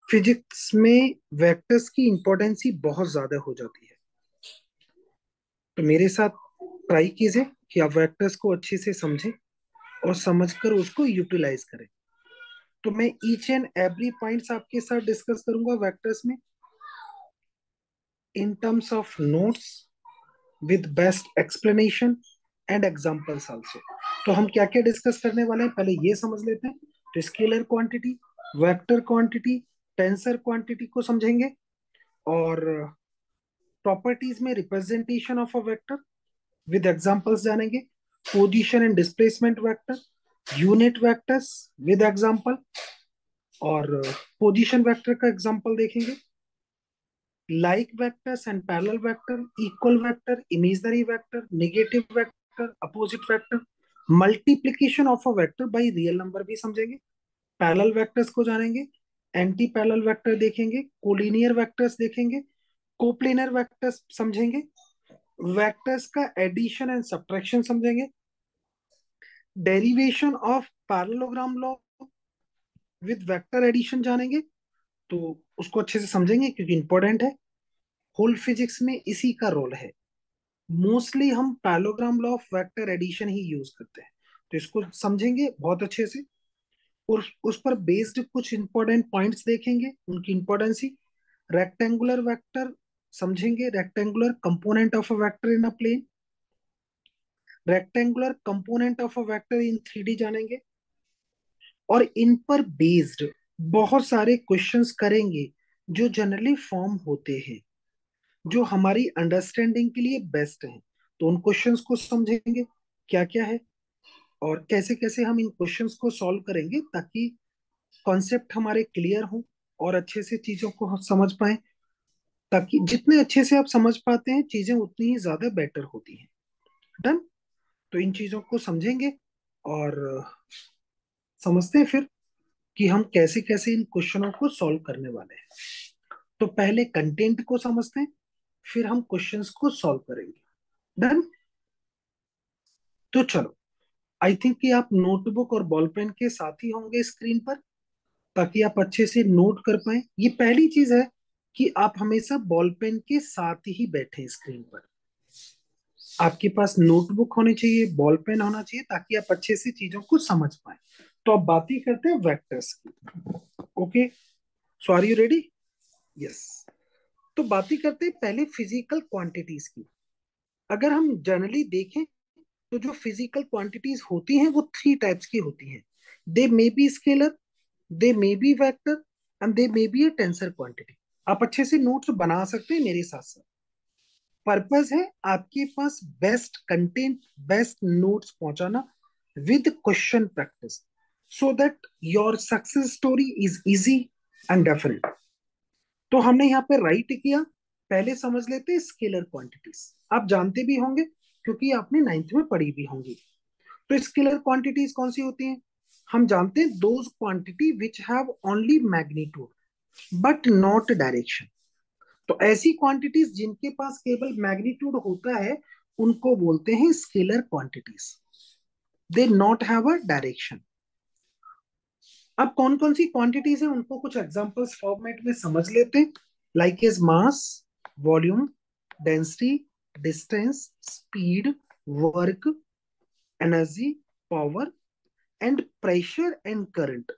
Physics में vectors की importance ही बहुत ज्यादा हो जाती है। तो मेरे साथ ट्राई कीजिए कि आप वेक्टर्स को अच्छे से समझें और समझकर उसको यूटिलाइज करें। तो मैं ईच एंड एवरी पॉइंट्स आपके साथ डिस्कस करूंगा वेक्टर्स में in terms of notes with best explanation and examples also. तो हम क्या क्या डिस्कस करने वाले हैं पहले ये समझ लेते हैं। तो scalar quantity, vector quantity, tensor quantity को समझेंगे, और प्रॉपर्टीज में representation of a vector with examples जानेंगे। Position and displacement vector, unit vectors with example, और पोजीशन वेक्टर का एग्जांपल देखेंगे। Like vectors and parallel vector, equal vector, imaginary vector, negative vector, opposite vector, multiplication of a vector by real number भी समझेंगे। Parallel vectors को जानेंगे, anti parallel vector देखेंगे, collinear vectors देखेंगे, coplanar vectors समझेंगे, vectors का addition and subtraction समझेंगे, derivation of parallelogram law with vector addition जानेंगे। तो उसको अच्छे से समझेंगे क्योंकि इंपॉर्टेंट है। होल फिजिक्स में इसी का रोल है। मोस्टली हम parallelogram law of vector addition ही यूज करते हैं। तो इसको समझेंगे बहुत अच्छे से, और उस पर बेस्ड कुछ इंपॉर्टेंट पॉइंट्स देखेंगे, उनकी इंपॉर्टेंस ही। रेक्टेंगुलर वेक्टर समझेंगे, rectangular component of a vector in a plane, rectangular component of a vector in 3D जानेंगे, और इन पर बेस्ड बहुत सारे क्वेश्चंस करेंगे जो जनरली फॉर्म होते हैं, जो हमारी अंडरस्टैंडिंग के लिए बेस्ट हैं। तो उन क्वेश्चंस को समझेंगे क्या क्या है, और कैसे कैसे हम इन क्वेश्चंस को सॉल्व करेंगे ताकि कॉन्सेप्ट हमारे क्लियर हो और अच्छे से चीजों को हम समझ पाए। ताकि जितने अच्छे से आप समझ पाते हैं चीजें उतनी ही ज्यादा बेटर होती हैं। डन। तो इन चीजों को समझेंगे, और समझते हैं फिर कि हम कैसे कैसे इन क्वेश्चनों को सॉल्व करने वाले हैं। तो पहले कंटेंट को समझते हैं, फिर हम क्वेश्चंस को सॉल्व करेंगे। डन। तो चलो, आई थिंक कि आप नोटबुक और बॉल पेन के साथ ही होंगे स्क्रीन पर, ताकि आप अच्छे से नोट कर पाए। ये पहली चीज है कि आप हमेशा बॉल पेन के साथ ही बैठे स्क्रीन पर। आपके पास नोटबुक होनी चाहिए, बॉल पेन होना चाहिए, ताकि आप अच्छे से चीजों को समझ पाए। तो अब बात ही करते हैं वेक्टर्स की। Okay, so are you ready? Yes. तो बात ही करते हैं पहले फिजिकल क्वांटिटीज की। अगर हम जनरली देखें तो जो फिजिकल क्वांटिटीज होती हैं वो थ्री टाइप्स की होती हैं। They may be scalar, they may be vector, and they may be a tensor quantity. आप अच्छे से नोट्स बना सकते हैं मेरे साथ साथ। पर्पस है आपके पास बेस्ट कंटेंट, बेस्ट नोट्स पहुंचाना with question practice, so that your success story is easy and definite. तो हमने यहाँ पे राइट किया। पहले समझ लेते हैं स्केलर क्वांटिटीज। आप जानते भी होंगे क्योंकि आपने नाइन्थ में पढ़ी भी होंगी। तो स्केलर क्वांटिटीज कौन सी होती हैं? हम जानते हैं those quantity which have only magnitude but not direction. तो ऐसी क्वांटिटीज जिनके पास केवल मैग्नीट्यूड होता है उनको बोलते हैं scalar quantities. They not have a direction. अब कौन कौन सी क्वांटिटीज हैं उनको कुछ एग्जांपल्स फॉर्मेट में समझ लेते हैं। Like is mass, volume, density, distance, speed, work, energy, power, and pressure and current.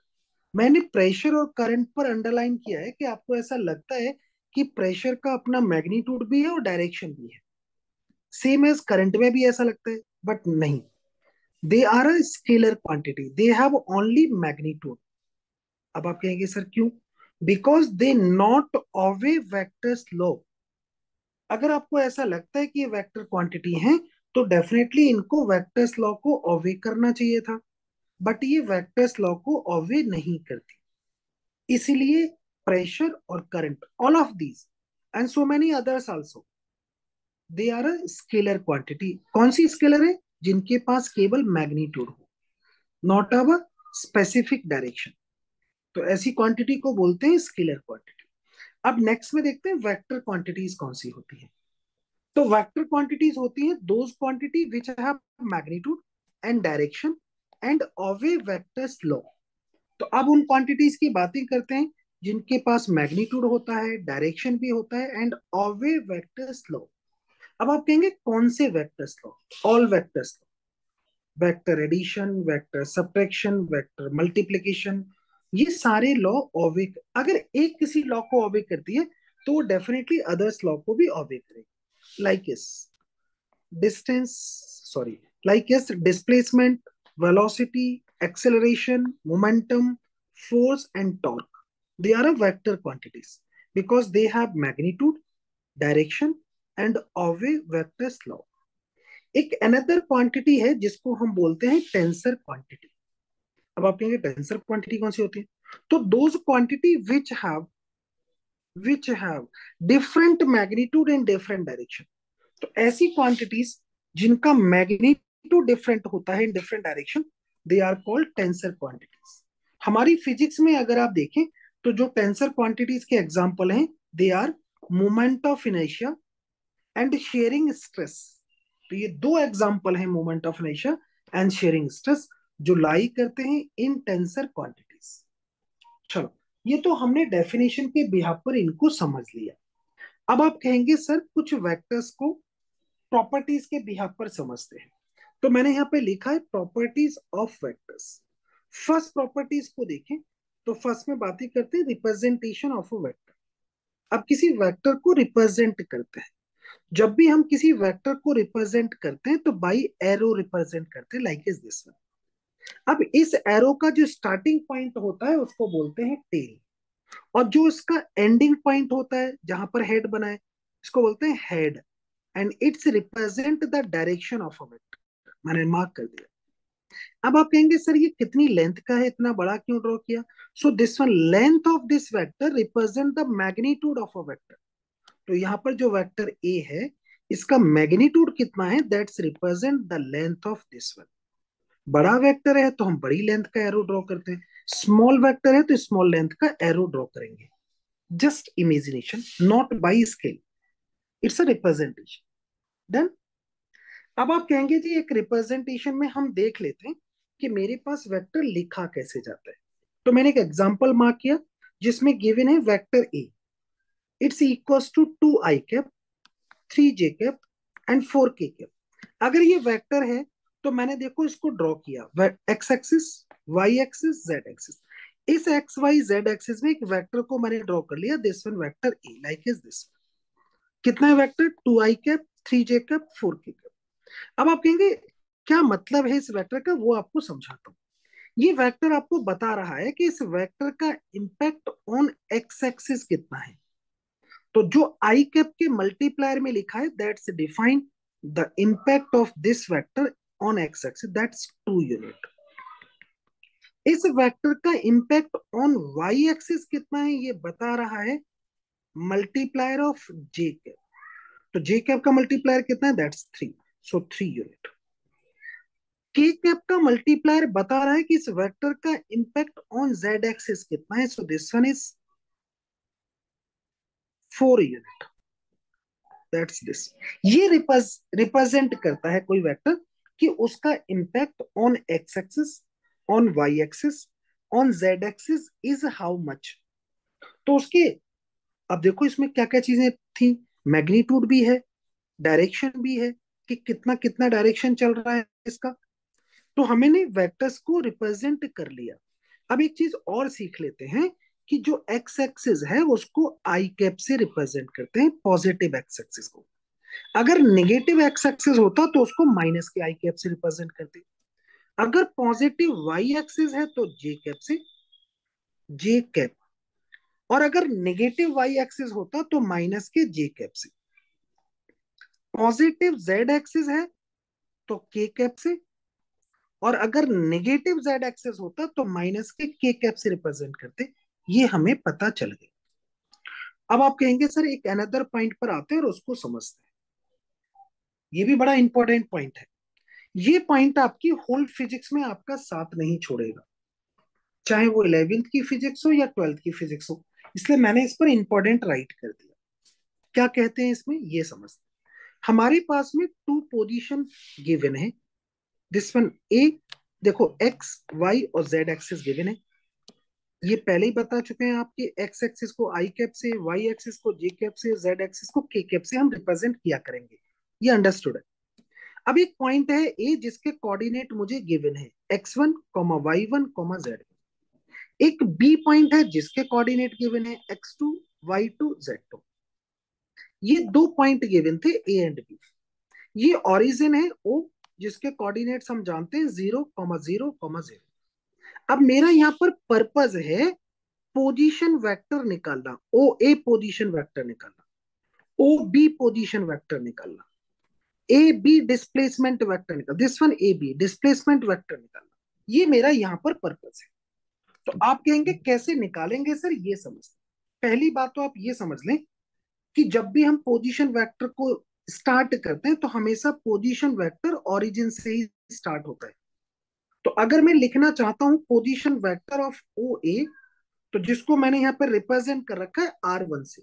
मैंने प्रेशर और करंट पर अंडरलाइन किया है कि आपको ऐसा लगता है कि प्रेशर का अपना मैग्नीट्यूड भी है और डायरेक्शन भी है, सेम एज करंट में भी ऐसा लगता है, बट नहीं। They are a scalar quantity, they have only magnitude. अब आप कहेंगे सर क्यों? Because they not obey vectors law. अगर आपको ऐसा लगता है कि ये वेक्टर क्वांटिटी है तो डेफिनेटली इनको वेक्टर्स लॉ को ऑवे करना चाहिए था, बट ये वेक्टर्स लॉ को ऑवे नहीं करती। इसीलिए प्रेशर और current, all of these and so many others also, they are a scalar quantity. कौन सी स्केलर है? जिनके पास केवल मैग्नीट्यूड हो, नॉट अ स्पेसिफिक डायरेक्शन। तो ऐसी क्वांटिटी को बोलते हैं स्केलर क्वांटिटी। अब नेक्स्ट में देखते हैं वेक्टर क्वांटिटीज कौन सी होती है। तो वेक्टर क्वांटिटीज होती है those quantity which have magnitude and direction and obey vectors law. तो अब उन क्वांटिटीज की बातें करते हैं जिनके पास मैग्नीट्यूड होता है, डायरेक्शन भी होता है, एंड ऑवे वेक्टर्स लॉ। अब आप कहेंगे कौन से vectors law? All vectors law, vector addition, vector subtraction, vector multiplication, ये सारे लॉ ऑवे, अगर एक किसी लॉ को ऑवे करती है तो वो डेफिनेटली अदर्स लॉ को भी ऑवे करेगी। लाइक इस डिस्टेंस, सॉरी, लाइक इस displacement, velocity, acceleration, momentum, force and torque, they are a vector quantities because they have magnitude, direction and obey vectors law. एक अनदर क्वांटिटी है जिसको हम बोलते हैं टेंसर क्वांटिटी। अब आप कहेंगे टेंसर क्वांटिटी कौन सी होती है? तो those quantity which have different magnitude and different direction. तो ऐसी क्वांटिटीज जिनका मैग्नीट्यूड डिफरेंट होता है in different direction, they are called tensor quantities. हमारी फिजिक्स में अगर आप देखें तो जो टेंसर क्वांटिटीज के एग्जांपल हैं, they are moment of inertia and shearing stress. तो ये दो एग्जांपल हैं, moment of inertia and shearing stress, जो लाई करते हैं इन टेंसर क्वांटिटीज। चलो, ये तो हमने डेफिनेशन के बिहाफ पर इनको समझ लिया। अब आप कहेंगे सर कुछ वेक्टर्स को प्रॉपर्टीज के बिहाफ पर समझते हैं। तो मैंने यहाँ पे लिखा है properties of vectors. First properties को देखें तो फर्स्ट में बातें करते हैं रिप्रेजेंटेशन ऑफ अ वेक्टर। अब किसी वेक्टर को रिप्रेजेंट करते हैं, जब भी हम किसी वेक्टर को रिप्रेजेंट करते हैं तो बाई एरो रिप्रेजेंट करते हैं, लाइक इज दिस वन। अब इस एरो का जो स्टार्टिंग पॉइंट होता है उसको बोलते हैं टेल, और जो इसका एंडिंग पॉइंट होता है जहां पर हेड बना है, इसको बोलते हैं head, and it's represent the direction of a vector. मैंने मार्क कर दिया। अब आप कहेंगे सर ये कितनी लेंथ का है, इतना बड़ा क्यों ड्रॉ किया? सो this one, length of this vector represent the magnitude of a vector. तो यहाँ पर जो वेक्टर ए है, इसका मैग्नीट्यूड कितना है, that's represent the length of this one. बड़ा वेक्टर है तो हम बड़ी लेंथ का एरो ड्रॉ करते हैं, स्मॉल वेक्टर है तो स्मॉल लेंथ का एरो ड्रॉ करेंगे। Just imagination, not by scale, it's a representation. Done. अब आप कहेंगे जी एक रिप्रेजेंटेशन में हम देख लेते हैं कि मेरे पास वेक्टर लिखा कैसे जाता है। तो मैंने एक एग्जांपल मार्क किया जिसमें गिवन है vector A, it's equals to 2 i cap, 3 j cap and 4 k cap. अगर ये वेक्टर है तो मैंने देखो इसको ड्रॉ किया, X axis, Y axis, Z axis. इस एक्स वाई जेड एक्सिस में एक वेक्टर को मैंने ड्रॉ कर लिया, this one vector A, like is this. कितना है vector? 2 i cap, 3 j cap, 4 k cap. अब आप कहेंगे क्या मतलब है इस वेक्टर का, वो आपको समझाता हूँ। ये वेक्टर आपको बता रहा है कि इस वेक्टर का इम्पैक्ट ऑन एक्स एक्सिस कितना है। तो जो आई कैप के मल्टीप्लायर में लिखा है, that's define the impact of this vector on X axis, that's 2 unit. इस वेक्टर का इम्पैक्ट ऑन वाई एक्सिस कितना है, ये बता रहा है मल्टीप्लायर ऑफ जे कैप। तो जे कैप का मल्टीप्लायर कितना है, दैट्स 3, सो 3 यूनिट। के कैप का मल्टीप्लायर बता रहा है कि इस वेक्टर का इम्पैक्ट ऑन जेड एक्सिस कितना है, so this one is 4 unit, that's this. ये रिप्रेजेंट करता है कोई वेक्टर कि उसका impact on X axis, on Y axis, on Z axis is how much. तो उसके, अब देखो इसमें क्या क्या चीजें थी, मैग्नीट्यूड भी है, डायरेक्शन भी है कि कितना कितना डायरेक्शन चल रहा है इसका। तो हमने वेक्टर्स को रिप्रेजेंट कर लिया। अब एक चीज और सीख लेते हैं कि जो एक्स एक्सिस है उसको आई कैप से रिप्रेजेंट करते हैं, पॉजिटिव एक्स एक्सिस को। अगर नेगेटिव एक्स एक्सिस होता तो उसको माइनस के आई कैप से रिप्रेजेंट करते। अगर पॉजिटिव वाई एक्सिस है तो जे कैप से, जे कैप। और अगर नेगेटिव वाई एक्सिस होता तो माइनस के जे कैप से। पॉजिटिव जेड एक्सिस है तो के कैप से, और अगर नेगेटिव जेड एक्सिस होता तो माइनस के कैप से रिप्रेजेंट करते। ये हमें पता चल गया। अब आप कहेंगे सर एक अनदर पॉइंट पर आते हैं और उसको समझते हैं। ये भी बड़ा इंपॉर्टेंट पॉइंट है। ये पॉइंट आपकी होल फिजिक्स में आपका साथ नहीं छोड़ेगा, चाहे वो 11th की फिजिक्स हो या 12th की फिजिक्स हो। इसलिए मैंने इस पर इंपॉर्टेंट राइट कर दिया। क्या कहते हैं इसमें, ये समझते हैं। हमारे पास में 2 पोजीशन गिवन है, दिस वन ए, देखो एक्स वाई और जेड एक्सिस गिवन है। ये पहले ही बता चुके हैं आपके, एक्स एक्सिस को आई कैप से, वाई एक्सिस को जे कैप से, जेड एक्सिस को के कैप से हम रिप्रेजेंट किया करेंगे। ये अंडरस्टूड है। अब एक पॉइंट है ए जिसके कोऑर्डिनेट मुझे गिवन है, x1 वाई वन जेड। एक बी पॉइंट है जिसके कोऑर्डिनेट गिवन है x2 y2 z2। ये दो पॉइंट गिवन थे ए एंड बी। ये ओरिजिन है ओ, जिसके कोऑर्डिनेट्स हम जानते हैं 0,0,0। अब मेरा यहाँ पर पर्पज है पोजीशन वेक्टर निकालना, ओ ए पोजीशन वेक्टर निकालना, ओ बी पोजीशन वेक्टर निकालना, ए बी डिस्प्लेसमेंट वेक्टर निकाल, this one A B displacement vector निकालना। ये मेरा यहाँ पर पर्पज है। तो आप कहेंगे कैसे निकालेंगे सर, ये समझ। पहली बात तो आप ये समझ लें कि जब भी हम पोजीशन वेक्टर को स्टार्ट करते हैं तो हमेशा पोजीशन वेक्टर ओरिजिन से ही स्टार्ट होता है। तो अगर मैं लिखना चाहता हूं पोजीशन वेक्टर ऑफ ओ ए, तो जिसको मैंने यहाँ पर रिप्रेजेंट कर रखा है R1 से,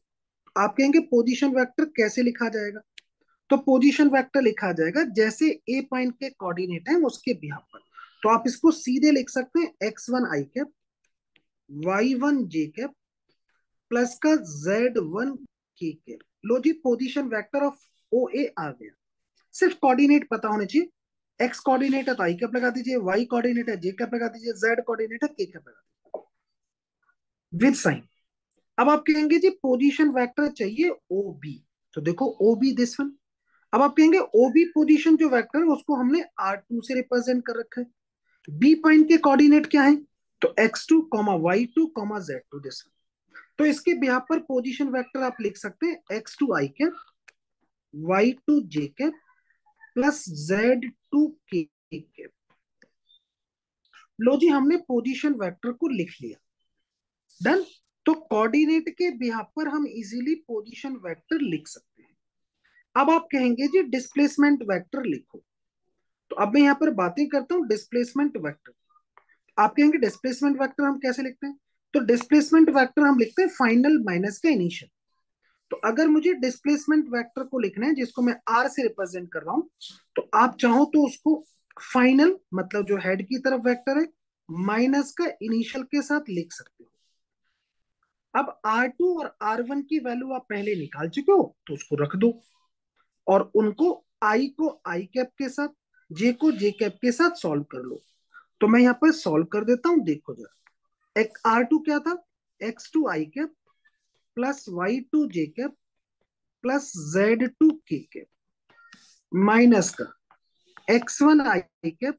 आप कहेंगे पोजीशन वेक्टर कैसे लिखा जाएगा? तो पोजीशन वेक्टर लिखा जाएगा जैसे ए पॉइंट के कोऑर्डिनेट है उसके बिहाफ पर। तो आप इसको सीधे लिख सकते हैं x1 i cap, y1 j cap, plus का z1 के कैप। लो जी, position vector of O A आ गया। सिर्फ कोऑर्डिनेट पता होने चाहिए। एक्स कोऑर्डिनेट है तो आई कैप लगा दीजिए, वाई कोऑर्डिनेट है जे कैप लगा दीजिए, जेड कोऑर्डिनेट है के कैप लगा दीजिए विद साइन। अब आप कहेंगे जी पोजीशन वेक्टर चाहिए ओ बी, तो देखो ओ बी दिस वन। अब आप कहेंगे ओ बी पोजीशन जो वेक्टर है उसको हमने R2 से रिप्रेजेंट कर रखा है। बी पॉइंट के कोऑर्डिनेट क्या है? तो x2 y2 z2 this one. तो इसके बिहाफ पर पोजीशन वेक्टर आप लिख सकते हैं x2 आई कैप, y2 जे कैप, प्लस z2 के कैप। लो जी, हमने पोजीशन वेक्टर को लिख लिया। डन। तो कोऑर्डिनेट के बिहाफ पर हम इजीली पोजीशन वेक्टर लिख सकते हैं। अब आप कहेंगे जी डिस्प्लेसमेंट वेक्टर लिखो। तो अब मैं यहाँ पर बातें करता हूँ डिस्प्लेसमेंट वेक्टर। आप कहेंगे डिस्प्लेसमेंट वेक्टर हम कैसे लिखते हैं? तो डिस्प्लेसमेंट वेक्टर हम लिखते हैं फाइनल माइनस का इनिशियल। तो अगर मुझे डिस्प्लेसमेंट वेक्टर को लिखना है जिसको मैं आर से रिप्रेजेंट कर रहा हूं, तो आप चाहो तो उसको फाइनल मतलब जो हेड की तरफ वेक्टर है माइनस का इनिशियल के साथ लिख सकते हो। अब R2 और R1 की वैल्यू आप पहले निकाल चुके हो तो उसको रख दो, और उनको I को I कैप के साथ, J को J कैप के साथ सॉल्व कर लो। तो मैं यहाँ पर सॉल्व कर देता हूं, देखो जरा। एक R2 क्या था? x2 आई कैप प्लस y2 जे कैप प्लस z2 के कैप, माइनस का x1 i cap,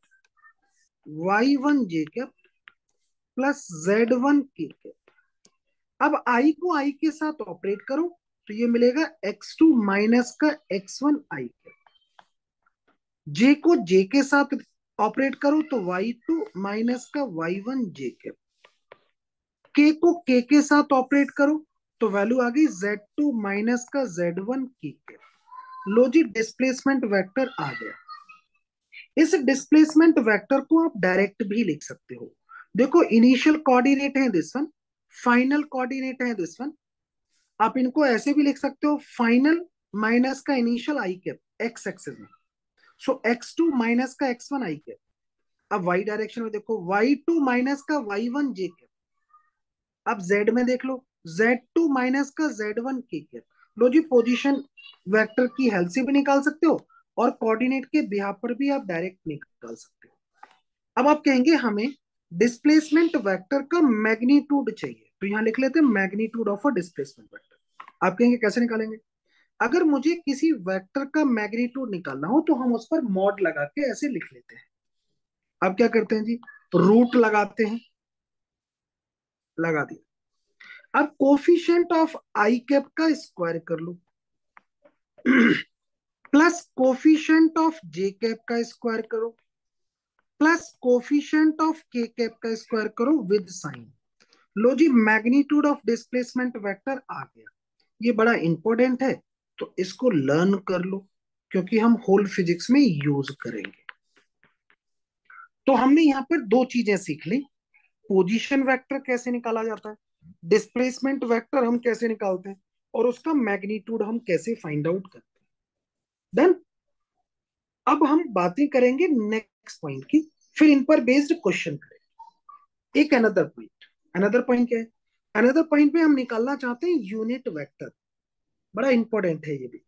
y1 j cap plus z1 k cap. अब i को i के साथ ऑपरेट करो तो ये मिलेगा x2 माइनस का x1 आई कैप। j को j के साथ ऑपरेट करो तो y2 माइनस का y1 जे कैप। k को k के साथ ऑपरेट करो तो वैल्यू आ गई z2 माइनस का z1 के कैप। लो जी, डिस्प्लेसमेंट वेक्टर आ गया। इस डिस्प्लेसमेंट वेक्टर को आप डायरेक्ट भी लिख सकते हो। देखो, इनिशियल कोऑर्डिनेट है दिस वन, फाइनल कोऑर्डिनेट है दिस वन। आप इनको ऐसे भी लिख सकते हो, फाइनल माइनस का इनिशियल आई कैप एक्स एक्सिस में, सो x2 माइनस का x1 आई कैप। अब y डायरेक्शन में देखो, y2 माइनस का y1 जे कैप। अब z में देख लो, z2 माइनस का z1 के कैप। लो जी, पोजीशन वेक्टर की हेल्प से भी निकाल सकते हो और कोऑर्डिनेट के बिहाफ पर भी आप डायरेक्ट निकाल सकते हो। अब आप कहेंगे हमें डिस्प्लेसमेंट वेक्टर का मैग्नीट्यूड चाहिए, तो यहां लिख लेते हैं magnitude of a displacement vector. आप कहेंगे कैसे निकालेंगे? अगर मुझे किसी वेक्टर का मैग्नीट्यूड निकालना हो तो हम उस पर मॉड लगा के ऐसे लिख लेते हैं। अब क्या करते हैं जी, रूट लगाते हैं, लगा दिया। अब कोफिशिएंट ऑफ आई कैप का स्क्वायर कर लो plus coefficient of J cap का स्क्वायर करो प्लस कोफिशिएंट ऑफ के कैप का स्क्वायर करो विद साइन। लो जी, मैग्नीट्यूड ऑफ डिस्प्लेसमेंट वेक्टर आ गया। ये बड़ा इंपॉर्टेंट है, तो इसको लर्न कर लो क्योंकि हम होल फिजिक्स में यूज करेंगे। तो हमने यहाँ पर दो चीजें सीख ली, पोजीशन वेक्टर कैसे निकाला जाता है, डिस्प्लेसमेंट वेक्टर हम कैसे निकालते हैं, और उसका मैग्नीट्यूड हम कैसे फाइंड आउट करते हैं। डन। अब हम बातें करेंगे नेक्स्ट पॉइंट की, फिर इन पर बेस्ड क्वेश्चन करेंगे। एक अनदर पॉइंट, अनदर पॉइंट क्या है? अनदर पॉइंट पे हम निकालना चाहते हैं यूनिट वेक्टर। बड़ा इंपॉर्टेंट है ये भी।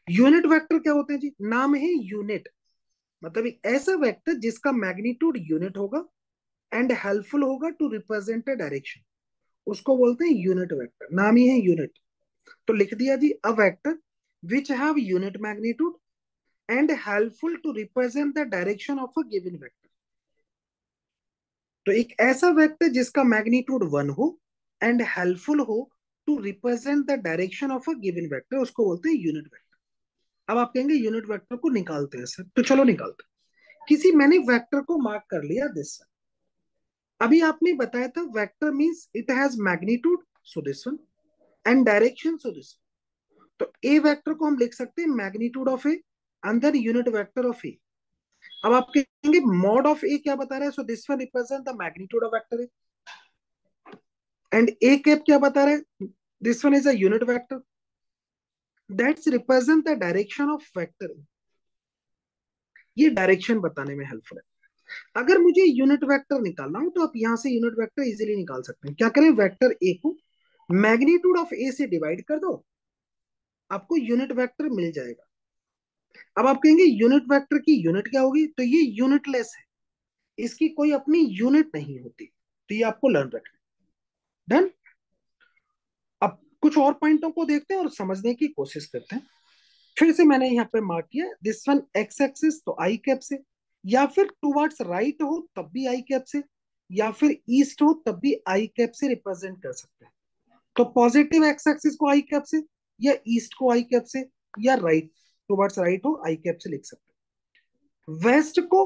यूनिट वेक्टर क्या होते हैं जी? नाम है यूनिट, मतलब एक ऐसा वेक्टर जिसका मैग्नीट्यूड यूनिट होगा एंड हेल्पफुल होगा टू रिप्रेजेंट अ डायरेक्शन, उसको बोलते हैं यूनिट वेक्टर। नाम ही है यूनिट। तो लिख दिया जी, a vector which have unit magnitude and helpful to represent the direction of a given vector. तो एक ऐसा वेक्टर जिसका मैग्नीट्यूड वन हो एंड हेल्पफुल हो to represent the direction of a given vector, उसको बोलते हैं यूनिट वेक्टर। अब आप कहेंगे यूनिट वेक्टर को निकालते हैं सर, तो चलो निकालते हैं। किसी मैंने वेक्टर को मार्क कर लिया दिस। अभी आपने बताया था vector means it has magnitude, so this one, and direction, so this. तो ए वेक्टर को हम लिख सकते हैं मैग्नीट्यूड ऑफ ए, अंदर यूनिट वेक्टर ऑफ ए। अब आप कहेंगे मॉड ऑफ ए क्या बता रहा है? So this one represent the magnitude of vector A, and A cap क्या बता रहा है? This one is a unit vector that's represent the direction of vector A. ये डायरेक्शन बताने में हेल्पफुल है। अगर मुझे यूनिट वेक्टर निकालना हो तो आप यहां से यूनिट वेक्टर इजीली निकाल सकते हैं। क्या करें? वेक्टर ए को मैग्नीट्यूड ऑफ ए से डिवाइड कर दो, आपको यूनिट वेक्टर मिल जाएगा। अब आप कहेंगे यूनिट वेक्टर की यूनिट क्या होगी? तो ये यूनिटलेस है, इसकी कोई अपनी यूनिट नहीं होती। तो ये आपको लर्न रखना। डन। अब कुछ और पॉइंटों को देखते हैं और समझने की कोशिश करते हैं। फिर से मैंने यहाँ पे मार्क किया दिस वन एक्स एक्सिस, तो आई कैप से, या फिर टुवर्ड्स राइट हो तब भी आई कैप से, या फिर ईस्ट हो तब भी आई कैप से रिप्रेजेंट कर सकते हैं। तो पॉजिटिव एक्स एक्सिस को आई कैप से, या ईस्ट को आई कैप से, या राइट टुवर्ड्स राइट हो आई कैप से लिख सकते हैं। वेस्ट को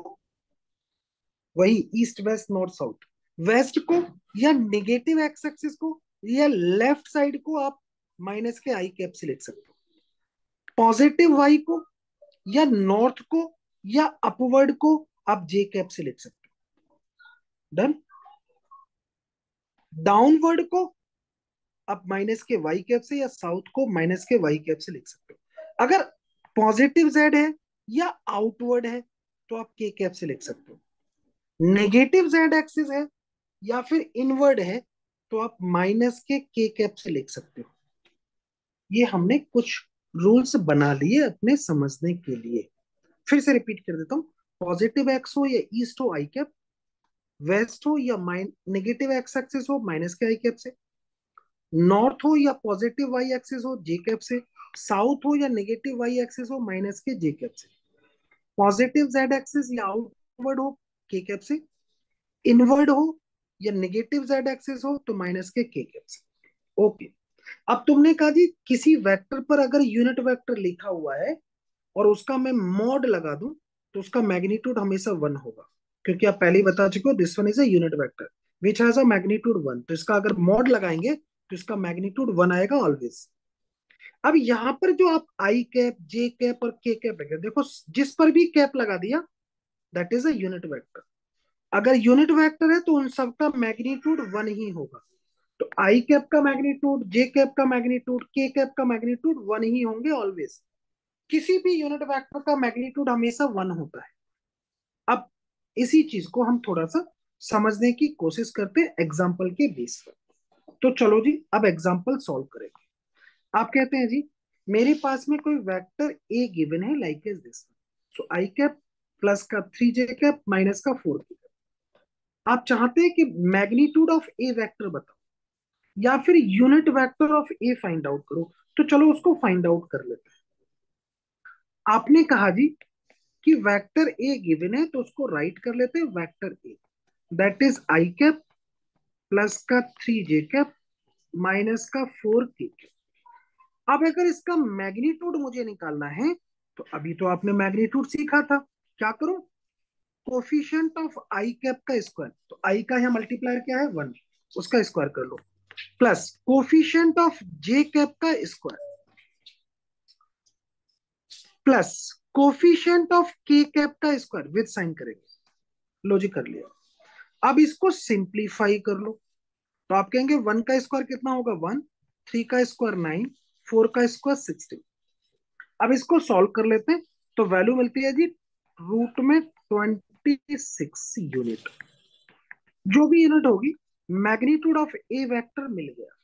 वही east west north south, west को या निगेटिव एक्स एक्सिस को या लेफ्ट साइड को आप माइनस के आई कैप से लिख सकते हो। पॉजिटिव वाई को या नॉर्थ को या अपवर्ड को आप जे कैप से लिख सकते हो। डन। डाउनवर्ड को आप माइनस के वाई कैप से या साउथ को माइनस के वाई कैप से लिख सकते हो। अगर पॉजिटिव जेड है या आउटवर्ड है तो आप के कैप से लिख सकते हो। नेगेटिव जेड एक्सिस है या फिर इनवर्ड है तो आप माइनस के कैप से लिख सकते हो। ये हमने कुछ रूल्स बना लिए अपने समझने के लिए। फिर से रिपीट कर देता हूँ। पॉजिटिव एक्स हो या ईस्ट हो आई कैप, वेस्ट हो या नेगेटिव एक्स एक्सिस हो माइनस के आई कैप से, नॉर्थ हो या पॉजिटिव वाई एक्सिस हो जे कैप से, साउथ हो या नेगेटिव वाई एक्सिस हो माइनस के जे कैप से, पॉजिटिव जेड एक्सिस या आउटवर्ड हो के कैप से, इनवर्ड हो या नेगेटिव जेड एक्सिस हो तो माइनस के कैप से। ओके। अब तुमने कहा जी किसी वेक्टर पर अगर यूनिट वेक्टर लिखा हुआ है और उसका मैं मॉड लगा दूं तो उसका मैग्नीट्यूड हमेशा वन होगा, क्योंकि आप पहले ही बता चुके हो this one is a unit vector which has a magnitude one. तो इसका अगर मॉड लगाएंगे तो इसका मैग्नीट्यूड वन आएगा ऑलवेज। अब यहाँ पर जो आप आई कैप जे कैप और के कैप लगे, देखो जिस पर भी कैप लगा दिया that is a unit vector. अगर यूनिट वेक्टर है तो उन सबका मैग्नीट्यूड वन ही होगा। तो आई कैप का मैग्नीट्यूड, जे कैप का मैग्नीट्यूड, के कैप का मैग्नीट्यूड वन ही होंगे ऑलवेज। किसी भी यूनिट वेक्टर का मैग्नीट्यूड हमेशा वन होता है। अब इसी चीज को हम थोड़ा सा समझने की कोशिश करते हैं एग्जाम्पल के बेस पर। तो चलो जी अब एग्जाम्पल सॉल्व करेंगे। आप कहते हैं जी मेरे पास में कोई वेक्टर ए गिवन है like as this, so i cap plus का थ्री जे कैप माइनस का फोर के कैप। आप चाहते हैं कि मैग्नीट्यूड ऑफ ए वेक्टर बताओ या फिर unit vector of A find out करो। तो चलो उसको फाइंड आउट कर लेते हैं। आपने कहा जी कि वेक्टर ए गिवन है तो उसको राइट कर लेते हैं vector A that is I cap plus का थ्री जे कैप माइनस का फोर के कैप। अब अगर इसका मैग्नीट्यूड मुझे निकालना है तो अभी तो आपने मैग्नीट्यूड सीखा था। क्या करो? कोफिशिएंट ऑफ आई कैप का स्क्वायर, तो आई का यहाँ मल्टीप्लायर क्या है? वन, उसका स्क्वायर कर लो, plus coefficient of J cap का स्क्वायर प्लस कोफिशिएंट ऑफ के कैप का स्क्वायर विद साइन करेंगे। लॉजिक कर लिया। अब इसको सिंप्लीफाई कर लो। तो आप कहेंगे वन का स्क्वायर कितना होगा? वन, थ्री का स्क्वायर नाइन, फोर का स्क्वायर सिक्सटीन। अब इसको सॉल्व कर लेते हैं। तो वैल्यू मिलती है जी रूट में 26 यूनिट। जो भी यूनिट होगी मैग्नीट्यूड ऑफ ए वेक्टर मिल गया।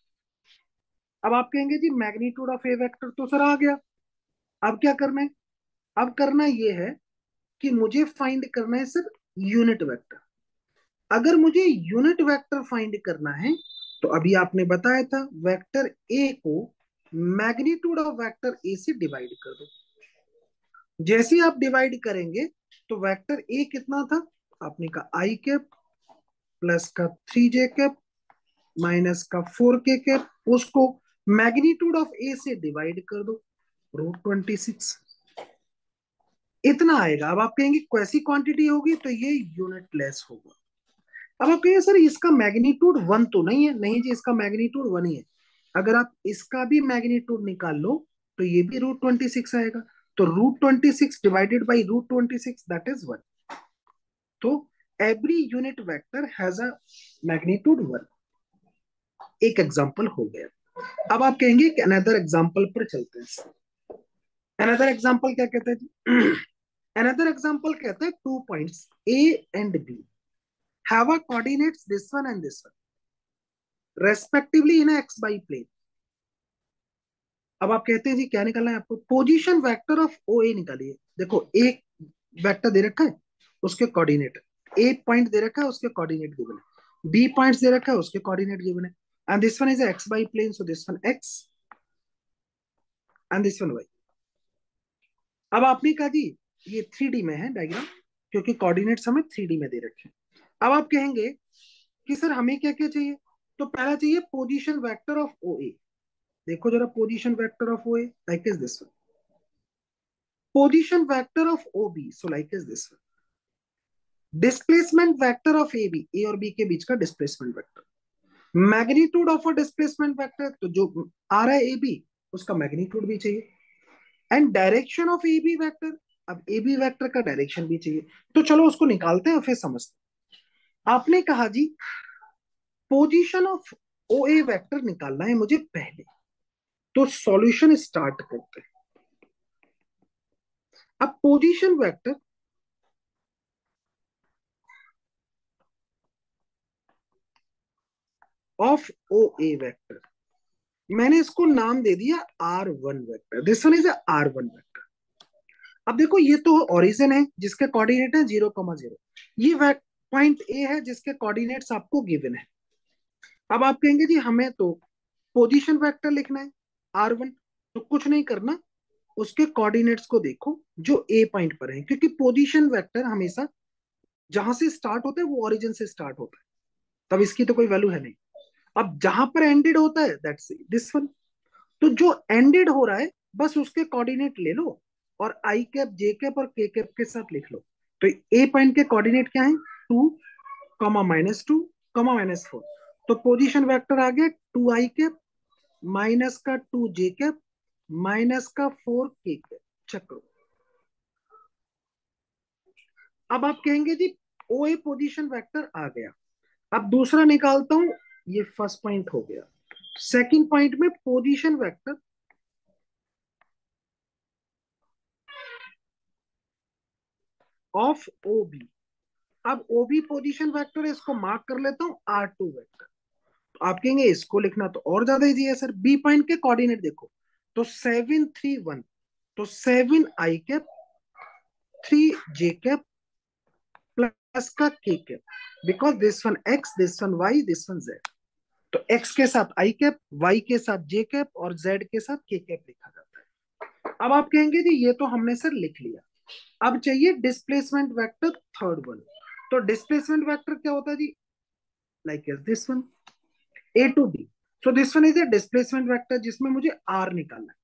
अब आप कहेंगे जी मैग्नीट्यूड ऑफ ए वेक्टर तो सर आ गया, अब क्या करना है? अब करना ये है कि मुझे फाइंड करना है सर यूनिट वेक्टर। अगर मुझे यूनिट वेक्टर फाइंड करना है तो अभी आपने बताया था वेक्टर ए को मैग्नीट्यूड ऑफ वेक्टर ए से डिवाइड कर दो। जैसे ही आप डिवाइड करेंगे तो वेक्टर ए कितना था? आपने कहा आई कैप प्लस का 3 जे कैप माइनस का 4 के कैप, उसको मैग्नीट्यूड ऑफ ए से डिवाइड कर दो, √26 इतना आएगा। अब आप कहेंगे कैसी क्वांटिटी होगी? तो ये यूनिट लेस होगा। अब आप कहेंगे सर इसका मैग्नीट्यूड 1 तो नहीं है। नहीं जी, इसका मैग्नीट्यूड 1 ही है। अगर आप इसका भी मैग्नीट्यूड निकाल लो तो ये भी √26 आएगा। तो √26 डिवाइडेड बाई √26 दैट इज 1। तो every unit vector has a magnitude 1। एक एग्जांपल हो गया। अब आप कहेंगे कि अनदर एग्जांपल पर चलते हैं। अनदर एग्जांपल क्या कहते हैं जी? अनदर एग्जांपल कहते हैं 2 points A and B have a coordinates this one and this one respectively in X by plane. अब आप कहते हैं जी क्या निकालना है आपको? Position vector of O A निकालिए। देखो एक वेक्टर दे रखा है, उसके कोऑर्डिनेट, ए पॉइंट दे रखा है, उसके कोऑर्डिनेट गिवन है, बी पॉइंट्स दे रखा है, उसके कोऑर्डिनेट गिवन है, and this one is X by plane, so this one X and this one Y. अब आपने कहा जी ये 3D में है डायग्राम, क्योंकि कोऑर्डिनेट्स हमें 3D में दे रखे हैं। अब आप कहेंगे कि सर हमें क्या क्या चाहिए? तो पहला चाहिए position vector of O A. देखो जरा position vector of O A like is this one, position vector of O B so like is this one, displacement vector of A B, A और बी के बीच का displacement vector, magnitude of a displacement vector, तो जो आ रहा है A B उसका magnitude भी चाहिए, and direction of A B vector. अब ए बी वेक्टर का डायरेक्शन भी चाहिए। तो चलो उसको निकालते हैं और फिर समझते हैं। आपने कहा जी position of O A vector निकालना है मुझे पहले, तो सॉल्यूशन स्टार्ट करते हैं। अब position vector of O A vector, मैंने इसको नाम दे दिया R1 vector, this one is R1 vector. अब देखो ये तो ओरिजिन है जिसके कोऑर्डिनेट है 0,0, ये पॉइंट ए है जिसके कोऑर्डिनेट्स आपको गिवन है। अब आप कहेंगे जी हमें तो पोजीशन वेक्टर लिखना है R1, तो कुछ नहीं करना, उसके कोऑर्डिनेट्स को देखो जो ए पॉइंट पर है, क्योंकि पोजीशन वेक्टर हमेशा जहां से स्टार्ट होता है वो ओरिजिन से स्टार्ट होता है, तब इसकी तो कोई वैल्यू है नहीं। अब जहां पर एंडेड होता है दैट्स दिस वन, तो जो एंडेड हो रहा है बस उसके कोऑर्डिनेट ले लो और आई कैप जे कैप और के कैप के साथ लिख लो। तो ए पॉइंट के कोऑर्डिनेट क्या है? 2, -2, -4। तो पोजीशन वेक्टर आ गया 2 आई कैप माइनस का 2 जे कैप माइनस का 4 के कैप। चेक करो। अब आप कहेंगे जी ओ ए पोजीशन वेक्टर आ गया। अब दूसरा निकालता हूं, ये फर्स्ट पॉइंट हो गया। सेकंड पॉइंट में position vector of O B. अब ओ बी पोजिशन वेक्टर है, इसको मार्क कर लेता हूं R2 वेक्टर। तो आप कहेंगे इसको लिखना तो और ज्यादा इजी है सर, बी पॉइंट के कोऑर्डिनेट देखो, तो 7, 3, 1, तो 7 आई कैप 3 जे कैप प्लस का के cap, because this one x this one Y this one Z. तो एक्स के साथ आई कैप, वाई के साथ जे कैप और जेड के साथ के कैप लिखा जाता है। अब आप कहेंगे जी ये तो हमने सर लिख लिया, अब चाहिए डिस्प्लेसमेंट वेक्टर थर्ड वन। तो डिस्प्लेसमेंट वेक्टर क्या होता है जी? Like this one A to B, so this one is a displacement vector जिसमें मुझे आर निकालना है।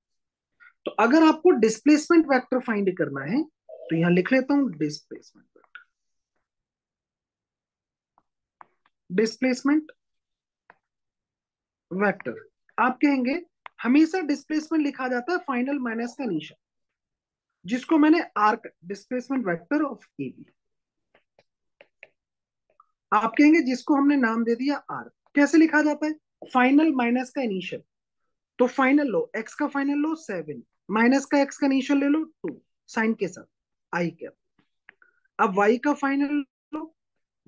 तो अगर आपको डिस्प्लेसमेंट वेक्टर फाइंड करना है तो यहां लिख लेता हूं डिस्प्लेसमेंट वेक्टर, डिस्प्लेसमेंट वेक्टर। आप कहेंगे हमेशा डिस्प्लेसमेंट लिखा जाता है फाइनल माइनस का निशान, जिसको मैंने R displacement vector of A B. आप कहेंगे जिसको हमने नाम दे दिया आर, कैसे लिखा जाता है? फाइनल माइनस का इनिशियल, तो फाइनल लो एक्स का फाइनल लो 7 माइनस का एक्स का इनिशियल ले लो 2 साइन के साथ आई कैप। अब वाई का फाइनल लो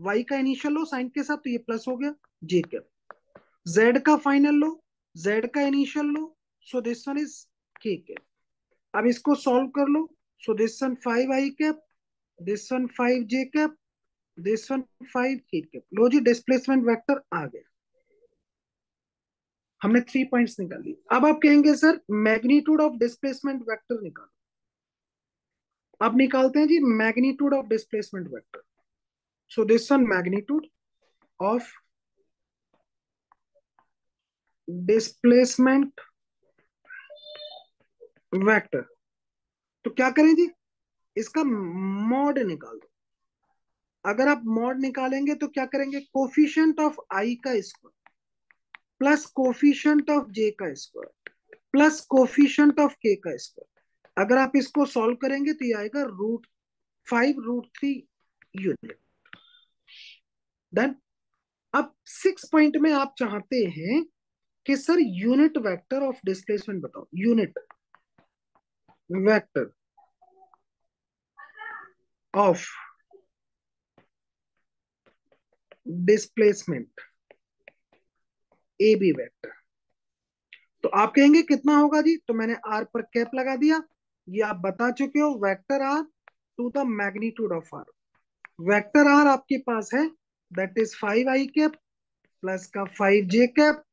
वाई का इनिशियल लो साइन के साथ, तो ये प्लस हो गया जे कैप। जेड का फाइनल लो, जेड का initial low, so this one is के कैप। अब इसको सॉल्व कर लो, so this one 5 i cap, this one 5 j cap, this one 5 k cap. लो जी, डिस्प्लेसमेंट वेक्टर आ गया। हमने 3 पॉइंट्स निकाल लिए। अब आप कहेंगे sir magnitude of displacement vector निकालो। अब निकालते हैं जी magnitude of displacement vector. So this one magnitude of displacement vector. तो क्या करें जी, इसका मॉड निकाल दो। अगर आप मॉड निकालेंगे तो क्या करेंगे, कोफिशिएंट ऑफ आई का स्क्वायर प्लस कोफिशिएंट ऑफ जे का स्क्वायर प्लस कोफिशिएंट ऑफ के का स्क्वायर। अगर आप इसको सॉल्व करेंगे तो ये आएगा √5 √3 यूनिट। डन। अब 6 पॉइंट में आप चाहते हैं कि sir unit vector of displacement बताओ। Unit vector of displacement A B vector. तो आप कहेंगे कितना होगा जी, तो मैंने आर पर कैप लगा दिया। ये आप बता चुके हो, vector R to the magnitude of R. Vector R आपके पास है, that is 5 i cap plus का 5 जे कैप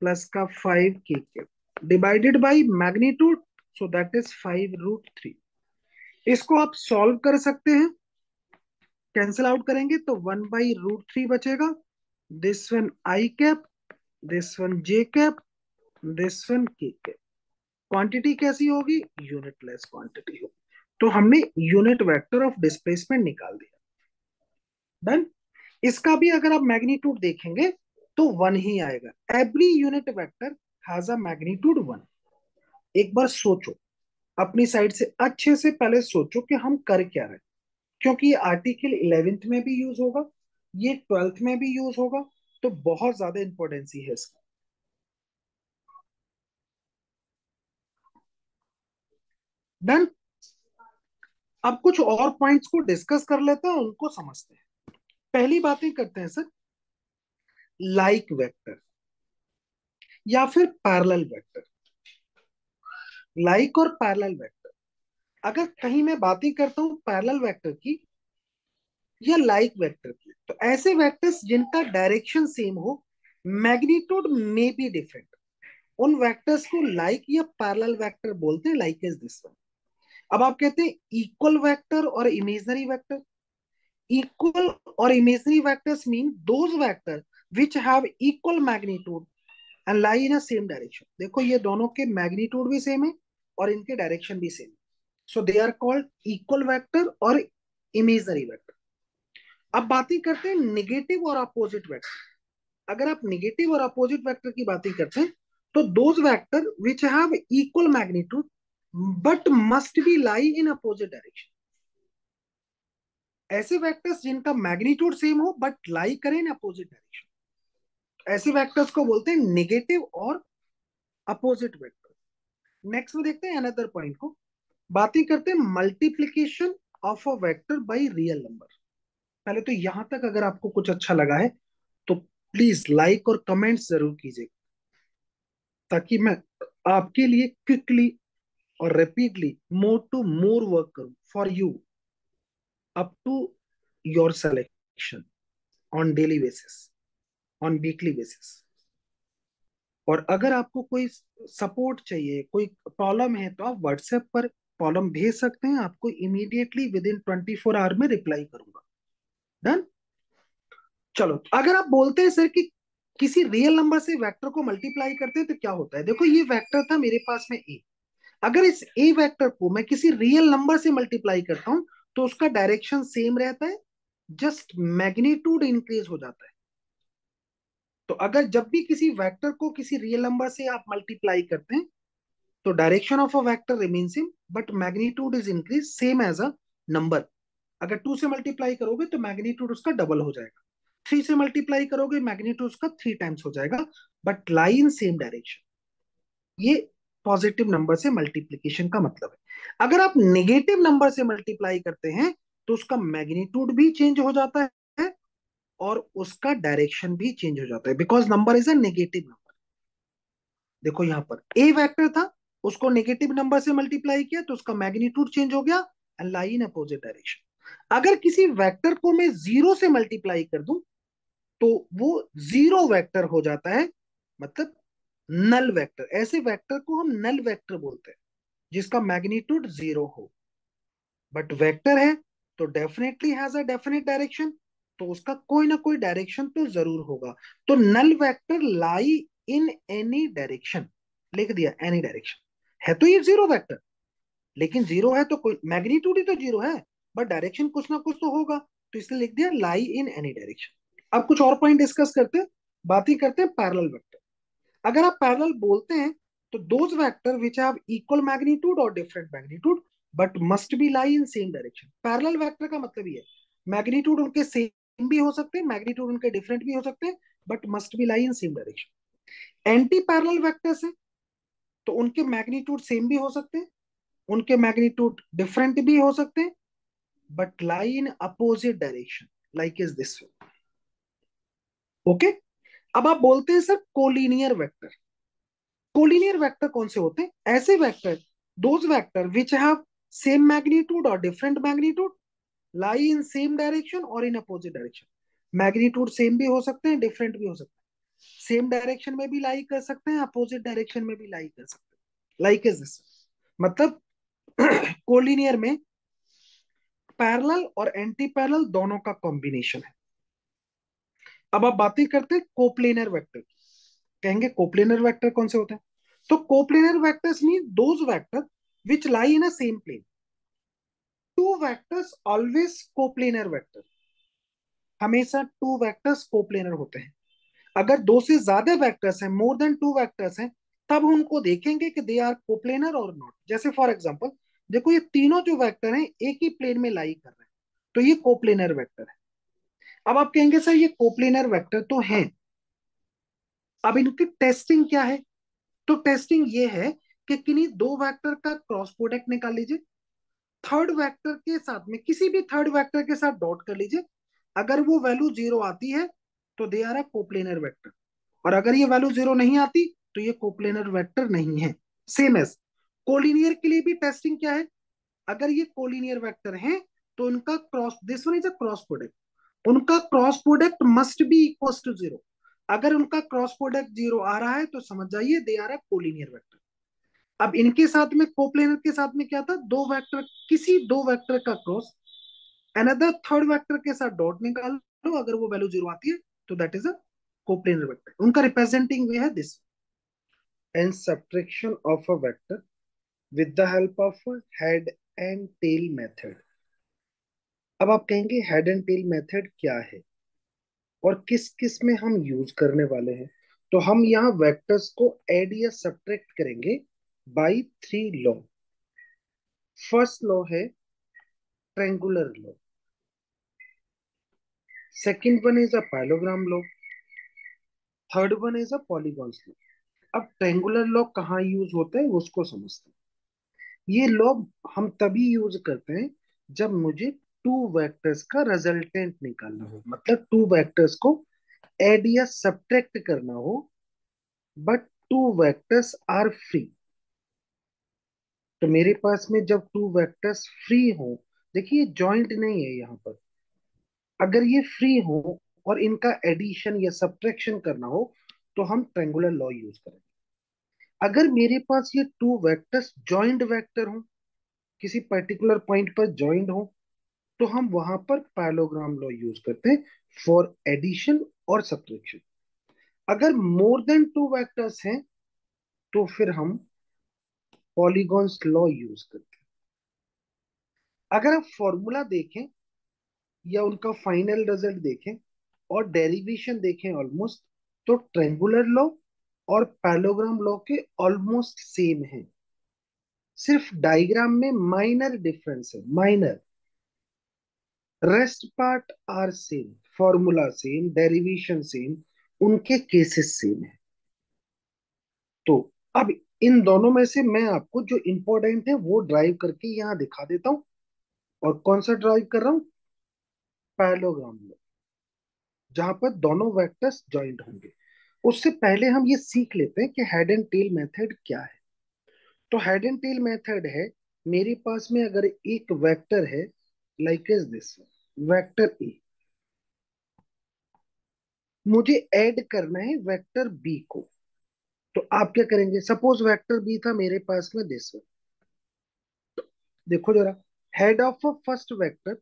प्लस का 5 k cap divided by magnitude, so that is 5 √3। इसको आप सॉल्व कर सकते हैं, कैंसिल आउट करेंगे तो 1/√3 बचेगा। This one I cap, this one J cap, this one के कैप। क्वांटिटी कैसी होगी, यूनिटलेस क्वांटिटी होगी। तो हमने यूनिट वेक्टर ऑफ डिस्प्लेसमेंट निकाल दिया। डन। इसका भी अगर आप मैग्नीट्यूड देखेंगे तो 1 ही आएगा। Every unit vector has a magnitude 1। एक बार सोचो, अपनी साइड से अच्छे से पहले सोचो कि हम कर क्या रहे हैं, क्योंकि ये आर्टिकल 11th में भी यूज होगा, ये 12th में भी यूज होगा, तो बहुत ज्यादा इंपॉर्टेंसी है इसका। डन। अब कुछ और पॉइंट्स को डिस्कस कर लेते हैं, उनको समझते हैं। पहली बातें करते हैं सर, लाइक वेक्टर या फिर पैरेलल वेक्टर। लाइक और पैरेलल वेक्टर, अगर कहीं मैं बातें करता हूं पैरेलल वेक्टर की या लाइक वेक्टर की, तो ऐसे वेक्टर्स जिनका डायरेक्शन सेम हो, मैग्नीट्यूड में बी डिफरेंट, उन वेक्टर्स को लाइक या पैरेलल वेक्टर बोलते हैं। Like is this one. अब आप कहते हैं इक्वल वेक्टर और इमेजिनरी वेक्टर। इक्वल और imaginary vectors mean those vector which have equal magnitude and lie in a same direction. देखो ये दोनों के मैग्नीट्यूड भी सेम है और इनके डायरेक्शन भी सेम है, so they are called equal vector और इमेजिनरी वेक्टर। अब बातें करते हैं निगेटिव और अपोजिट वेक्टर। अगर आप निगेटिव और अपोजिट वेक्टर की बातें करते हैं, तो those vector which have equal magnitude but must be lie in opposite direction. ऐसे वेक्टर्स जिनका मैग्नीट्यूड सेम हो बट लाई करें इन अपोजिट डायरेक्शन, ऐसे वेक्टर्स को बोलते हैं निगेटिव और अपोजिट वेक्टर। नेक्स्ट में देखते हैं अनदर पॉइंट को। बातें करते हैं multiplication of a vector by real number. पहले तो यहां तक अगर आपको कुछ अच्छा लगा है तो प्लीज लाइक और कमेंट्स जरूर कीजिए, ताकि मैं आपके लिए क्विकली और rapidly more to more work करूं for you up to your selection on daily basis, on weekly basis. और अगर आपको कोई सपोर्ट चाहिए, कोई प्रॉब्लम है, तो आप व्हाट्सएप पर प्रॉब्लम भेज सकते हैं, आपको इमीडिएटली विद इन 24 आवर में रिप्लाई करूंगा। डन। चलो, अगर आप बोलते हैं सर कि किसी रियल नंबर से वेक्टर को मल्टीप्लाई करते हैं तो क्या होता है। देखो ये वेक्टर था मेरे पास में ए, अगर इस ए वेक्टर को मैं किसी रियल नंबर से मल्टीप्लाई करता हूं तो उसका डायरेक्शन सेम रहता है, जस्ट मैग्नीट्यूड इंक्रीज हो जाता है। तो अगर जब भी किसी वेक्टर को किसी रियल नंबर से आप मल्टीप्लाई करते हैं तो direction of a vector remain same but magnitude is increase same as a number. अगर 2 से मल्टीप्लाई करोगे तो मैग्नीट्यूड उसका डबल हो जाएगा, 3 से मल्टीप्लाई करोगे मैग्नीट्यूड उसका 3 टाइम्स हो जाएगा, but lie in same direction. ये पॉजिटिव नंबर से मल्टीप्लीकेशन का मतलब है। अगर आप नेगेटिव नंबर से मल्टीप्लाई करते हैं तो उसका मैग्नीट्यूड भी चेंज हो जाता है और उसका डायरेक्शन भी चेंज हो जाता है, because number is a negative number. देखो यहाँ पर ए वेक्टर था, उसको नेगेटिव नंबर से मल्टीप्लाई किया तो उसका मैग्नीट्यूड चेंज हो गया and lie in opposite direction. अगर किसी वेक्टर को मैं जीरो से मल्टीप्लाई कर दूं तो वो जीरो वेक्टर हो जाता है, मतलब नल वेक्टर। ऐसे वेक्टर को हम नल वेक्टर बोलते हैं जिसका मैग्नीट्यूड जीरो हो। बट वेक्टर है तो definitely has a definite direction, तो उसका कोई ना कोई डायरेक्शन तो जरूर होगा। तो null vector lie in any direction, लिख दिया एनी डायरेक्शन। है तो ये जीरो वेक्टर, लेकिन जीरो है तो कोई मैग्नीट्यूड ही तो जीरो है, बट डायरेक्शन कुछ ना कुछ तो होगा, तो इसलिए लिख दिया लाई इन एनी डायरेक्शन। अब कुछ और पॉइंट डिस्कस करते हैं, बात ही करते हैं पैरेलल वेक्टर। अगर आप पैरेलल बोलते हैं तो those vector which have equal magnitude और different magnitude but must be lie in same direction. Parallel vector का मतलब ये है मैग्नीट्यूड उनके सेम भी हो सकते हैं, मैग्नीट्यूड उनके डिफरेंट भी हो सकते हैं, but must be lie in same direction. Anti parallel vectors हैं तो उनके मैग्नीट्यूड सेम भी हो सकते हैं, उनके मैग्नीट्यूड डिफरेंट भी हो सकते हैं, but lie in opposite direction, like is this. Okay. अब आप बोलते हैं sir collinear vector. Collinear vector कौन से होते हैं? ऐसे vector, those vector which have same magnitude और different magnitude lie in same direction और in opposite direction. Magnitude same भी हो सकते हैं, डिफरेंट भी हो सकते हैं, सेम डायरेक्शन में भी लाई कर सकते हैं, अपोजिट डायरेक्शन में भी लाई कर सकते हैं, लाइक इज दिस। मतलब कोलिनियर में पैरेलल और एंटी पैरेलल दोनों का कॉम्बिनेशन है। अब आप बातें करते हैं कोप्लेनर वेक्टर। कहेंगे कोप्लेनर वेक्टर कौन से होते हैं? तो coplanar vectors mean those vector which lie in a same plane. Two vectors always coplanar vector, हमेशा टू वेक्टर्स कोप्लेनर होते हैं। अगर दो से ज्यादा वेक्टर्स हैं, मोर देन टू वेक्टर्स हैं, तब उनको देखेंगे कि दे आर कोप्लेनर और नॉट। जैसे फॉर एग्जांपल देखो ये तीनों जो वेक्टर हैं एक ही प्लेन में लाई कर रहे हैं, तो ये कोप्लेनर वेक्टर है। अब आप कहेंगे सर ये कोप्लेनर वेक्टर तो हैं, अब इनकी टेस्टिंग क्या है? तो टेस्टिंग ये है कि किन्हीं दो वेक्टर का क्रॉस प्रोडक्ट निकाल लीजिए, थर्ड वेक्टर के साथ में किसी भी थर्ड वेक्टर के साथ डॉट कर लीजिए। अगर वो वैल्यू जीरो आती है तो they are a coplanar vector, और अगर ये वैल्यू जीरो नहीं आती तो ये कोप्लेनर वेक्टर नहीं है। सेम एज कोलिनियर के लिए भी टेस्टिंग क्या है? अगर ये कोलिनियर वेक्टर हैं तो उनका cross, this one is a cross product, उनका cross product must be equal to zero. अगर उनका क्रॉस प्रोडक्ट जीरो आ रहा है तो समझ जाइए they are a collinear vector. अब इनके साथ में कोप्लेनर के साथ में क्या था? दो वेक्टर, किसी दो वेक्टर का क्रॉस अनदर थर्ड वेक्टर के साथ डॉट निकाल लो, अगर वो वैल्यू जीरो आती है तो that is a coplanar vector. उनका रिप्रेजेंटिंग वे है this. And subtraction of a vector with the help of head and tail method. अब आप कहेंगे हेड एंड टेल मेथड क्या है और किस किस में हम यूज करने वाले हैं? तो हम यहाँ वेक्टर्स को ऐड या सब्ट्रैक्ट करेंगे by three law. First law है triangular law, second one is a parallelogram law, third one is a polygons law. अब ट्रायंगुलर लॉ कहाँ यूज होता है उसको समझते हैं। ये लॉ हम तभी यूज करते हैं जब मुझे टू वेक्टर्स का रिजल्टेंट निकालना हो, मतलब टू वेक्टर्स को ऐड या सब्ट्रैक्ट करना हो, but two vectors are free. तो मेरे पास में जब टू वेक्टर्स फ्री हो, देखिए जॉइंट नहीं है यहाँ पर, अगर ये फ्री हो और इनका एडिशन या सब्ट्रैक्शन करना हो तो हम ट्रायंगुलर लॉ यूज करें। अगर मेरे पास ये टू वेक्टर्स जॉइंट वेक्टर हो, किसी पर्टिकुलर पॉइंट पर जॉइंट हो, तो हम वहां पर पैरेललोग्राम लॉ यूज करते हैं फॉर एडिशन और सब्ट्रैक्शन। अगर मोर देन टू वेक्टर्स हैं तो फिर हम पॉलीगॉन्स लॉ यूज करते हैं। अगर आप फॉर्मूला देखें या उनका फाइनल रिजल्ट देखें और डेरिवेशन देखें ऑलमोस्ट, तो ट्रायंगुलर लॉ और पैरेललोग्राम लॉ के ऑलमोस्ट सेम है, सिर्फ डायग्राम में माइनर डिफरेंस है, minor. Rest part are same, formula same, derivation same, उनके केसेस सेम है। तो अब इन दोनों में से मैं आपको जो इंपॉर्टेंट है वो ड्राइव करके यहाँ दिखा देता हूँ। और कौन सा ड्राइव कर रहा हूँ? Parallelogram law. जहां पर दोनों वेक्टर्स ज्वाइंट होंगे। उससे पहले हम ये सीख लेते हैं कि हेड एंड टेल मेथड क्या है। तो हेड एंड टेल मेथड है, मेरे पास में अगर एक वेक्टर है like is this vector A, मुझे ऐड करना है वेक्टर बी को। तो आप क्या करेंगे, सपोज वेक्टर बी था मेरे पास में दिस, देखो जरा, head of a first vector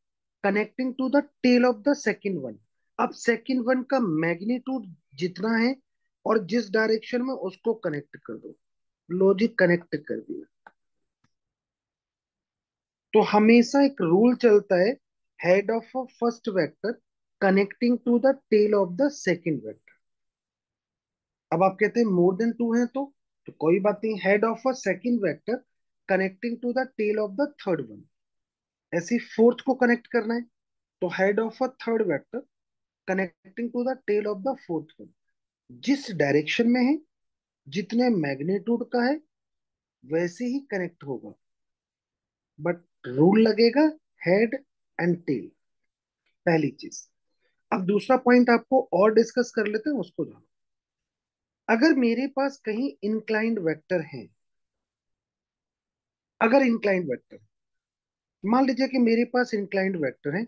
connecting to the tail of the second one. अब सेकंड वन का मैग्नीट्यूड जितना है और जिस डायरेक्शन में, उसको कनेक्ट कर दो। लॉजिक कनेक्ट कर दिया। तो हमेशा एक रूल चलता है, head of a first vector connecting to the tail of the second vector. अब आप कहते हैं मोर देन टू है तो कोई बात नहीं, head of a second vector connecting to the tail of the third one. ऐसे फोर्थ को कनेक्ट करना है, तो head of a third vector connecting to the tail of the fourth one. जिस डायरेक्शन में है, जितने मैग्नीट्यूड का है, वैसे ही कनेक्ट होगा, बट रूल लगेगा हेड एंड टेल, पहली चीज। अब दूसरा पॉइंट आपको और डिस्कस कर लेते हैं, उसको जानो। अगर मेरे पास कहीं इंक्लाइंड वेक्टर है, अगर इंक्लाइंड वेक्टर, मान लीजिए कि मेरे पास इंक्लाइंड वेक्टर है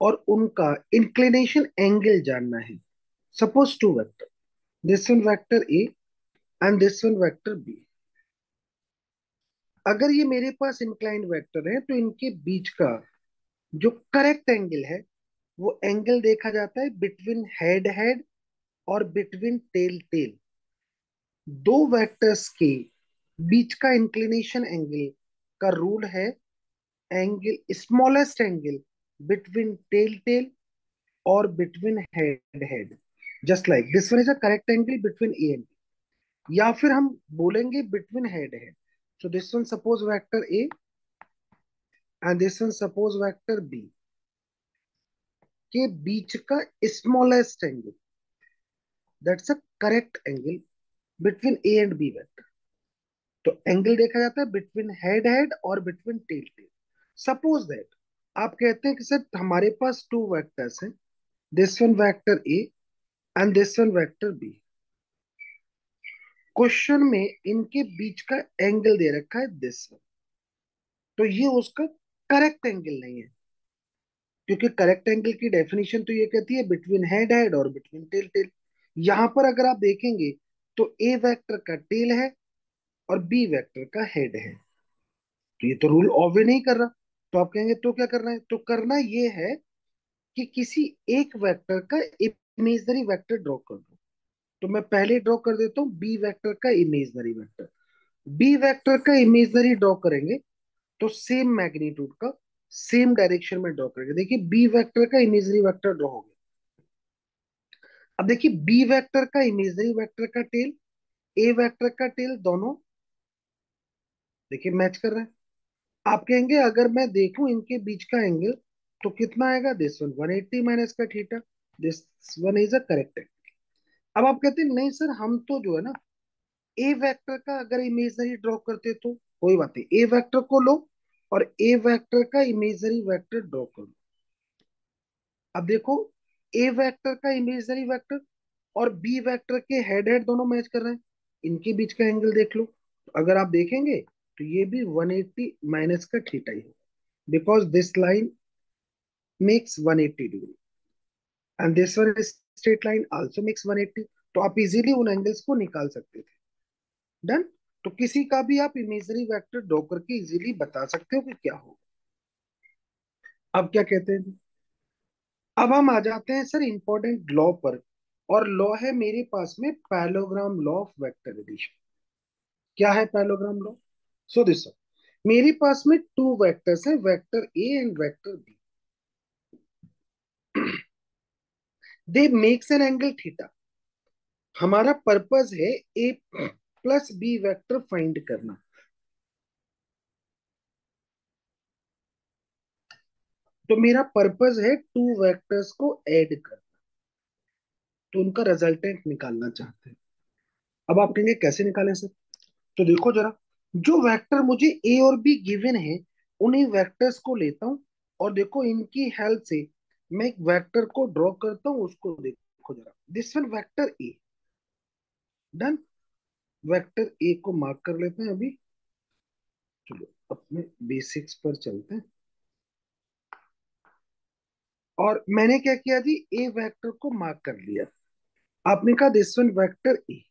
और उनका इंक्लिनेशन एंगल जानना है। Suppose two vector, this one vector A and this one vector B. अगर ये मेरे पास इंक्लाइंड वेक्टर है तो इनके बीच का जो करेक्ट एंगल है, वो एंगल देखा जाता है बिटवीन हेड हेड और बिटवीन टेल टेल। दो वेक्टर्स के बीच का इंक्लिनेशन एंगल का रूल है angle, smallest angle between tail tail और between head head. Just like this one is a correct angle between A and B, या फिर हम बोलेंगे between head head. So this one suppose vector A and this one suppose vector B के बीच का smallest angle, that's a correct angle between A and B vector. तो angle देखा जाता है बिटवीन हेड हेड और between tail tail. Suppose that आप कहते हैं कि सर हमारे पास टू वेक्टर्स हैं, this one vector A and this one vector B. Question में इनके बीच का एंगल दे रखा है दिस वन, तो ये उसका करेक्ट एंगल नहीं है, क्योंकि करेक्ट एंगल की डेफिनेशन तो ये कहती है बिटवीन हेड हेड और बिटवीन टेल टेल। यहां पर अगर आप देखेंगे तो ए वेक्टर का टेल है और बी वेक्टर का हेड है, तो ये तो रूल ऑब्वे नहीं कर रहा। तो आप कहेंगे तो क्या करना है, तो करना ये है कि किसी एक वेक्टर का इमेजनरी वेक्टर ड्रॉ कर दो। तो मैं पहले ड्रॉ कर देता हूँ बी वेक्टर का इमेजनरी वेक्टर। बी वेक्टर का इमेजनरी ड्रॉ करेंगे तो सेम मैग्नीट्यूड का, सेम डायरेक्शन में ड्रॉ करेंगे। देखिए बी वेक्टर का इमेजनरी वेक्टर ड्रॉ हो गया। अब देखिए बी वेक्टर का इमेजनरी वेक्टर का टेल, ए वेक्टर का टेल, दोनों देखिए मैच कर रहे हैं। आप कहेंगे अगर मैं देखूं इनके बीच का एंगल तो कितना आएगा, दिस वन 180 माइनस का theta, this one is a correct. अब आप कहते हैं नहीं सर, हम तो जो है ना ए वेक्टर का अगर इमेजनरी ड्रॉ करते तो कोई बात नहीं, ए वेक्टर को लो और ए वेक्टर का इमेजनरी वेक्टर ड्रॉ करो। अब देखो ए वेक्टर का इमेजनरी वेक्टर और बी वेक्टर के हेड हेड दोनों मैच कर रहे हैं, इनके बीच का एंगल देख लो। तो अगर आप देखेंगे तो ये भी 180 माइनस का थीटा ही होगा, because this line makes 180 degree and this one straight line also makes 180। तो आप इजीली उन एंगल्स को निकाल सकते थे। डन। तो किसी का भी आप इमेजनरी वेक्टर ड्रॉ करके इजीली बता सकते हो कि क्या हो। अब क्या कहते हैं, अब हम आ जाते हैं सर इंपॉर्टेंट लॉ पर। और लॉ है मेरे पास में parallelogram law of vector addition. क्या है पैरेललोग्राम लॉ? सो दिस, मेरे पास में टू वेक्टर्स हैं, vector A and vector B. They makes an angle theta. हमारा पर्पस है A plus B vector find करना। तो मेरा पर्पस है टू वेक्टर्स को ऐड करना, तो उनका रिजल्टेंट निकालना चाहते हैं। अब आप कहेंगे कैसे निकालें सर? तो देखो जरा, जो वेक्टर मुझे ए और बी गिवन है, उन्हीं वेक्टर्स को लेता हूं और देखो इनकी हेल्प से मैं एक वेक्टर को ड्रॉ करता हूं, उसको देखो। देखो जरा, this one vector A. Done. Vector A को मार्क कर लेते हैं अभी। चलो अपने बेसिक्स पर चलते हैं। और मैंने क्या किया जी, ए वेक्टर को मार्क कर लिया। आपने कहा this one vector A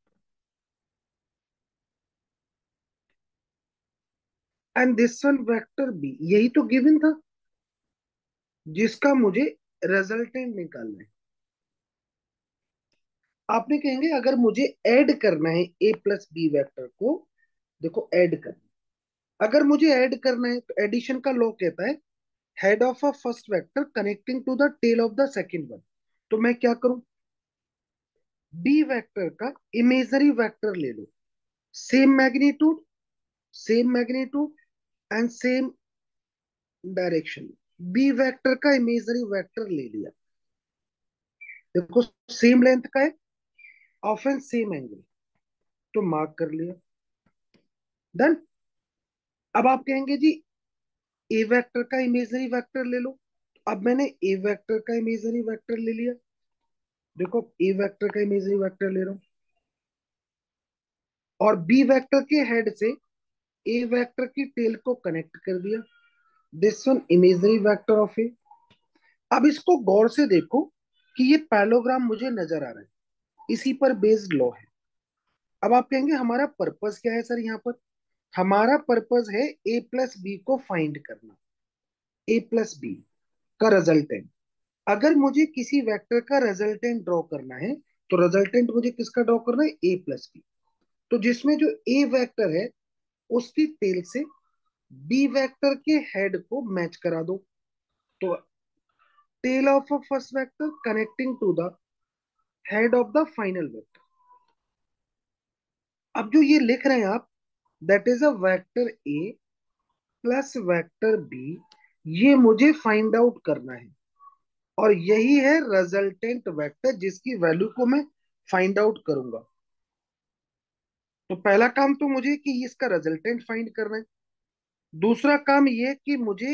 and this one vector B, यही तो गिवन था जिसका मुझे रिजल्टेंट निकालना है। आपने कहेंगे अगर मुझे ऐड करना है ए प्लस बी वेक्टर को, देखो ऐड करना, अगर मुझे ऐड करना है तो एडिशन का लॉ कहता है head of a first vector connecting to the tail of the second one. तो मैं क्या करूं, बी वेक्टर का इमेजरी वेक्टर ले लो, same magnitude, same magnitude and same direction. B vector का इमेजरी वेक्टर ले लिया, देखो सेम लेंथ का है, ऑफेन सेम एंगल, तो मार्क कर लिया। डन। अब आप कहेंगे जी ए वेक्टर का इमेजरी वेक्टर ले लो। अब मैंने ए वेक्टर का इमेजरी वेक्टर ले लिया, देखो ए वेक्टर का इमेजरी वेक्टर ले रहा हूं, और बी वेक्टर के हेड से ए वेक्टर की टेल को कनेक्ट कर दिया, this one imagery vector of A. अब इसको गौर से देखो कि ये पैलोग्राम मुझे नजर आ रहा है, इसी पर बेस्ड लॉ है। अब आप कहेंगे हमारा पर्पस क्या है सर यहाँ पर, हमारा पर्पस है ए प्लस बी को फाइंड करना, ए प्लस बी का रिजल्टेंट। अगर मुझे किसी वेक्टर का रिजल्टेंट ड्रॉ करना है तो रिजल्टेंट मुझे किसका ड्रॉ करना है, ए प्लस बी। तो जिसमें जो ए वेक्टर है उसकी टेल से बी वेक्टर के हेड को मैच करा दो, तो tail of a first vector connecting to the head of the final vector. अब जो ये लिख रहे हैं आप, that is a vector A plus vector B, ये मुझे फाइंड आउट करना है, और यही है रिजल्टेंट वेक्टर जिसकी वैल्यू को मैं फाइंड आउट करूंगा। तो पहला काम तो मुझे कि इसका रिजल्टेंट फाइंड करना है, दूसरा काम ये कि मुझे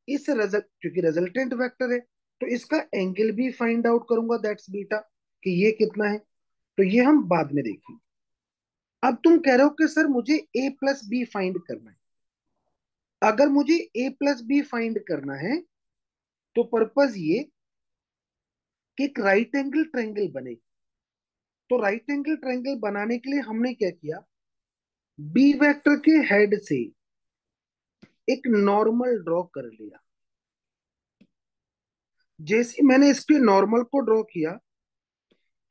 इस रिजल्ट, क्योंकि रिजल्टेंट वेक्टर है तो इसका एंगल भी फाइंड आउट करूंगा, दैट्स बीटा, कि ये कितना है। तो ये हम बाद में देखेंगे। अब तुम कह रहे हो कि सर मुझे ए प्लस बी फाइंड करना है। अगर मुझे ए प्लस बी फाइंड करना है तो पर्पज ये कि एक राइट एंगल ट्रायंगल बने। तो राइट एंगल ट्रायंगल बनाने के लिए हमने क्या किया, बी वेक्टर के हेड से एक नॉर्मल ड्रॉ कर लिया। जैसे ही मैंने इसके नॉर्मल को ड्रॉ किया,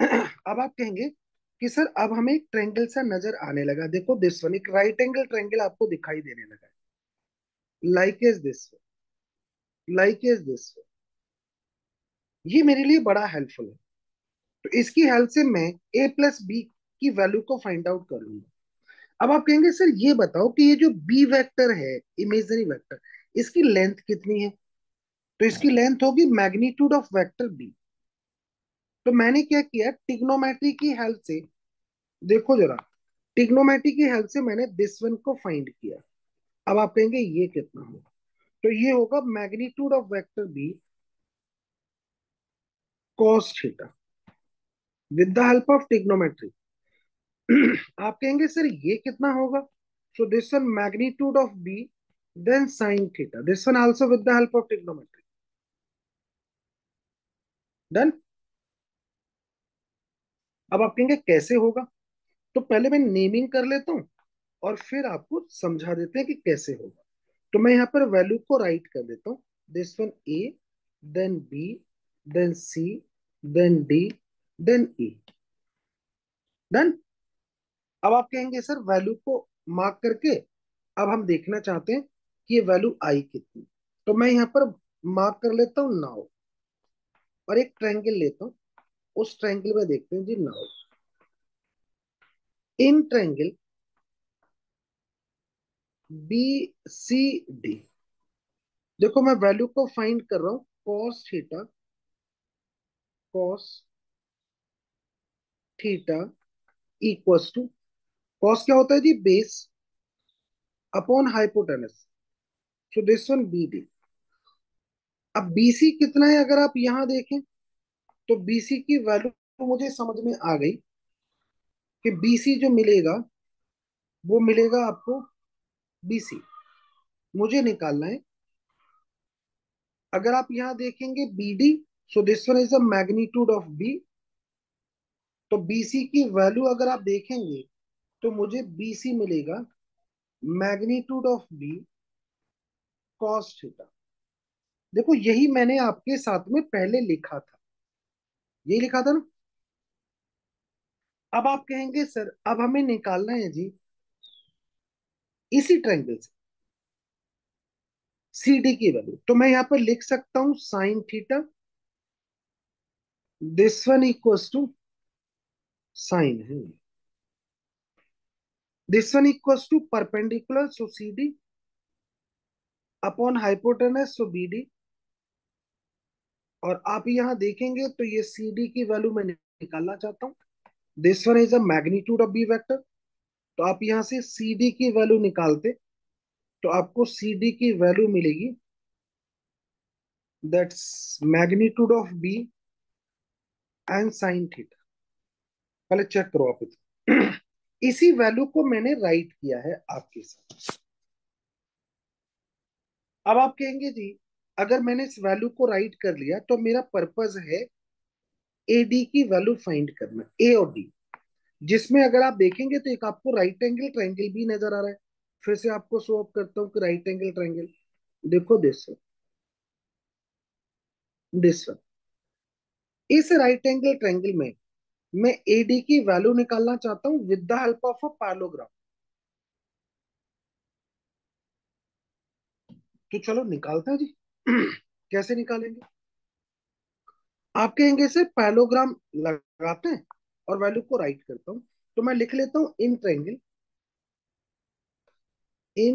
अब आप कहेंगे कि सर अब हमें एक ट्रायंगल सा नजर आने लगा, देखो दिस वन, एक राइट एंगल ट्रायंगल आपको दिखाई देने लगा, like as this, like as this. ये मेरे लिए बड़ा हेल्पफुल है, तो इसकी हेल्प से मैं ए प्लस बी की वैल्यू को फाइंड आउट कर लूंगा। अब आप कहेंगे सर ये बताओ कि ये जो बी वेक्टर है, इमेजरी वेक्टर, इसकी लेंथ कितनी है। तो इसकी लेंथ होगी मैग्नीट्यूड ऑफ वेक्टर बी। तो मैंने क्या किया, टिग्नोमेट्री की हेल्प से, देखो जरा, टिग्नोमेट्री की हेल्प से मैंने दिस वन को फाइंड किया। अब आप कहेंगे ये कितना होगा, तो ये होगा magnitude of vector B cos theta with the help of trigonometry. आप कहेंगे सर ये कितना होगा, so this one magnitude of B then sine theta, this one also with the help of trigonometry. Done. अब आप कहेंगे कैसे होगा, तो पहले मैं नेमिंग कर लेता हूं और फिर आपको समझा देते हैं कि कैसे होगा। तो मैं यहाँ पर वैल्यू को राइट कर देता हूँ, this one A, then B, then C, then D, then E. Done. अब आप कहेंगे सर वैल्यू को मार्क करके अब हम देखना चाहते हैं कि ये वैल्यू आई कितनी। तो मैं यहाँ पर मार्क कर लेता हूँ नाउ, और एक ट्रायंगल लेता हूँ, उस ट्रायंगल में देखते हैं जी now, in triangle B C D, देखो मैं वैल्यू को फाइंड कर रहा हूँ, cos theta, cos theta equals to, cos क्या होता है जी, base upon hypotenuse, so this one B D. अब बीसी कितना है, अगर आप यहां देखें तो बीसी की वैल्यू मुझे समझ में आ गई कि बीसी जो मिलेगा वो मिलेगा आपको बीसी। मुझे निकालना है, अगर आप यहां देखेंगे BD, so this one is the magnitude of B. तो बीसी की वैल्यू अगर आप देखेंगे तो मुझे बीसी मिलेगा magnitude of B cos theta. देखो यही मैंने आपके साथ में पहले लिखा था, यही लिखा था ना। अब आप कहेंगे सर अब हमें निकालना है जी इसी ट्रायंगल से सी डी की वैल्यू। तो मैं यहां पर लिख सकता हूं sine theta, this one equals to sine है, this one equals to perpendicular so C D upon hypotenuse so B D. और आप यहां देखेंगे तो ये सी डी की वैल्यू मैं निकालना चाहता हूं, this one is a magnitude of B vector. तो आप यहां से सी डी की वैल्यू निकालते तो आपको सी डी की वैल्यू मिलेगी, that's magnitude of B and sine theta. पहले चेक करो आप इसे। इसी वैल्यू को मैंने राइट किया है आपके साथ। अब आप कहेंगे जी अगर मैंने इस वैल्यू को राइट कर लिया तो मेरा पर्पस है ए डी की वैल्यू फाइंड करना, ए और डी। जिसमें अगर आप देखेंगे तो एक आपको राइट एंगल ट्रायंगल भी नजर आ रहा है। फिर से आपको शो ऑफ करता हूँ कि राइट एंगल ट्रायंगल देखो, दिस वन। इस राइट एंगल ट्रायंगल में मैं एडी की वैल्यू निकालना चाहता हूं with the help of a parallelogram. तो चलो निकालते हैं जी। कैसे निकालेंगे? आप कहेंगे सर पैरेललोग्राम लगाते हैं और वैल्यू को राइट करता हूं। तो मैं लिख लेता हूं in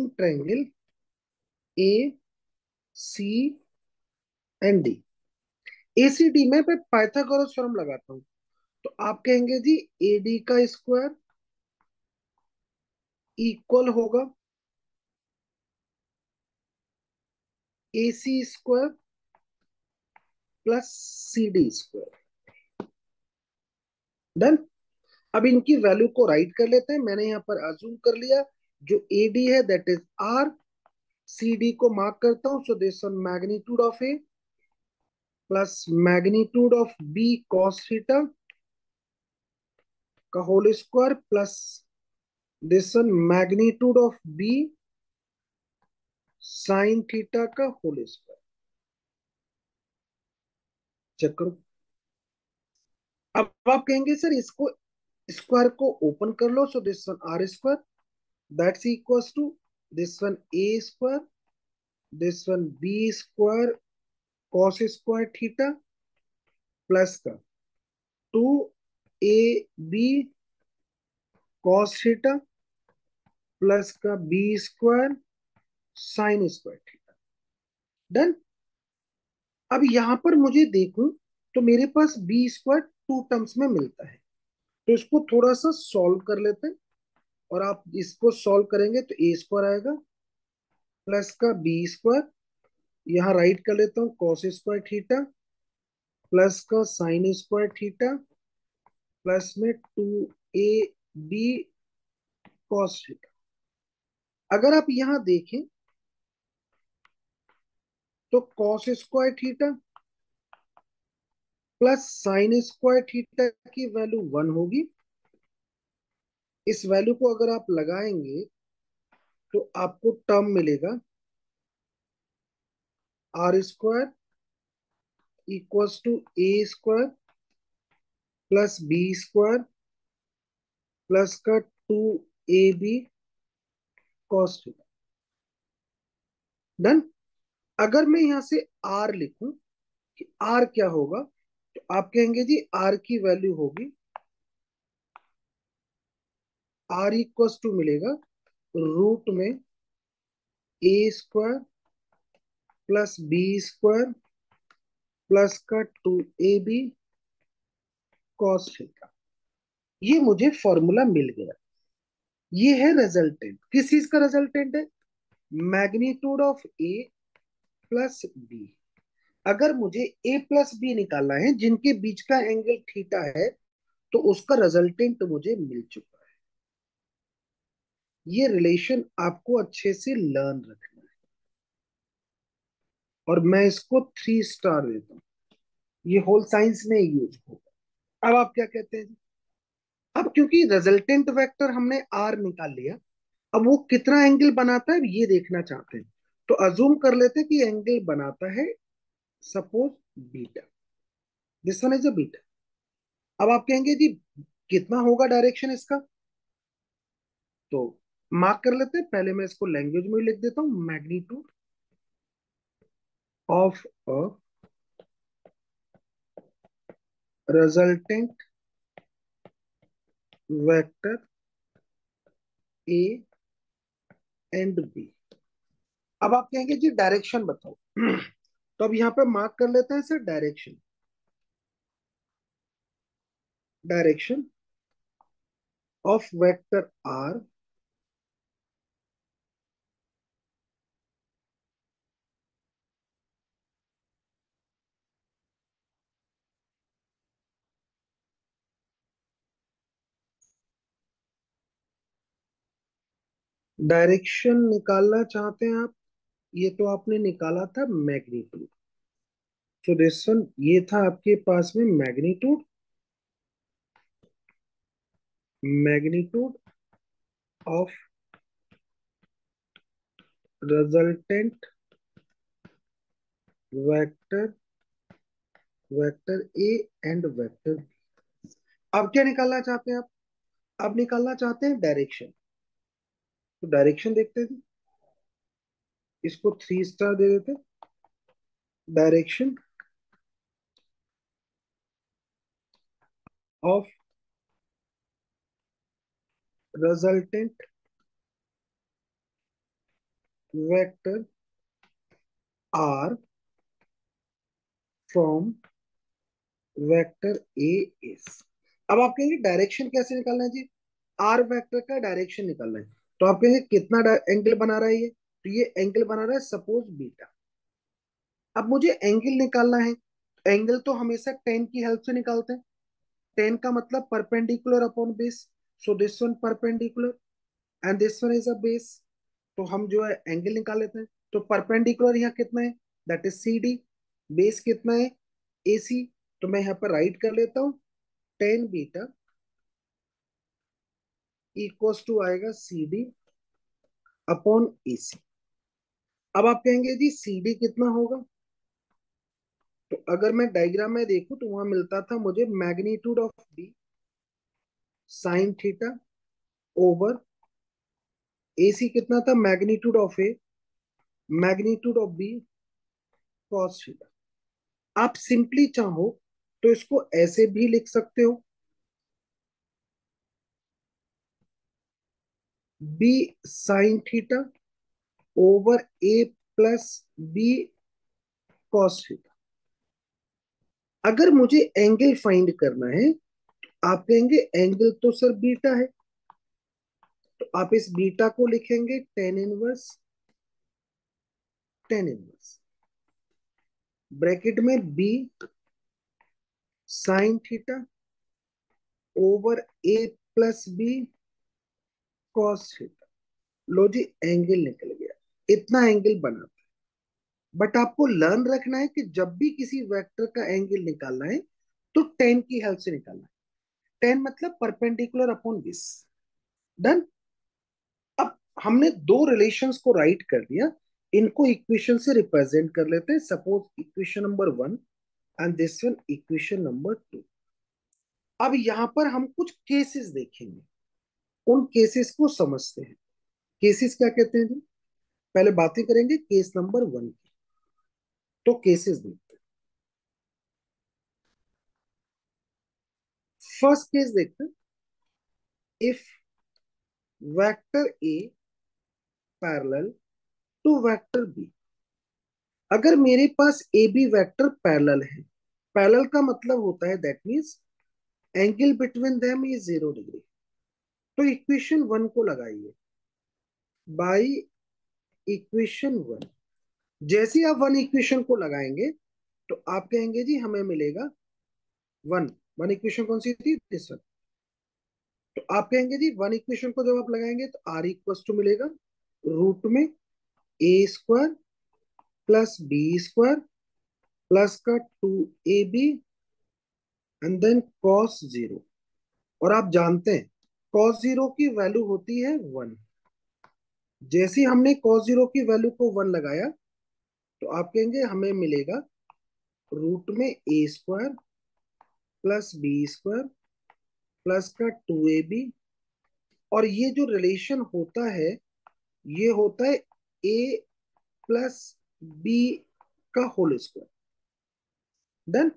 triangle A C and D. ACD में मैं पाइथागोरस थ्योरम लगाता हूं। तो आप कहेंगे जी एडी का स्क्वायर इक्वल होगा A C square plus C D square. Done. अब इनकी वैल्यू को राइट कर लेते हैं। मैंने यहां पर अज्यूम कर लिया जो ए डी है that is R, C D को मार्क करता हूं, so this one magnitude of A plus magnitude of B cos theta का whole square plus this one magnitude of B sine theta का whole square. Check करो। अब आप कहेंगे sir इसको स्क्वायर को ओपन कर लो, so this one R square that's equals to this one A square, this one B square cos square theta plus का two A B cos theta plus का B square sine square theta. Done. अब यहां पर मुझे देखूं तो मेरे पास बी स्क्वायर टू टर्म्स में मिलता है। तो इसको थोड़ा सा सॉल्व कर लेते हैं। और आप इसको सॉल्व करेंगे तो ए स्क्वायर आएगा प्लस का बी स्क्वायर, यहाँ राइट कर लेता हूँ कॉस स्क्वायर थीटा प्लस का साइन स्क्वायर थीटा प्लस में two A B cos theta. अगर आप यहां देखें तो cos square theta plus sine square theta की वैल्यू 1 होगी। इस वैल्यू को अगर आप लगाएंगे तो आपको टर्म मिलेगा R square equals to A square plus B square plus का two A B cos theta. Done. अगर मैं यहां से आर लिखूं कि आर क्या होगा तो आप कहेंगे जी आर की वैल्यू होगी आर इक्वल्स टू मिलेगा रूट में A square plus B square plus का two A B cos theta. ये मुझे फॉर्मूला मिल गया। ये है रिजल्टेंट। किस चीज का रिजल्टेंट है? Magnitude of A plus B. अगर मुझे ए प्लस बी निकालना है जिनके बीच का एंगल थीटा है, तो उसका रिजल्टेंट मुझे मिल चुका है। ये रिलेशन आपको अच्छे से लर्न रखना है, और मैं इसको 3 स्टार देता हूँ। ये होल साइंस में यूज होगा। अब आप क्या कहते हैं? अब क्योंकि रिजल्टेंट वेक्टर हमने आर निकाल लिया, अब वो कितना एंगल बनाता है ये देखना चाहते हैं। तो अजूम कर लेते हैं कि एंगल बनाता है, suppose beta, this one is a beta. अब आप कहेंगे जी कितना होगा डायरेक्शन इसका, तो मार्क कर लेते हैं। पहले मैं इसको लैंग्वेज में लिख देता हूं, magnitude of a resultant vector A and B. अब आप कहेंगे जी डायरेक्शन बताओ। तो अब यहाँ पे मार्क कर लेते हैं sir, direction, direction of vector R direction निकालना चाहते हैं आप। ये तो आपने निकाला था मैग्नीट्यूड, तो दिस वन, ये था आपके पास में magnitude, magnitude of resultant vector, vector A and vector. अब क्या निकालना चाहते हैं आप? अब निकालना चाहते हैं डायरेक्शन। तो डायरेक्शन देखते हैं, इसको 3 स्टार दे देते। Direction of resultant vector R from vector A is. अब आप कहेंगे डायरेक्शन कैसे निकालना है जी? आर वेक्टर का डायरेक्शन निकालना है। तो आप कहेंगे कितना एंगल बना रहा है ये? तो ये एंगल बना रहा है सपोज बीटा। अब मुझे एंगल निकालना है, एंगल तो हमेशा टेन की हेल्प से निकालते हैं। टेन का मतलब perpendicular upon base, so this one perpendicular and this one is a base. तो हम जो है एंगल निकाल लेते हैं। तो परपेंडिकुलर यहाँ कितना है, that is C D. Base कितना है, ए सी। तो मैं यहाँ पर राइट कर लेता हूँ, टेन बीटा इक्वल्स टू आएगा सी डी अपॉन ए सी। अब आप कहेंगे जी सी डी कितना होगा? तो अगर मैं डायग्राम में देखूं तो वहां मिलता था मुझे magnitude of B sine theta over A C कितना था, magnitude of A, magnitude of B cos theta. आप सिंपली चाहो तो इसको ऐसे भी लिख सकते हो, B sine theta over A plus B cos theta. अगर मुझे एंगल फाइंड करना है, आप कहेंगे एंगल तो सर बीटा है, तो आप इस बीटा को लिखेंगे tan inverse, tan inverse bracket में B sine theta over A plus B cos theta. लो जी एंगल निकल गया, इतना एंगल बना। बट आपको लर्न रखना है कि जब भी किसी वेक्टर का एंगल निकालना है तो टेन की हेल्प से निकालना है। टेन मतलब परपेंडिकुलर अपॉन दिस। डन। अब हमने दो रिलेशंस को राइट कर दिया, इनको इक्वेशन से रिप्रेजेंट कर लेते हैं। Suppose equation number 1 and this one equation number 2। अब यहां पर हम कुछ केसेस देखेंगे, उन केसेस को समझते हैं। केसेस क्या कहते हैं जी? पहले बातें करेंगे केस नंबर 1 की। तो केसेस देखते हैं। फर्स्ट केस देखते हैं, if vector A parallel to vector B. अगर मेरे पास ए बी वेक्टर पैरेलल है, पैरेलल का मतलब होता है that means angle between them is 0 degree. तो इक्वेशन 1 को लगाइए बाई इक्वेशन 1। जैसे ही आप वन इक्वेशन को लगाएंगे, तो आप कहेंगे जी हमें मिलेगा वन। वन इक्वेशन कौन सी थी, दिस वन। तो आप कहेंगे जी वन इक्वेशन को जब आप लगाएंगे तो आर इक्वल टू मिलेगा रूट में A square plus B square plus का 2ab and then cos zero. और आप जानते हैं कॉस जीरो की वैल्यू होती है वन। जैसे ही हमने कॉस जीरो की वैल्यू को वन लगाया तो आप कहेंगे हमें मिलेगा रूट में A square plus B square plus का 2ab। और ये जो रिलेशन होता है ये होता है ए प्लस बी का होल स्क्वायर। डन।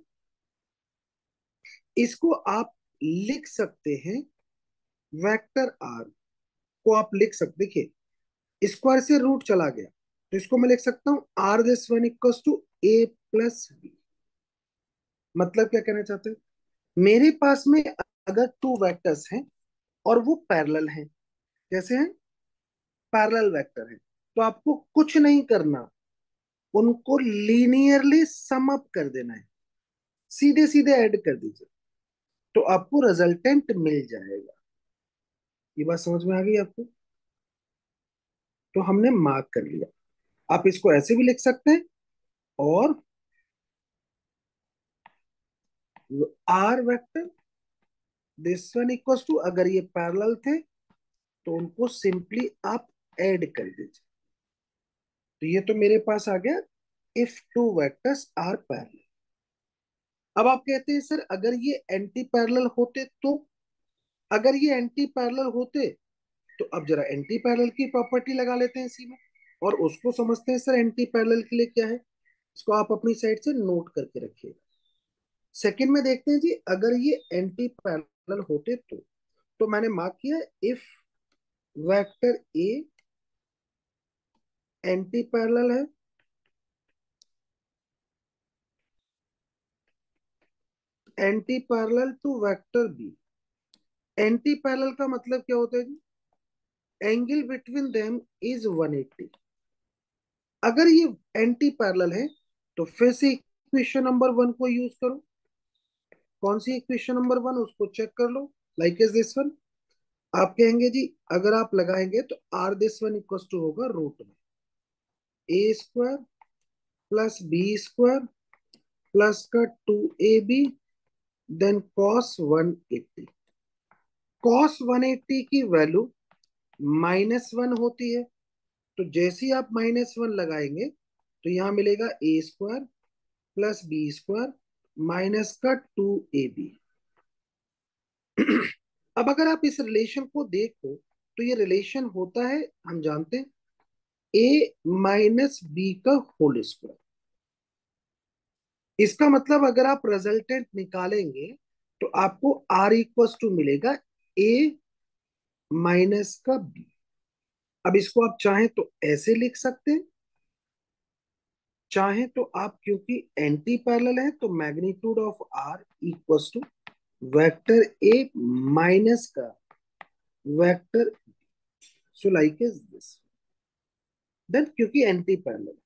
इसको आप लिख सकते हैं वेक्टर आर को आप लिख सकते, देखिए स्क्वायर से रूट चला गया तो इसको मैं लिख सकता हूं R this one equals to A plus B. मतलब क्या कहना चाहते हैं, मेरे पास में अगर टू वेक्टर्स हैं और वो पैरेलल हैं, कैसे हैं, पैरेलल वेक्टर हैं, तो आपको कुछ नहीं करना, उनको लीनियरली सम अप कर देना है, सीधे सीधे ऐड कर दीजिए तो आपको रिजल्टेंट मिल जाएगा। ये बात समझ में आ गई आपको। तो हमने मार्क कर लिया। आप इसको ऐसे भी लिख सकते हैं और R vector this one equals to, अगर ये पैरेलल थे तो उनको सिंपली आप ऐड कर दीजिए। तो ये तो मेरे पास आ गया if two vectors are parallel. अब आप कहते हैं सर अगर ये एंटी पैरेलल होते तो, अगर ये एंटी पैरेलल होते तो अब जरा एंटी पैरेलल की प्रॉपर्टी लगा लेते हैं इसी में और उसको समझते हैं सर एंटी पैरेलल के लिए क्या है। इसको आप अपनी साइड से नोट करके रखिएगा। सेकंड में देखते हैं जी अगर ये एंटी पैरेलल होते तो मैंने मार्क किया if vector A anti parallel है anti parallel to vector B. Anti parallel का मतलब क्या होता है जी, एंगल बिटवीन देम इज 180। अगर ये एंटी पैरेलल है तो फिर से इक्वेशन नंबर वन को यूज करो। कौन सी इक्वेशन नंबर वन, उसको चेक कर लो। Like is this one. आप कहेंगे जी अगर आप लगाएंगे तो R this one equal to होगा रूट में A square plus B square plus का 2ab देन कॉस 180। कॉस 180 की वैल्यू -1 होती है तो जैसे ही आप -1 लगाएंगे तो यहां मिलेगा A square plus B square minus का 2ab। अब अगर आप इस रिलेशन को देखो तो ये रिलेशन होता है, हम जानते हैं, ए माइनस बी का होल स्क्वायर। इसका मतलब अगर आप रिजल्टेंट निकालेंगे तो आपको आर इक्वल टू मिलेगा ए माइनस का बी। अब इसको आप चाहें तो ऐसे लिख सकते हैं, चाहे तो आप, क्योंकि एंटी पैरेलल है तो magnitude of R equals to vector A minus का vector, so like is this. Then क्योंकि एंटी पैरेलल,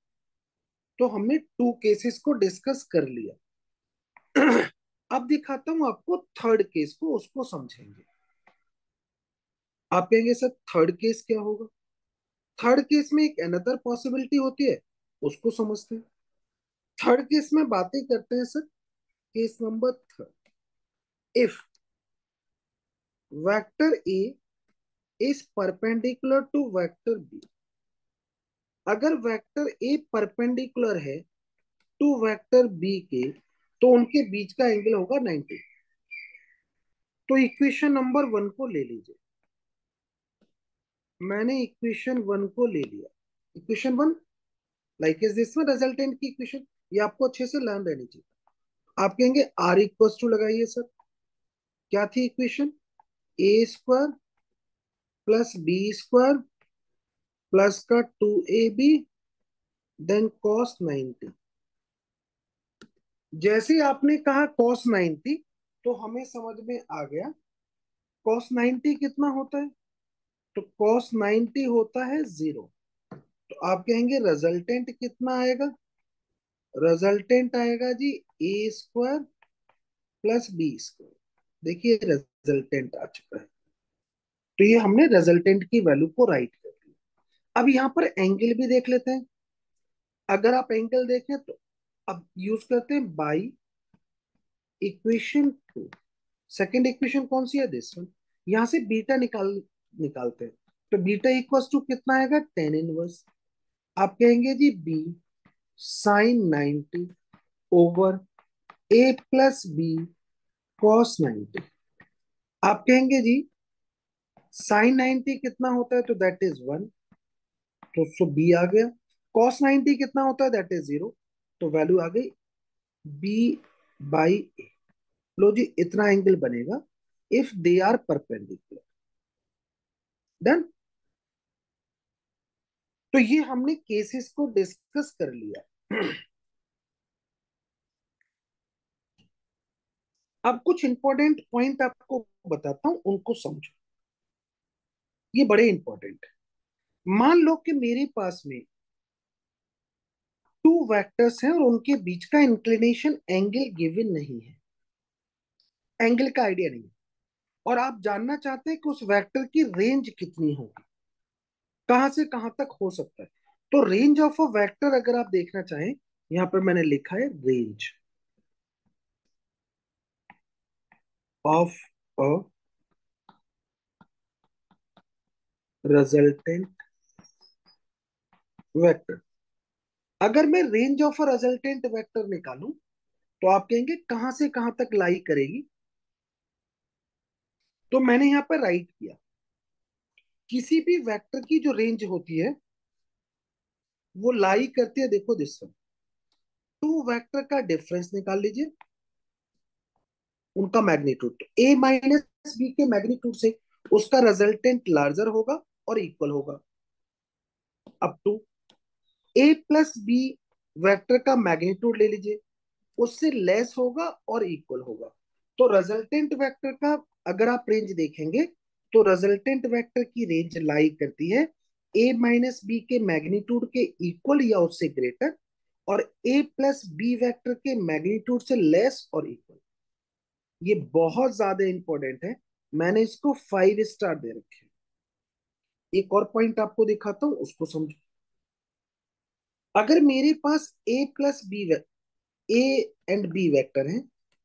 तो हमने टू केसेस को डिस्कस कर लिया। अब दिखाता हूं आपको थर्ड केस को, उसको समझेंगे। आप कहेंगे सर थर्ड केस क्या होगा। थर्ड केस में एक अनदर पॉसिबिलिटी होती है, उसको समझते हैं। थर्ड केस में बातें करते हैं sir, case number third. If vector A is perpendicular to vector B. अगर वेक्टर ए परपेंडिकुलर है टू वेक्टर बी के तो उनके बीच का एंगल होगा 90। तो इक्वेशन नंबर वन को ले लीजिए। मैंने इक्वेशन वन को ले लिया। Equation one like is this one, resultant की इक्वेशन, ये आपको अच्छे से लर्न रहनी चाहिए। आप कहेंगे आर इक्वल टू लगाइए सर, क्या थी equation, A square plus B square plus का 2ab देन कॉस 90। जैसे आपने कहा कॉस 90 तो हमें समझ में आ गया कॉस 90 कितना होता है। तो कॉस 90 होता है 0। तो आप कहेंगे रिजल्टेंट कितना आएगा, रिजल्टेंट आएगा जी ए स्क्वायर प्लस बी स्क्वायर। देखिए रिजल्टेंट आ चुका है। तो ये हमने रिजल्टेंट की वैल्यू को राइट कर दिया। अब यहाँ पर एंगल भी देख लेते हैं। अगर आप एंगल देखें तो अब यूज करते हैं by equation two. Second equation कौन सी है, दिस वन। यहां से बीटा निकालते हैं। तो बीटा इक्वल्स टू कितना आएगा, टेन इनवर्स। आप कहेंगे G B sign 90 over A plus B cos 90। आप कहेंगे जी साइन 90 कितना होता है, तो दैट इज वन। तो सो बी आ गया। कॉस 90 कितना होता है, दैट इज जीरो। तो वैल्यू आ गई बी बाई ए। लो जी, इतना एंगल बनेगा if they are perpendicular. Done. तो ये हमने केसेस को डिस्कस कर लिया। अब कुछ इंपॉर्टेंट पॉइंट आपको बताता हूं, उनको समझो। ये बड़े इंपॉर्टेंट है। मान लो कि मेरे पास में टू वेक्टर्स हैं और उनके बीच का इंक्लिनेशन एंगल गिवन नहीं है, एंगल का आइडिया नहीं है, और आप जानना चाहते हैं कि उस वेक्टर की रेंज कितनी होगी, कहां से कहां तक हो सकता है। तो रेंज ऑफ अ वेक्टर अगर आप देखना चाहें, यहां पर मैंने लिखा है range of a resultant vector. अगर मैं range of a resultant vector निकालूं तो आप कहेंगे कहां से कहां तक लाई करेगी। तो मैंने यहां पर राइट किया, किसी भी वेक्टर की जो रेंज होती है वो लाई करती है, देखो दिस वन। टू वेक्टर का डिफरेंस निकाल लीजिए, उनका मैग्नीट्यूड। तो ए माइनस बी के मैग्नीट्यूड से उसका रिजल्टेंट लार्जर होगा और इक्वल होगा, up to A plus B vector का मैग्नीट्यूड ले लीजिए, उससे लेस होगा और इक्वल होगा। तो रिजल्टेंट वेक्टर का अगर आप रेंज देखेंगे तो रिजल्टेंट वेक्टर की रेंज लाई करती है ए माइनस बी के मैग्नीट्यूड के इक्वल या उससे ग्रेटर, और ए प्लस बी वेक्टर के मैग्नीट्यूड से लेस और इक्वल। ये बहुत ज्यादा इंपॉर्टेंट है, मैंने इसको 5 स्टार दे रखे हैं। एक और पॉइंट आपको दिखाता हूं, उसको समझो। अगर मेरे पास A plus B, A and B vector हैं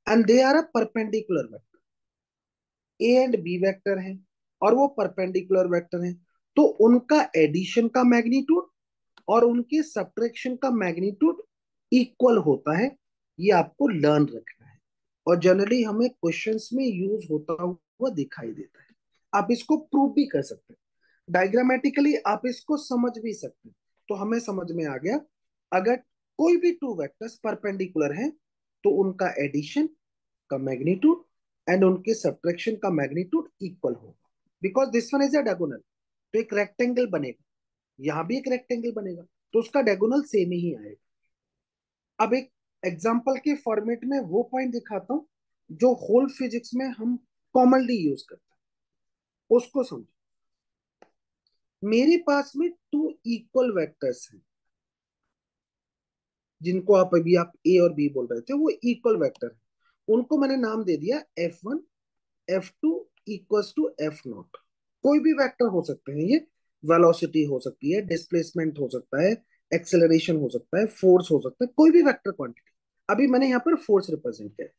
and they are a perpendicular vector, A and B vector हैं और वो परपेंडिकुलर वेक्टर हैं, तो उनका एडिशन का मैग्नीट्यूड और उनके सब्ट्रैक्शन का मैग्नीट्यूड इक्वल होता है। ये आपको लर्न रखना है, और जनरली हमें क्वेश्चंस में यूज होता हुआ दिखाई देता है। आप इसको प्रूव भी कर सकते हैं डायग्रामेटिकली, आप इसको समझ भी सकते हैं। तो हमें समझ में आ गया, अगर कोई भी टू वेक्टर्स परपेंडिकुलर हैं तो उनका एडिशन का मैग्नीट्यूड एंड उनके सब्ट्रैक्शन का मैग्नीट्यूड इक्वल होगा, because this one is a diagonal. तो एक रेक्टेंगल बनेगा, यहां भी एक रेक्टेंगल बनेगा, तो उसका डायगोनल सेम ही आएगा। अब एक एग्जांपल के फॉर्मेट में वो पॉइंट दिखाता हूं जो होल फिजिक्स में हम कॉमनली यूज करते हैं, उसको समझो। मेरे पास में टू इक्वल वेक्टर्स हैं, जिनको आप ए और बी बोल रहे थे, वो इक्वल वेक्टर है। उनको मैंने नाम दे दिया F1 F2 equals to F0। कोई भी वेक्टर हो सकते हैं ये, वेलोसिटी हो सकती है, डिस्प्लेसमेंट हो सकता है, एक्सेलरेशन हो सकता है, फोर्स हो सकता है, कोई भी वेक्टर क्वांटिटी। अभी मैंने यहाँ पर फोर्स रिप्रेजेंट किया है।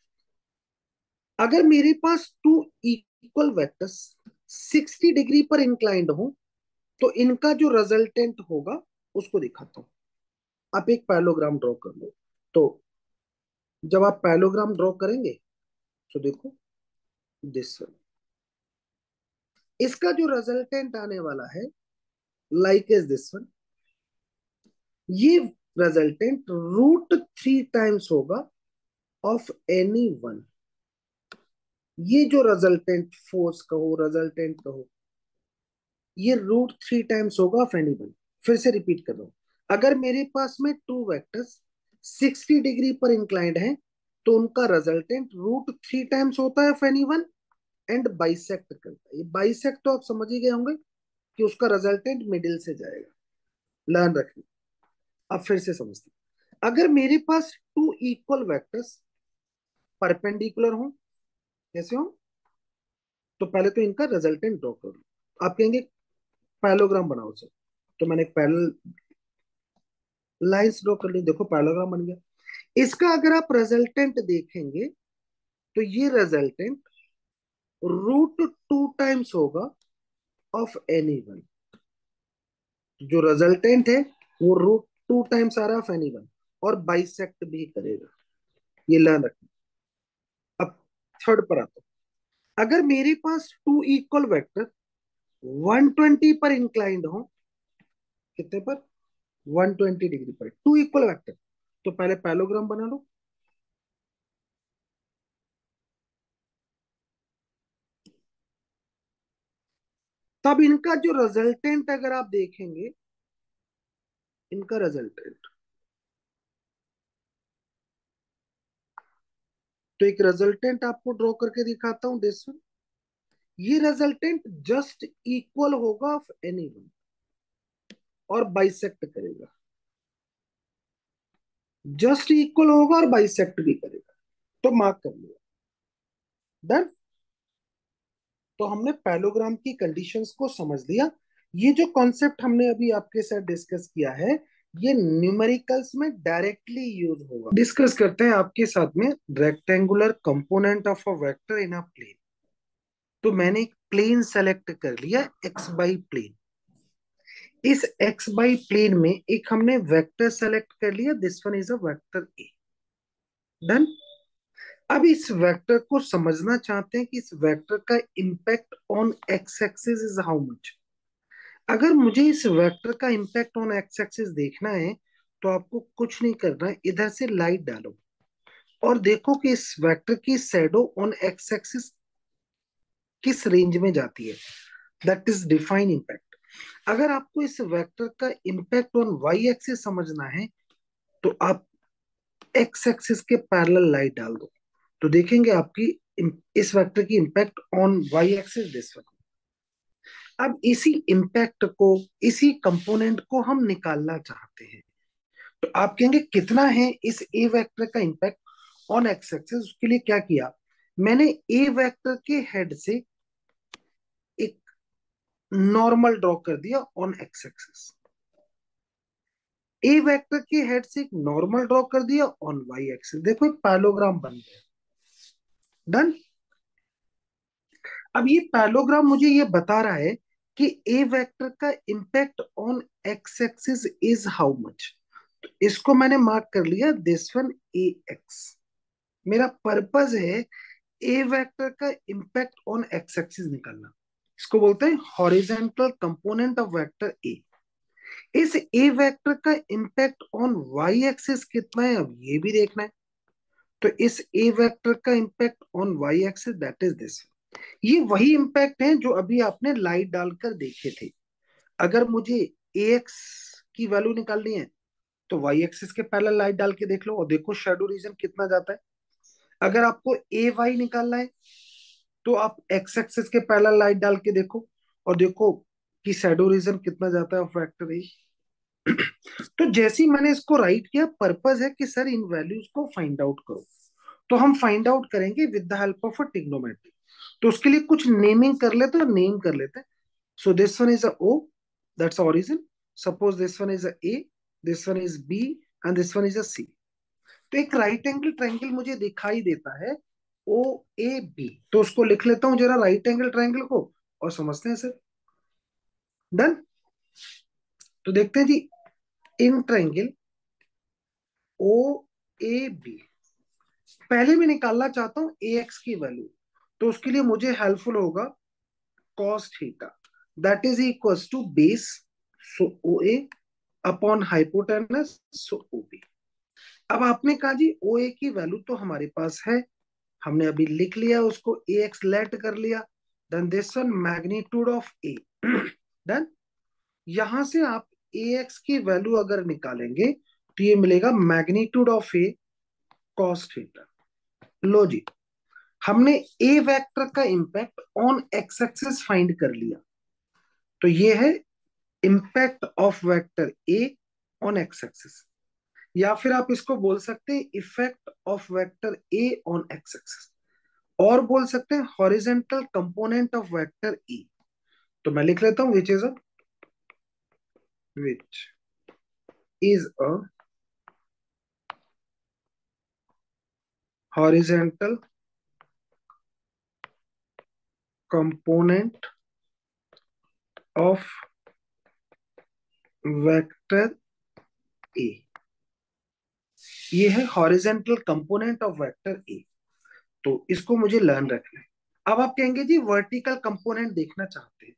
अगर मेरे पास टू इक्वल वेक्टर्स 60 डिग्री पर इंक्लाइंड हो तो इनका जो रिजल्टेंट होगा उसको दिखाता हूं। आप एक पैरेललोग्राम ड्रॉ कर लो। तो जब आप पैरेललोग्राम ड्रॉ करेंगे तो देखो दिस वन, इसका जो रिजल्टेंट आने वाला है लाइक इज दिस वन। ये रिजल्टेंट √3 होगा ऑफ एनी वन। ये जो रिजल्टेंट फोर्स कहो रिजल्टेंट कहो, ये √3 होगा ऑफ एनी वन। फिर से रिपीट कर रहा हूं, अगर मेरे पास में टू वेक्टर्स 60 डिग्री पर इंक्लाइंड हैं तो उनका रिजल्टेंट √3 होता है of any one and bisect करता है। ये बाइसेक्ट तो आप समझ ही गए होंगे कि उसका रिजल्टेंट मिडिल से जाएगा। लर्न रखना। अब फिर से समझते हैं। अगर मेरे पास टू इक्वल वेक्टर्स परपेंडिकुलर हो, कैसे हो, तो पहले तो इनका रिजल्टेंट ड्रॉ करो। आप कहेंगे पैरेललोग्राम बनाओ सर, तो मैंने एक पैरेलल लाइंस ड्रॉ कर ली, देखो पैरेललोग्राम बन गया। इसका अगर आप रिजल्टेंट देखेंगे तो ये रिजल्टेंट √2 टाइम्स होगा ऑफ एनी वन। जो रिजल्टेंट है वो √2 टाइम्स आ रहा है ऑफ एनी वन, और बाइसेक्ट भी करेगा, ये लर्न रखना। अब थर्ड पर आता हूं। अगर मेरे पास टू इक्वल वेक्टर 120 पर इंक्लाइंड हो, कितने पर, 120 डिग्री पर, टू इक्वल वेक्टर, तो पहले पैरेललोग्राम बना लो। तब इनका जो रिजल्टेंट अगर आप देखेंगे, इनका रिजल्टेंट, तो एक रिजल्टेंट आपको ड्रॉ करके दिखाता हूं, दिस वन। ये रिजल्टेंट जस्ट इक्वल होगा ऑफ एनी वन और बाइसेक्ट करेगा, जस्ट इक्वल होगा और बाइसेक्ट भी करेगा, तो मार्क कर लिया, डन। तो हमने पैरेललोग्राम की कंडीशंस को समझ लिया। ये जो कॉन्सेप्ट हमने अभी आपके साथ डिस्कस किया है, ये न्यूमेरिकल्स में डायरेक्टली यूज होगा। डिस्कस करते हैं आपके साथ में rectangular component of a vector in a plane. तो मैंने एक प्लेन सेलेक्ट कर लिया, एक्स बाई प्लेन। इस एक्स बाई प्लेन में एक हमने वेक्टर सेलेक्ट कर लिया, this one is a vector A, done. अब इस वेक्टर को समझना चाहते हैं कि इस वेक्टर का impact on X axis is how much. अगर मुझे इस वेक्टर का इंपैक्ट ऑन एक्स एक्सिस देखना है, तो आपको कुछ नहीं करना है, इधर से लाइट डालो और देखो कि इस वेक्टर की शैडो ऑन एक्स एक्सिस किस रेंज में जाती है, दैट इज डिफाइन इंपैक्ट। अगर आपको इस वेक्टर का इंपैक्ट ऑन वाई एक्सिस समझना है, तो आप एक्स एक्सिस के पैरेलल लाइट डाल दो, तो देखेंगे आपकी इस वेक्टर की impact on Y axis this one. अब इसी इंपैक्ट को, इसी कंपोनेंट को हम निकालना चाहते हैं, तो आप कहेंगे कितना है इस ए वेक्टर का इंपैक्ट ऑन एक्स एक्सिस। उसके लिए क्या किया, मैंने ए वेक्टर के हेड से एक नॉर्मल ड्रॉ कर दिया on X axis, A vector के हेड से एक नॉर्मल ड्रॉ कर दिया ऑन वाई एक्सिस, देखो एक पैरेललोग्राम बन गया, डन। अब ये पैरेललोग्राम मुझे ये बता रहा है कि ए वेक्टर का impact on X axis is how much. इसको मैंने मार्क कर लिया, दिस वन ए एक्स। मेरा पर्पज है ए वेक्टर का इंपैक्ट ऑन एक्स एक्सिस निकालना। इसको बोलते हैं horizontal component of vector A. इस ए वेक्टर का इंपैक्ट ऑन वाई एक्सिस कितना है, अब ये भी देखना है। तो इस ए वेक्टर का impact on Y axis that is this. ये वही इंपैक्ट है जो अभी आपने लाइट डालकर देखे थे। अगर मुझे ए एक्स की वैल्यू निकालनी है, तो वाई एक्सिस के पैरेलल लाइट डाल के देख लो और देखो शेडो रीजन कितना जाता है। अगर आपको ए वाई निकालना है, तो आप एक्स एक्सिस के पैरेलल लाइट डाल के देखो और देखो कि शेडो रीजन कितना जाता है ऑफ वेक्टर ए। तो जैसे ही मैंने इसको राइट किया, पर्पस है कि सर इन वैल्यूज को फाइंड आउट करो। तो हम फाइंड आउट करेंगे with the help of a trigonometry. तो उसके लिए कुछ नेमिंग कर लेते हैं, नेम कर लेते हैं। So this one is a O, that's origin. Suppose this one is a A, this one is B, and this one is a C. तो एक राइट एंगल ट्रायंगल मुझे दिखाई देता है ओ ए बी, तो उसको लिख लेता हूं जरा राइट एंगल ट्रायंगल को, और समझते हैं सर, डन। तो देखते हैं जी, इन ट्रायंगल ओ ए बी, पहले मैं निकालना चाहता हूं ए एक्स की वैल्यू। तो उसके लिए मुझे हेल्पफुल होगा cos theta, that is equals to base, so O A, upon hypotenuse, so O B. अब आपने कहा जी ओ ए की वैल्यू तो हमारे पास है, हमने अभी लिख लिया उसको, ए एक्स लेट कर लिया, then this one magnitude of A, done. यहां से आप ए एक्स की वैल्यू अगर निकालेंगे, तो ये मिलेगा magnitude of A cos theta. लो जी, हमने ए वेक्टर का impact on X axis find कर लिया। तो ये है impact of vector A on X axis. या फिर आप इसको बोल सकते हैं effect of vector A on X axis, और बोल सकते हैं horizontal component of vector A. तो मैं लिख लेता हूं which is a horizontal component of vector A. ये है horizontal component of vector A. तो इसको मुझे लर्न रखना है। अब आप कहेंगे जी वर्टिकल कंपोनेंट देखना चाहते हैं,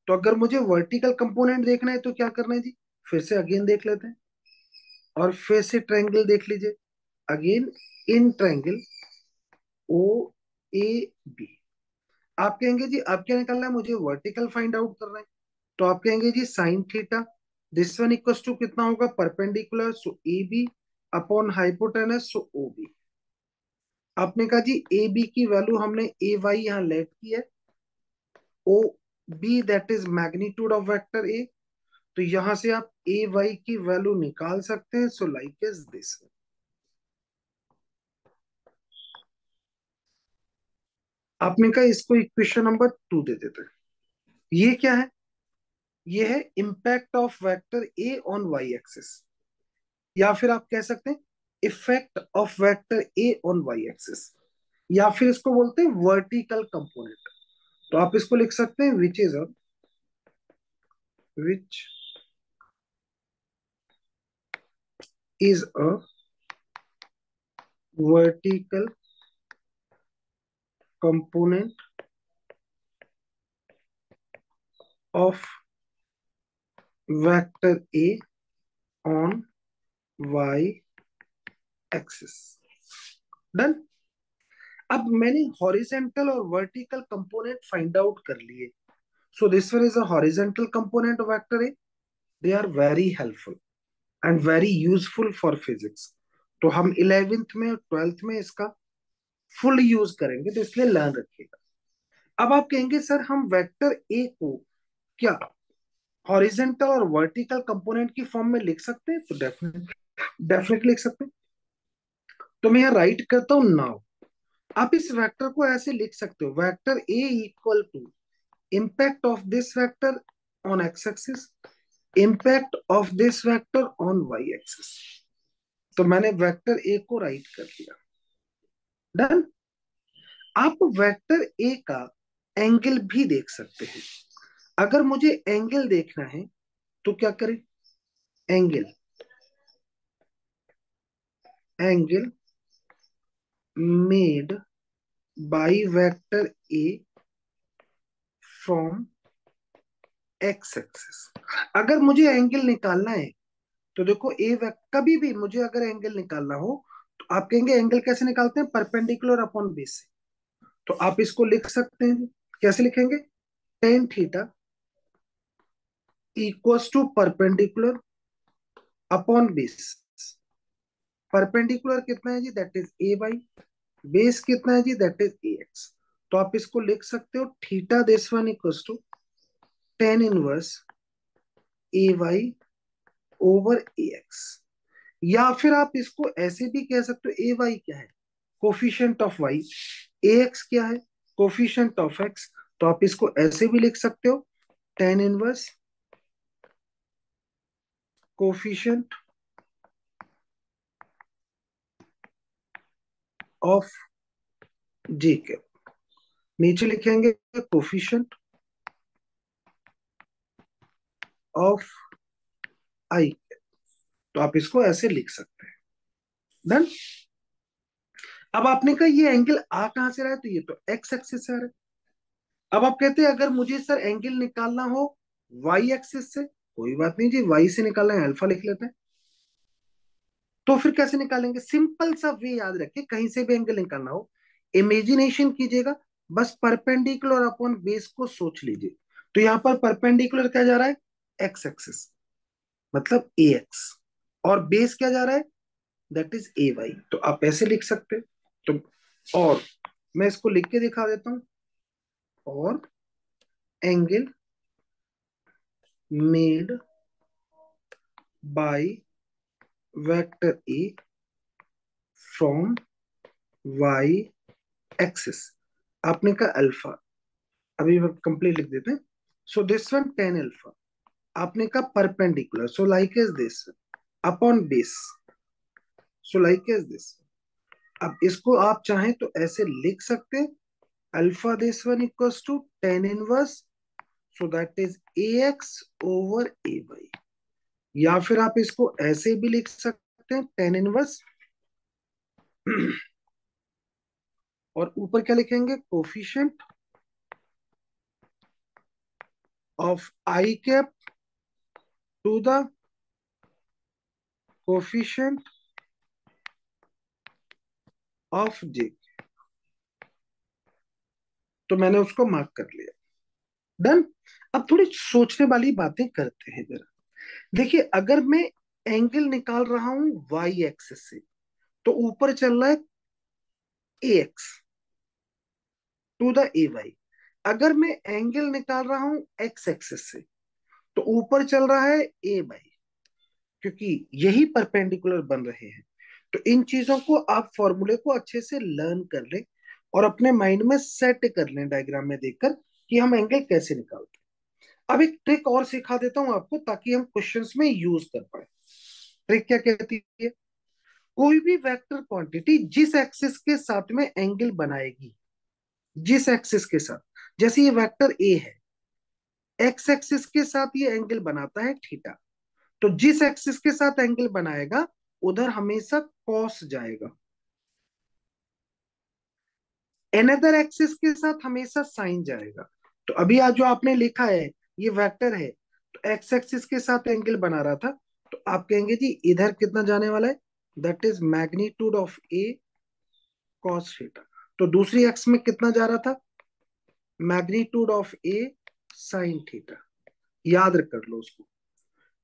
तो अगर मुझे वर्टिकल कंपोनेंट देखना है तो क्या करना है जी, फिर से अगेन देख लेते हैं, और फिर से ट्रायंगल देख लीजिए, again in triangle O A B. आप कहेंगे जी अब क्या निकालना है, मुझे वर्टिकल फाइंड आउट करना है। तो आप कहेंगे जी sine theta, this one equals to कितना होगा, perpendicular, so A B upon hypotenuse, so O B. आपने कहा जी ए बी की वैल्यू हमने ए वाई यहाँ लेट की है, O B that is magnitude of vector A. तो यहां से आप ए वाई की वैल्यू निकाल सकते हैं, सो लाइक इज दिस। आपने कहा इसको इक्वेशन नंबर 2 दे देते हैं। ये क्या है, ये है impact of vector A on Y axis, या फिर आप कह सकते हैं effect of vector A on Y axis, या फिर इसको बोलते हैं वर्टिकल कंपोनेंट। तो आप इसको लिख सकते हैं which is a vertical component of vector A on Y axis. Done. अब मैंने हॉरिजेंटल और वर्टिकल कंपोनेंट फाइंड आउट कर लिए, so this one is a horizontal component of vector A. They are very helpful and very useful for physics. तो हम 11th में और 12th में इसका फुल यूज करेंगे, तो इसलिए लर्न रखिएगा। अब आप कहेंगे सर हम वेक्टर ए को क्या हॉरिजेंटल और वर्टिकल कंपोनेंट की फॉर्म में लिख सकते हैं, तो डेफिनेटली लिख सकते हैं। तो मैं यहाँ राइट करता हूं नाउ। आप इस वेक्टर को ऐसे लिख सकते हो, vector A equal to impact of this vector on x-axis, impact of this vector on y-axis। तो मैंने वेक्टर ए को राइट कर दिया। डन। आप वेक्टर ए का एंगल भी देख सकते हैं। अगर मुझे एंगल देखना है तो क्या करें, angle angle made by vector A from X axis. अगर मुझे एंगल निकालना है तो देखो कभी भी मुझे अगर एंगल निकालना हो तो आप कहेंगे एंगल कैसे निकालते हैं, परपेंडिकुलर अपॉन बेस से। तो आप इसको लिख सकते हैं, कैसे लिखेंगे, tan theta equals to perpendicular upon base. Perpendicular कितना है जी, that is A by, base कितना है जी, दैट इज ए एक्स। तो आप इसको लिख सकते हो theta this one equals to tan inverse A Y over A X. या फिर आप इसको ऐसे भी कह सकते हो, ए वाई क्या है, coefficient of Y, A X क्या है, कोफिशिएंट ऑफ एक्स। तो आप इसको ऐसे भी लिख सकते हो, टेन इनवर्स कोफिशिएंट ऑफ जी के, नीचे लिखेंगे कोफिशिएंट ऑफ आई। तो आप इसको ऐसे लिख सकते हैं। डन। अब आपने कहा ये एंगल आ कहां से रहा है, तो ये तो एक्स एक्सिस से आ रहा है। अब आप कहते हैं अगर मुझे सर एंगल निकालना हो वाई एक्सिस से, कोई बात नहीं जी, वाई से निकालना है, अल्फा लिख लेते हैं। तो फिर कैसे निकालेंगे, सिंपल सा वे याद रखिए, कहीं से भी एंगल निकालना हो इमेजिनेशन कीजिएगा, बस परपेंडिकुलर अपॉन बेस को सोच लीजिए। तो यहां पर परपेंडिकुलर क्या जा रहा है, एक्स एक्सिस, मतलब ए एक्स, और बेस क्या जा रहा है, दैट इज ए वाई। तो आप ऐसे लिख सकते हैं। तो और मैं इसको लिख के दिखा देता हूं, और angle made by vector A from Y axis, आपने कहा अल्फा, अभी कंप्लीट लिख देते हैं। So this one tan alpha, आपने कहा perpendicular, so like is this upon base, so like is this. अब इसको आप चाहें तो ऐसे लिख सकते हैं, alpha this one equals to tan inverse, so that is A X over A Y. या फिर आप इसको ऐसे भी लिख सकते हैं, टेन इनवर्स और ऊपर क्या लिखेंगे, coefficient of I cap to the coefficient of J. तो मैंने उसको मार्क कर लिया, डन। अब थोड़ी सोचने वाली बातें करते हैं जरा। देखिए, अगर मैं एंगल निकाल रहा हूं वाई एक्सिस से, तो ऊपर चल रहा है A X to the A Y. अगर मैं एंगल निकाल रहा हूं एक्स एक्सिस से, तो ऊपर चल रहा है ए वाई, क्योंकि यही परपेंडिकुलर बन रहे हैं। तो इन चीजों को आप फॉर्मूले को अच्छे से लर्न कर लें और अपने माइंड में सेट कर लें डायग्राम में देखकर कि हम एंगल कैसे निकालते हैं। अब एक ट्रिक और सिखा देता हूं आपको, ताकि हम क्वेश्चंस में यूज कर पाए। ट्रिक क्या कहती है, कोई भी वेक्टर क्वांटिटी जिस एक्सिस के साथ में एंगल बनाएगी, जिस एक्सिस के साथ, जैसे ये वेक्टर ए है, एक्स एक्सिस के साथ ये एंगल बनाता है थीटा, तो जिस एक्सिस के साथ एंगल बनाएगा उधर हमेशा कॉस जाएगा, एनदर एक्सिस के साथ हमेशा साइन जाएगा। तो अभी आज जो आपने लिखा है ये वेक्टर है, तो एक्स एक्सिस के साथ एंगल बना रहा था, तो आप कहेंगे जी इधर कितना जाने वाला है, that is magnitude of A cos theta. तो दूसरी एक्स में कितना जा रहा था, magnitude of A sine theta. याद कर लो उसको,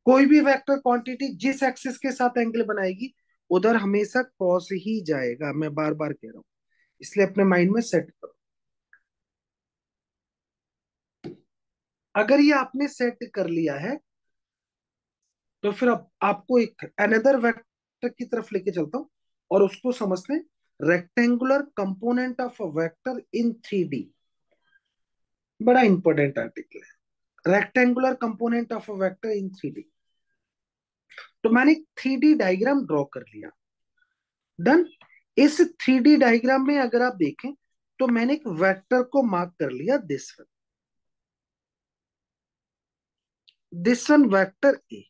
कोई भी वेक्टर क्वांटिटी जिस एक्सिस के साथ एंगल बनाएगी उधर हमेशा कॉस ही जाएगा, मैं बार बार कह रहा हूं, इसलिए अपने माइंड में सेट करो। अगर ये आपने सेट कर लिया है, तो फिर अब आपको एक अनदर वेक्टर की तरफ लेके चलता हूं और उसको समझते हैं, rectangular component of a vector in three D. बड़ा इंपॉर्टेंट आर्टिकल है, rectangular component of a vector in three D. तो मैंने थ्री डी डायग्राम ड्रॉ कर लिया, डन। इस थ्री डी डायग्राम में अगर आप देखें, तो मैंने एक वेक्टर को मार्क कर लिया, दिस वन वेक्टर ए।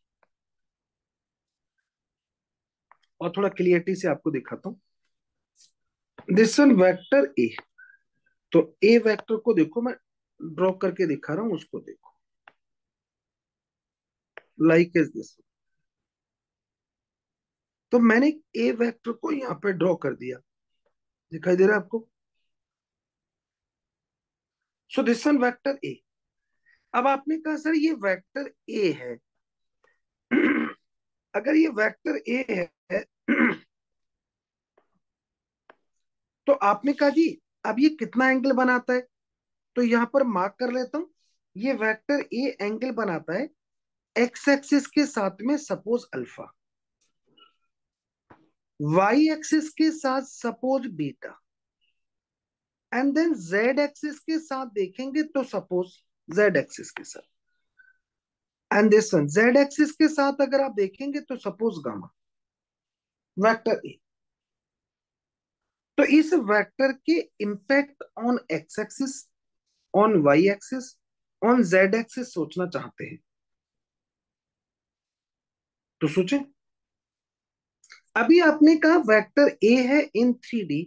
और थोड़ा क्लियरिटी से आपको दिखाता हूं, दिस वन वेक्टर ए। तो ए वेक्टर को देखो, मैं ड्रॉ करके दिखा रहा हूं, उसको देखो, लाइक इज दिस। तो मैंने ए वेक्टर को यहां पे ड्रॉ कर दिया, दिखाई दे रहा है आपको। सो दिस वन वेक्टर ए। अब आपने कहा सर ये वेक्टर ए है अगर ये वेक्टर ए है तो आपने कहा जी अब ये कितना एंगल बनाता है, तो यहां पर मार्क कर लेता हूं, ये वेक्टर ए एंगल बनाता है एक्स एक्सिस के साथ में सपोज अल्फा, वाई एक्सिस के साथ suppose beta, and then Z axis के साथ देखेंगे तो सपोज जेड एक्सिस के साथ, and this one Z axis के साथ अगर आप देखेंगे तो सपोज गामा, वेक्टर ए। तो इस वेक्टर के impact on X axis, on Y axis, on Z axis सोचना चाहते हैं, तो सोचें। अभी आपने कहा वेक्टर ए है in three D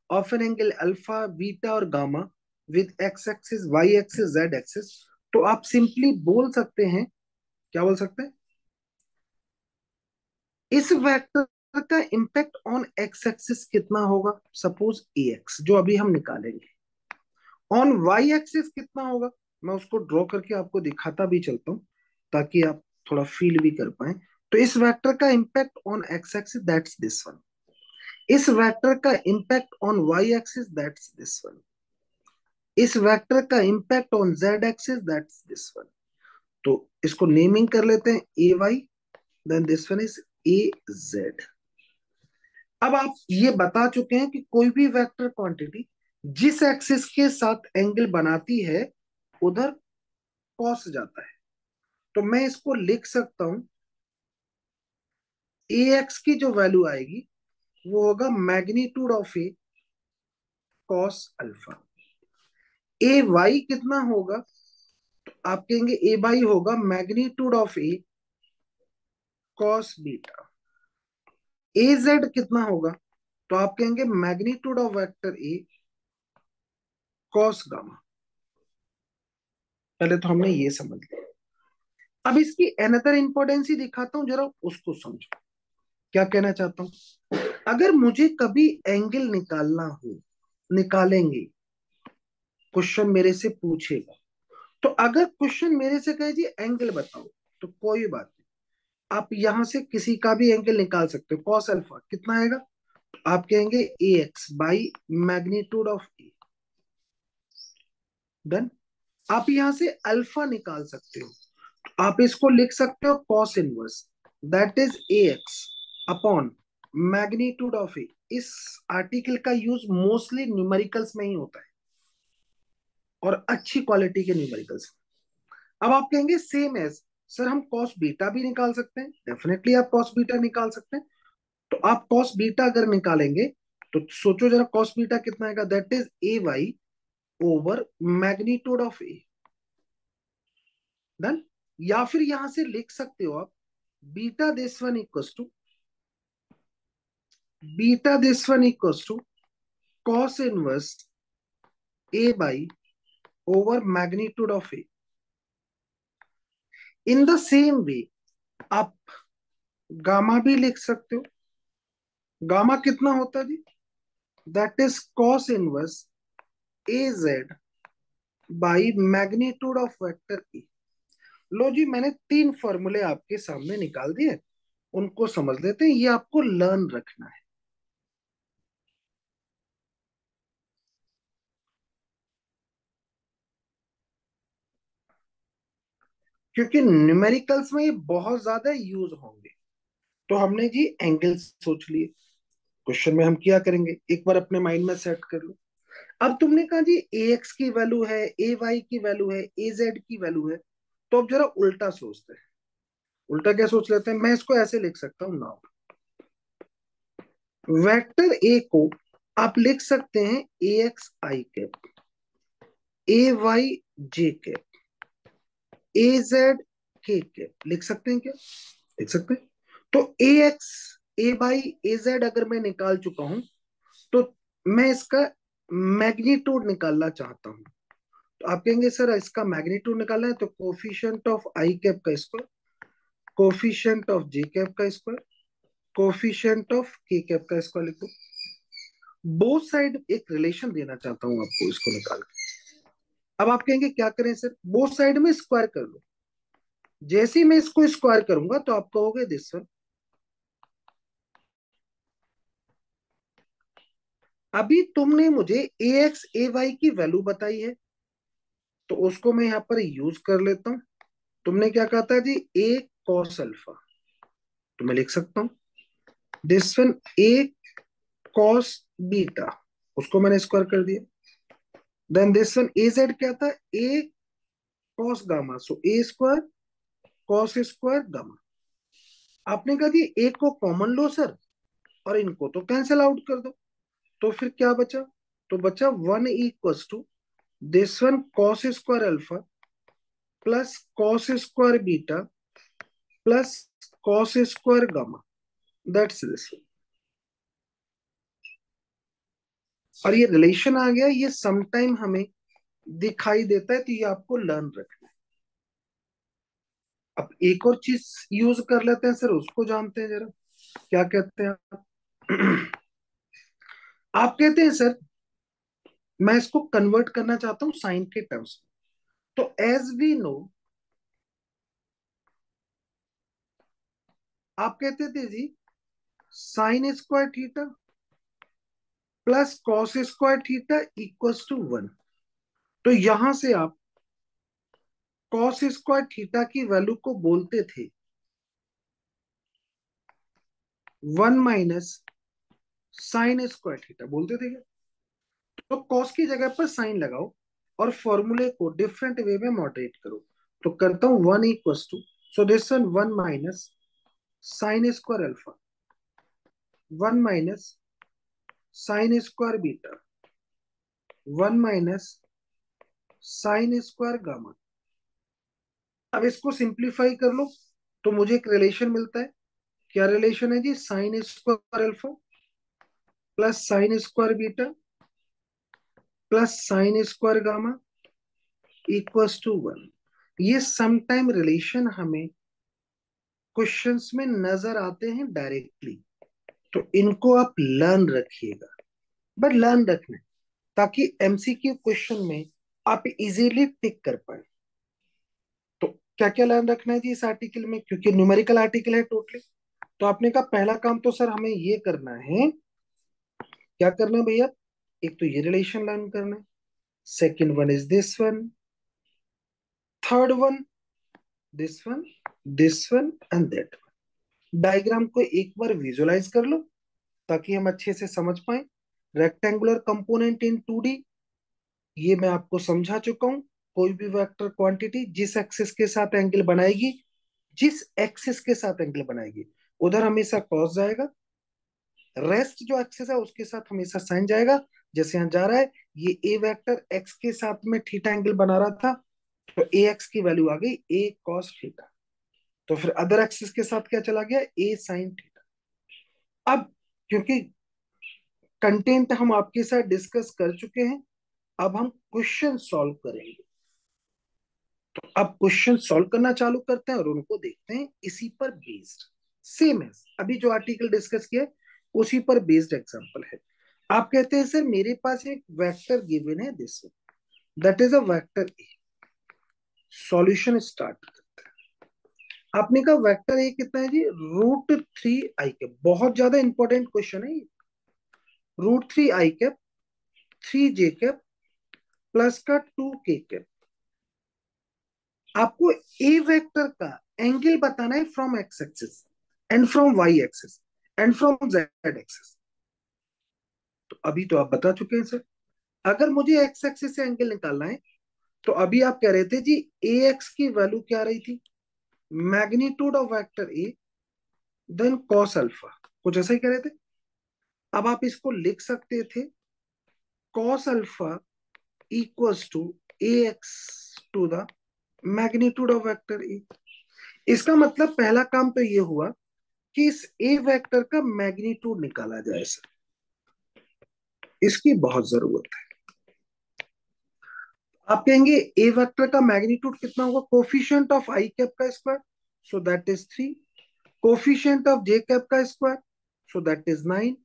of an angle alpha beta और gamma with X axis Y axis Z axis. तो आप सिंपली बोल सकते हैं, क्या बोल सकते हैं, इस वेक्टर का इंपैक्ट ऑन एक्स एक्सिस कितना होगा, सपोज ए एक्स जो अभी हम निकालेंगे, ऑन वाई एक्सिस कितना होगा, मैं उसको ड्रॉ करके आपको दिखाता भी चलता हूं ताकि आप थोड़ा फील भी कर पाए। तो इस वेक्टर का impact on X axis that's this one, इस वेक्टर का impact on Y axis that's this one, इस वेक्टर का impact on Z axis that's this one. तो इसको नेमिंग कर लेते हैं A Y, then this one is A Z. अब आप ये बता चुके हैं कि कोई भी वेक्टर क्वांटिटी जिस एक्सिस के साथ एंगल बनाती है उधर कॉस जाता है। तो मैं इसको लिख सकता हूं, ए एक्स की जो वैल्यू आएगी वो होगा magnitude of A cos alpha. A Y कितना होगा, तो आप कहेंगे ए वाई होगा magnitude of A cos beta. A Z कितना होगा, तो आप कहेंगे magnitude of vector A cos gamma. पहले तो हमने ये समझ लिया। अब इसकी अनदर इंपॉर्टेंस ही दिखाता हूं, जरा उसको समझो क्या कहना चाहता हूं। अगर मुझे कभी एंगल निकालना हो, निकालेंगे, क्वेश्चन मेरे से पूछेगा, तो अगर क्वेश्चन मेरे से कहे जी एंगल बताओ, तो कोई बात नहीं, आप यहां से किसी का भी एंगल निकाल सकते हो। कॉस अल्फा कितना आएगा, तो आप कहेंगे A X by magnitude of A. Done. आप यहां से अल्फा निकाल सकते हो, आप इसको लिख सकते हो cos inverse, that is A X upon magnitude of A. इस आर्टिकल का यूज मोस्टली न्यूमेरिकल्स में ही होता है, और अच्छी क्वालिटी के न्यूमेरिकल्स। अब आप कहेंगे सेम एज, सर हम कॉस बीटा भी निकाल सकते हैं। डेफिनेटली आप कॉस बीटा निकाल सकते हैं। तो आप कॉस बीटा अगर निकालेंगे तो सोचो जरा, कॉस बीटा कितना आएगा, that is A Y over magnitude of A. Done. या फिर यहां से लिख सकते हो आप beta this one equals to, beta this one equals to cos inverse A Y over magnitude of A. In the same way आप gamma भी लिख सकते हो। गामा कितना होता है जी, that is cos inverse A Z by magnitude of vector A. लो जी, मैंने तीन फॉर्मूले आपके सामने निकाल दिए, उनको समझ लेते हैं, ये आपको लर्न रखना है। क्योंकि न्यूमेरिकल्स में ये बहुत ज्यादा यूज होंगे। तो हमने जी एंगल सोच लिए, क्वेश्चन में हम क्या करेंगे, एक बार अपने माइंड में सेट कर लो। अब तुमने कहा जी ए एक्स की वैल्यू है, ए वाई की वैल्यू है, ए जेड की वैल्यू है। तो अब जरा उल्टा सोचते हैं। उल्टा क्या सोच लेते हैं, मैं इसको ऐसे लिख सकता हूं नाउ, वेक्टर ए को आप लिख सकते हैं ए एक्स आई कैप, ए वाई जे कैप, ए जेड के कैप। लिख सकते हैं क्या, लिख सकते हैं। तो ए एक्स, ए वाई, ए जेड अगर मैं निकाल चुका हूं, तो मैं इसका मैग्नीट्यूड निकालना चाहता हूं। तो आप कहेंगे सर इसका मैग्नीट्यूड निकालना है, तो कोफिशिएंट ऑफ आई कैप का square, coefficient of J cap का स्क्वायर, कोफिशिएंट ऑफ के कैप का स्क्वायर लिखो। बोथ साइड एक रिलेशन देना चाहता हूं आपको इसको निकाल के। अब आप कहेंगे क्या करें सर, बोथ साइड में स्क्वायर कर लो। जैसे ही मैं इसको स्क्वायर करूंगा तो आप कहोगे दिस वन। अभी तुमने मुझे ए एक्स ए वाई की वैल्यू बताई है, तो उसको मैं यहां पर यूज कर लेता हूं। तुमने क्या कहा था जी, ए कॉस अल्फा, तो मैं लिख सकता हूं this one A cos beta, उसको मैंने स्क्वायर कर दिया। Then this one A Z क्या था, A cos gamma, so A square cos square gamma. आपने कहा जी ए को कॉमन लो सर, और इनको तो कैंसिल आउट कर दो। तो फिर क्या बचा, तो बचा one equals to this one cos square alpha plus cos square beta plus cos square gamma, that's this. और ये रिलेशन आ गया, ये समटाइम हमें दिखाई देता है, तो ये आपको लर्न रखना है। अब एक और चीज यूज कर लेते हैं सर, उसको जानते हैं जरा, क्या कहते हैं आप। आप कहते हैं सर मैं इसको कन्वर्ट करना चाहता हूं साइन के टर्म्स में। तो एज वी नो, आप कहते थे जी sine square theta plus cos square theta equals to one. तो यहां से आप कॉस स्क्वायर थीटा की वैल्यू को बोलते थे one minus sine square theta बोलते थे क्या? तो कॉस की जगह पर साइन लगाओ और फॉर्मूले को डिफरेंट वे में मॉडरेट करो। तो करता हूं one equals to, so this one one minus sine square alpha, one minus sine square beta, one minus sine square gamma. अब इसको सिंप्लीफाई कर लो तो मुझे एक रिलेशन मिलता है। क्या रिलेशन है जी? Sine square alpha plus sine square beta plus sine square gamma equals to one. ये सम टाइम रिलेशन हमें क्वेश्चंस में नजर आते हैं डायरेक्टली, तो इनको आप लर्न रखिएगा। बट लर्न रखना है ताकि एमसीक्यू क्वेश्चन में आप इजीली टिक कर पाए। तो क्या क्या लर्न रखना है जी इस आर्टिकल में, क्योंकि न्यूमेरिकल आर्टिकल है टोटली। तो आपने कहा पहला काम तो सर हमें ये करना है। क्या करना है भैया? एक तो ये रिलेशन लर्न करना है, second one is this one, third one this one, this one and that. Diagram को एक बार विजुलाइज कर लो ताकि हम अच्छे से समझ पाए। रेक्टेंगुलर कंपोनेंट इन 2D, ये मैं आपको समझा चुका हूं। कोई भी वेक्टर क्वांटिटी जिस एक्सिस के साथ एंगल बनाएगी, जिस एक्सिस के साथ एंगल बनाएगी उधर हमेशा कॉस जाएगा, रेस्ट जो एक्सिस है उसके साथ हमेशा साइन जाएगा। जैसे यहाँ जा रहा है, ये ए वेक्टर एक्स के साथ में थीटा एंगल बना रहा था, तो ए एक्स की वैल्यू आ गई ए कॉस थीटा। तो फिर अदर एक्सिस के साथ क्या चला गया? ए साइन थीटा। अब क्योंकि कंटेंट हम आपके साथ डिस्कस कर चुके हैं, अब हम क्वेश्चन सॉल्व करेंगे। तो अब क्वेश्चन सॉल्व करना चालू करते हैं और उनको देखते हैं इसी पर बेस्ड। सेम है अभी जो आर्टिकल डिस्कस किया है, उसी पर बेस्ड एग्जांपल है। आप कहते हैं सर मेरे पास एक वेक्टर गिवन है this, that is a vector A. Solution start करते हैं। आपने कहा वेक्टर ए कितना है जी? Root three I cap. बहुत ज्यादा इंपॉर्टेंट क्वेश्चन है ये। Root three I cap, three J cap plus का टू के कैप। आपको ए वेक्टर का एंगल बताना है from X axis and from Y axis and from Z axis. तो अभी तो आप बता चुके हैं सर। अगर मुझे एक्स एक्सिस से एंगल निकालना है, तो अभी आप कह रहे थे जी ए एक्स की वैल्यू क्या रही थी? Magnitude of vector A then cos alpha, कुछ ऐसा ही कह रहे थे। अब आप इसको लिख सकते थे cos alpha equals to A X to the magnitude of vector A. इसका मतलब पहला काम तो ये हुआ कि इस ए वेक्टर का मैग्नीट्यूड निकाला जाए सर, इसकी बहुत जरूरत है। आप कहेंगे ए वेक्टर का मैग्नीट्यूड कितना होगा? कोफिशिएंट ऑफ आई कैप का square, so that is three. Coefficient of J cap का square, so that is nine.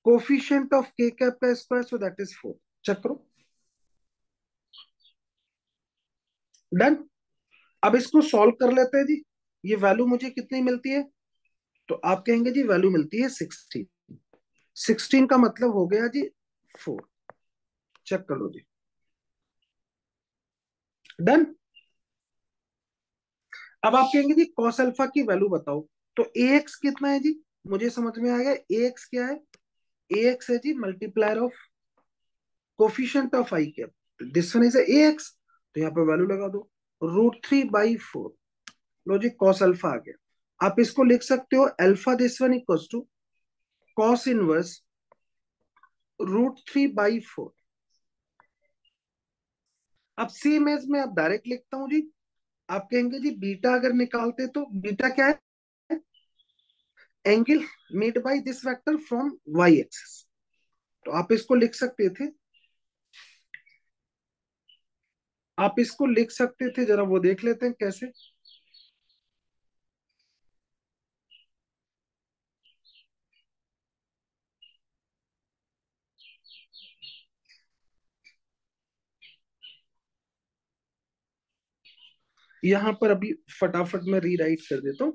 Coefficient of के कैप का square, so that is four. Check करो। डन। अब इसको सॉल्व कर लेते हैं जी। ये वैल्यू मुझे कितनी मिलती है? तो आप कहेंगे जी वैल्यू मिलती है 16। 16 का मतलब हो गया जी 4। चेक कर लो जी। डन। अब आप कहेंगे जी कॉस अल्फा की वैल्यू बताओ। तो ए एक्स कितना है जी? मुझे समझ में आ गया। ए एक्स क्या है? ए एक्स है जी multiplier of coefficient of I cap, this one is A X. तो यहाँ पे वैल्यू लगा दो, रूट थ्री बाई फोर। लो जी कॉस अल्फा आ गया। आप इसको लिख सकते हो alpha this one equals to cos inverse root three by four. अब सेम एज में आप डायरेक्ट लिखता हूं जी। आप कहेंगे जी बीटा अगर निकालते तो बीटा क्या है? Angle made by this vector from Y axis. तो आप इसको लिख सकते थे, आप इसको लिख सकते थे, जरा वो देख लेते हैं कैसे। यहां पर अभी फटाफट में रीराइट कर देता हूं।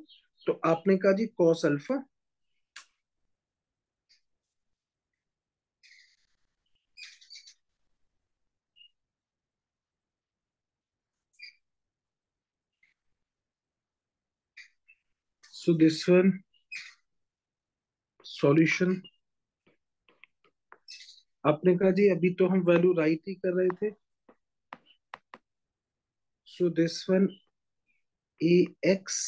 तो आपने कहा जी cos alpha, so this one solution. आपने कहा जी अभी तो हम वैल्यू राइट ही कर रहे थे, सो this one A x,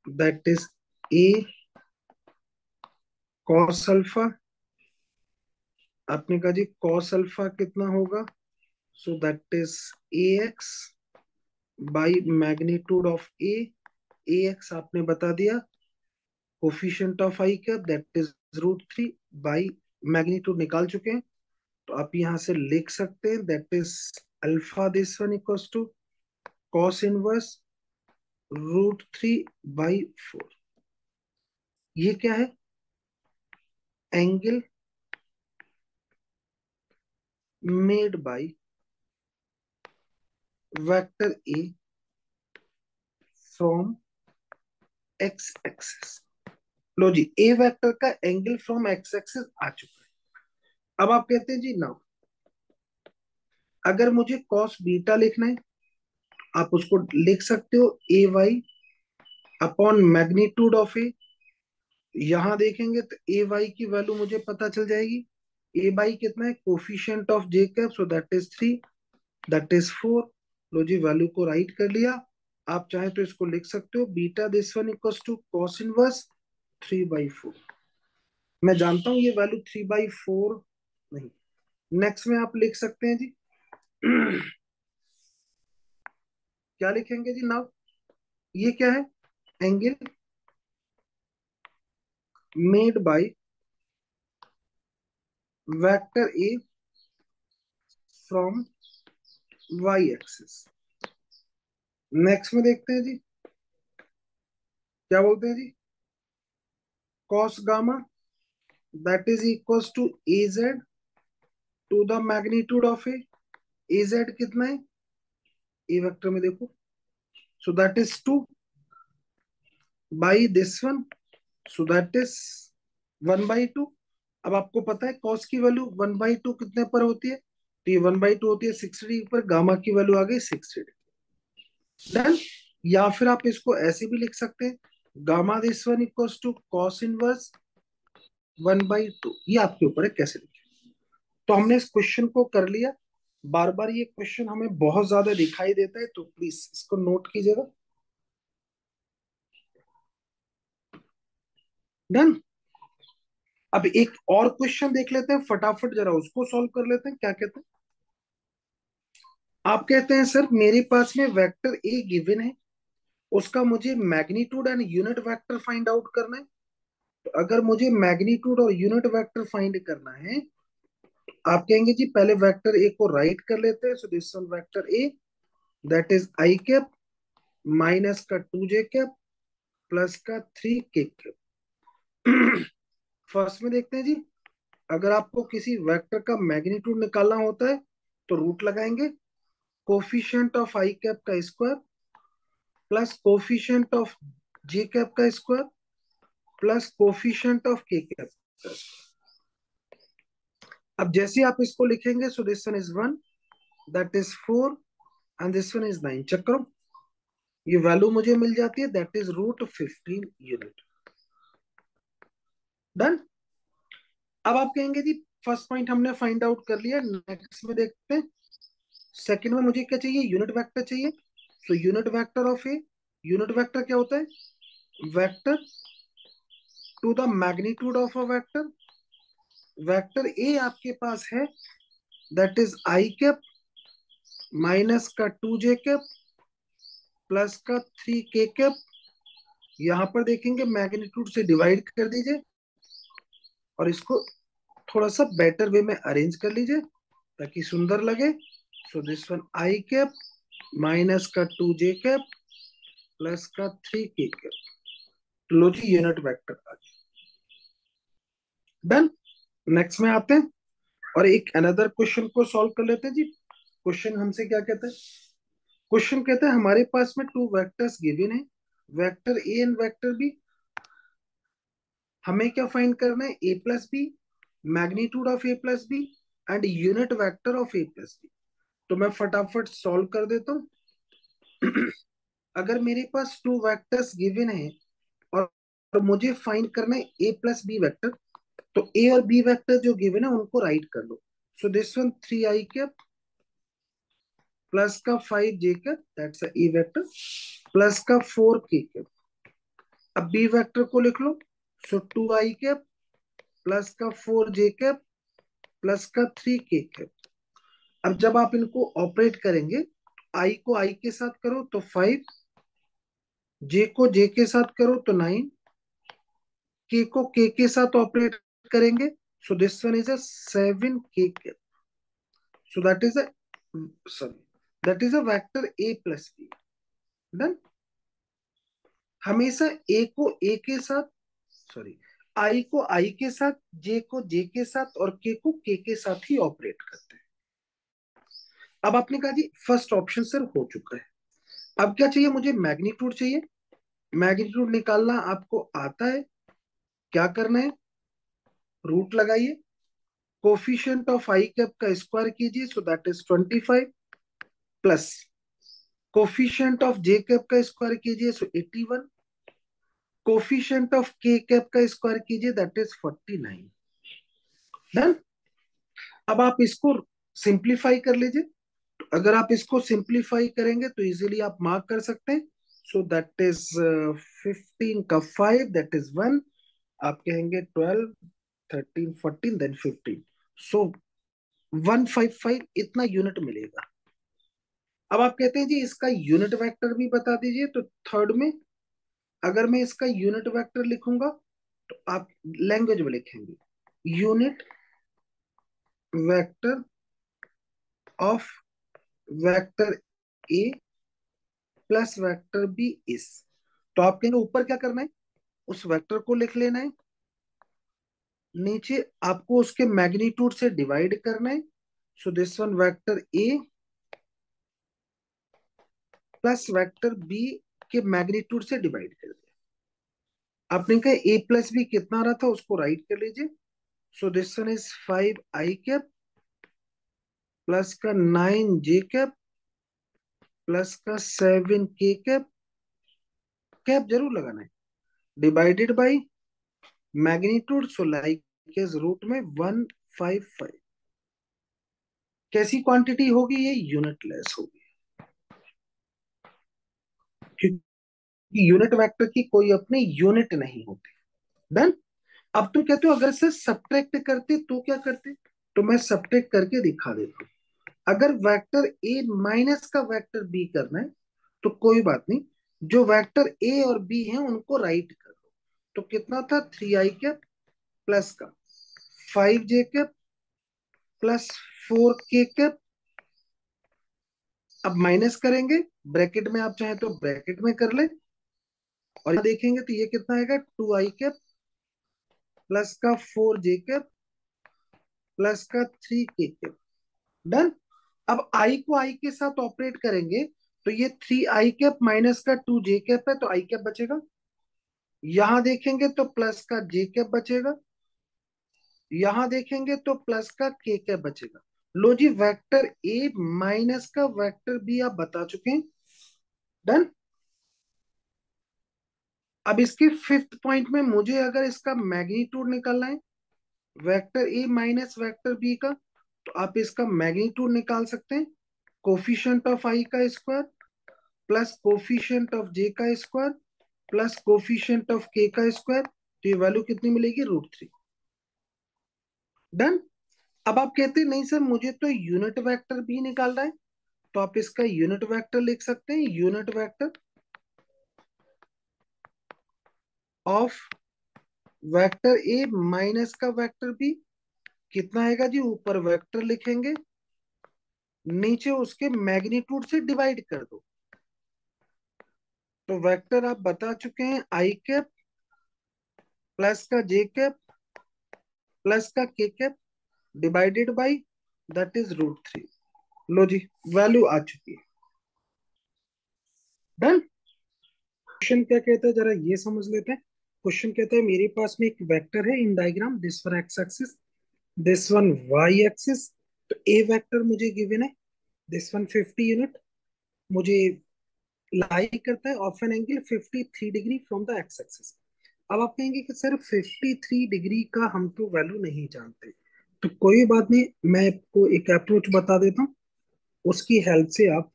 that is A cos alpha. आपने कहा जी कॉस अल्फा कितना होगा, सो that is A X by magnitude of A x आपने बता दिया, कोफिशिएंट ऑफ आई का दैट इज √3 बाई मैग्नीट्यूड निकाल चुके हैं, तो आप यहां से लिख सकते हैं that is alpha this one equals to cos inverse √3/4। ये क्या है, angle made by vector A from X axis. लो जी, ए वेक्टर का एंगल फ्रॉम एक्स एक्सिस आ चुका है। अब आप कहते हैं जी नाउ अगर मुझे कॉस बीटा लिखना है, आप उसको लिख सकते हो ए वाई अपॉन मैग्नीट्यूड ऑफ ए। यहां देखेंगे तो ए वाई की वैल्यू मुझे पता चल जाएगी, ए बाई कितना है, coefficient of J cap, so that is 3, that is 4। लो जी वैल्यू को राइट कर लिया। आप चाहे तो इसको लिख सकते हो beta this one equals to cos inverse 3/4। मैं जानता हूं ये वैल्यू 3/4 नहीं। नेक्स्ट में आप लिख सकते हैं जी क्या लिखेंगे जी नाउ, ये क्या है, angle made by vector A from Y axis. Next में देखते हैं जी क्या बोलते हैं जी, cos gamma that is equals to A Z to the magnitude of A Z कितना है, ए वेक्टर में देखो, so that is 2 by this one, so that is 1/2। अब आपको पता है कॉस की वैल्यू 1/2 कितने पर होती है, तो ये 1/2 होती है 60 पर, गामा की वैल्यू आ गई 60। डन। या फिर आप इसको ऐसे भी लिख सकते हैं, gamma this one equals to cos inverse 1/2। ये आपके ऊपर है कैसे लिखें। तो हमने इस क्वेश्चन को कर लिया। बार बार ये क्वेश्चन हमें बहुत ज्यादा दिखाई देता है, तो प्लीज इसको नोट कीजिएगा। डन। अब एक और क्वेश्चन देख लेते हैं फटाफट, जरा उसको सॉल्व कर लेते हैं। क्या कहते हैं, आप कहते हैं सर मेरे पास में वेक्टर ए गिवन है, उसका मुझे magnitude and unit vector find out करना है। तो अगर मुझे मैग्नीट्यूड और यूनिट वेक्टर फाइंड करना है, आप कहेंगे जी पहले वेक्टर ए को राइट कर लेते हैं, so this one vector A that is I cap minus का 2j कैप प्लस का 3k कैप। फर्स्ट में देखते हैं जी, अगर आपको किसी वेक्टर का मैग्नीट्यूड निकालना होता है तो रूट लगाएंगे, कोफिशिएंट ऑफ आई कैप का square plus coefficient of J cap का स्क्वायर प्लस कोफिशिएंट ऑफ के कैप का स्क्वायर। अब जैसे आप इसको लिखेंगे, so this one is 1, that is 4 and this one is 9, check करो, ये वैल्यू मुझे मिल जाती है दैट इज √15 यूनिट। डन। अब आप कहेंगे जी फर्स्ट पॉइंट हमने फाइंड आउट कर लिया, नेक्स्ट में देखते हैं सेकंड में मुझे क्या चाहिए, यूनिट वेक्टर चाहिए। So unit vector of A, unit vector क्या होता है, vector to the magnitude of a vector. Vector A आपके पास है that is I cap minus का 2j कैप प्लस का 3k कैप। यहां पर देखेंगे मैग्नीट्यूड से डिवाइड कर दीजिए और इसको थोड़ा सा बेटर वे में अरेंज कर लीजिए ताकि सुंदर लगे। सो this one I cap minus का 2j कैप प्लस का 3k कैप। लो जी यूनिट वेक्टर आ गया। डन। नेक्स्ट में आते हैं और एक अनदर क्वेश्चन को सॉल्व कर लेते हैं जी। क्वेश्चन हमसे क्या कहता है, क्वेश्चन कहता है हमारे पास में टू वेक्टर्स गिवन है, vector A and vector B. हमें क्या फाइंड करना है, A plus B, magnitude of A plus B and unit vector of A plus B. तो मैं फटाफट सॉल्व कर देता हूं। अगर मेरे पास टू वेक्टर्स गिवन है और और मुझे फाइंड करना है ए प्लस बी वेक्टर। तो ए और बी वेक्टर जो गिवन है उनको राइट कर लो। So this one 3 i plus का 5 j that's A vector plus का 4 k। अब बी वेक्टर को लिख लो। सो 2 i प्लस का 4 j प्लस का 3 k। अब जब आप इनको ऑपरेट करेंगे, आई को आई के साथ करो तो 5, जे को जे के साथ करो तो 9, के को के साथ ऑपरेट करेंगे। So this one is a 7 k। So that is a, sorry, that is a vector A plus B. Done. हमेशा ए को ए के साथ, सॉरी, आई को आई के साथ, जे को जे के साथ और के को के साथ ही ऑपरेट करते हैं। अब आपने कहा जी फर्स्ट ऑप्शन सर हो चुका है। अब क्या चाहिए मुझे? मैग्नीट्यूड चाहिए। मैग्नीट्यूड निकालना आपको आता है। क्या करना है? रूट लगाइए। कोफिशिएंट ऑफ आई कैप का स्क्वायर कीजिए, सो that is 25, plus coefficient of J cap का स्क्वायर कीजिए, सो 81, कोफिशिएंट ऑफ के कैप का स्क्वायर कीजिए, दैट इज 49। डन। अब आप इसको सिंप्लीफाई कर लीजिए। तो अगर आप इसको सिंप्लीफाई करेंगे तो इजीली आप मार्क कर सकते हैं। सो दैट इज 15 का 5 दैट इज 1। आप कहेंगे 12, 13, 14 देन 15। सो 155 इतना यूनिट मिलेगा। अब आप कहते हैं जी इसका यूनिट वेक्टर भी बता दीजिए। तो थर्ड में अगर मैं इसका यूनिट वेक्टर लिखूंगा तो आप लैंग्वेज में लिखेंगे unit vector of vector A plus vector B is. तो आप कहेंगे ऊपर क्या करना है? उस वेक्टर को लिख लेना है। नीचे आपको उसके मैग्नीट्यूड से डिवाइड करना है। So this one vector A plus vector B के मैग्नीट्यूड से डिवाइड कर दिया। आपने कहा ए प्लस बी कितना आ रहा था उसको राइट कर लीजिए। सो this one is 5 i plus का 9 j प्लस का 7 k। कैप जरूर लगाना है। Divided by magnitude, so like is root में 155। कैसी क्वांटिटी होगी? ये यूनिटलेस होगी, क्योंकि यूनिट वेक्टर की कोई अपनी यूनिट नहीं होती। डन। अब तुम कहते हो अगर से सब्ट्रैक्ट करते तो क्या करते? तो मैं सब्ट्रैक्ट करके दिखा देता हूँ। अगर वेक्टर ए माइनस का वेक्टर बी करना है तो कोई बात नहीं, जो वेक्टर ए और बी है उनको राइट कर दो। तो कितना था? 3 i प्लस का 5 j प्लस 4 k। अब माइनस करेंगे, ब्रैकेट में आप चाहे तो ब्रैकेट में कर ले। और यहाँ देखेंगे तो ये कितना आएगा? 2 i प्लस का 4 j प्लस का 3 k। डन। अब आई को आई के साथ ऑपरेट करेंगे तो ये 3 i माइनस का 2 j है तो आई कैप बचेगा। यहां देखेंगे तो प्लस का j बचेगा। यहां देखेंगे तो प्लस का k बचेगा। लो जी, वेक्टर ए माइनस का वेक्टर बी आप बता चुके हैं। डन। अब इसके फिफ्थ पॉइंट में मुझे अगर इसका मैग्नीट्यूड निकालना है, vector A minus vector B का, तो आप इसका मैग्नीट्यूड निकाल सकते हैं। कोफिशिएंट ऑफ आई का स्क्वायर प्लस कोफिशिएंट ऑफ जे का स्क्वायर प्लस कोफिशिएंट ऑफ के का स्क्वायर। तो ये वैल्यू कितनी मिलेगी? √3। डन। अब आप कहते हैं नहीं सर मुझे तो यूनिट वेक्टर भी निकालना है। तो आप इसका यूनिट वेक्टर लिख सकते हैं। Unit vector of vector A minus का वेक्टर बी कितना आएगा जी? ऊपर वेक्टर लिखेंगे, नीचे उसके मैग्नीट्यूड से डिवाइड कर दो। तो वेक्टर आप बता चुके हैं i प्लस का j प्लस का k divided by that is √3। लो जी, वैल्यू आ चुकी है। डन। क्वेश्चन क्या कहता है जरा ये समझ लेते हैं। क्वेश्चन कहता है मेरे पास में एक वेक्टर है in diagram, this one X axis, this one Y axis. तो ए वेक्टर मुझे गिवन है, दिस वन 50 यूनिट मुझे लाई करता है of an angle 53 degree from the X axis. अब आप कहेंगे कि सर 53 डिग्री का हम तो वैल्यू नहीं जानते, तो कोई बात नहीं, मैं आपको एक अप्रोच बता देता हूँ, उसकी हेल्प से आप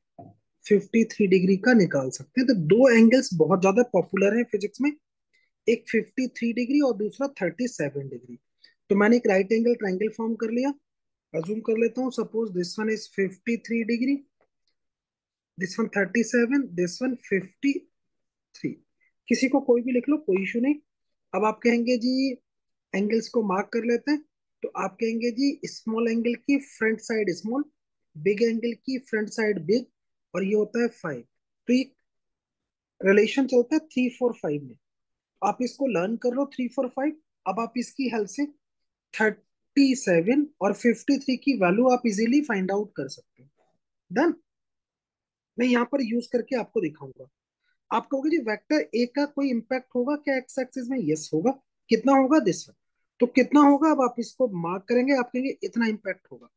53 डिग्री का निकाल सकते हैं। तो दो एंगल्स बहुत ज्यादा पॉपुलर हैं फिजिक्स में, एक 53 डिग्री और दूसरा 37 डिग्री। तो मैंने एक राइट एंगल ट्राइंगल फॉर्म कर लिया। अजूम कर लेता हूँ, suppose this one is 53 degree, this one 37, this one 53। किसी को कोई भी लिख लो, कोई इशू नहीं। अब आप कहेंगे जी एंगल्स को मार्क कर लेते हैं। तो आप कहेंगे जी स्मॉल एंगल की front side small, big angle की फ्रंट साइड बिग, और ये होता है 5। तो ये रिलेशन चलता है 3 4 5 में। आप इसको लर्न कर लो 3 4 5। अब आप इसकी हेल्प से 37 और 53 की वैल्यू आप इजीली फाइंड आउट कर सकते हैं। डन। मैं यहाँ पर यूज करके आपको दिखाऊंगा। आप कहोगे जी वेक्टर ए का कोई इंपैक्ट होगा क्या एक्स एक्सिस में? यस होगा। कितना होगा? This one. तो कितना होगा, अब आप इसको मार्क करेंगे, आप कहेंगे इतना इंपैक्ट होगा।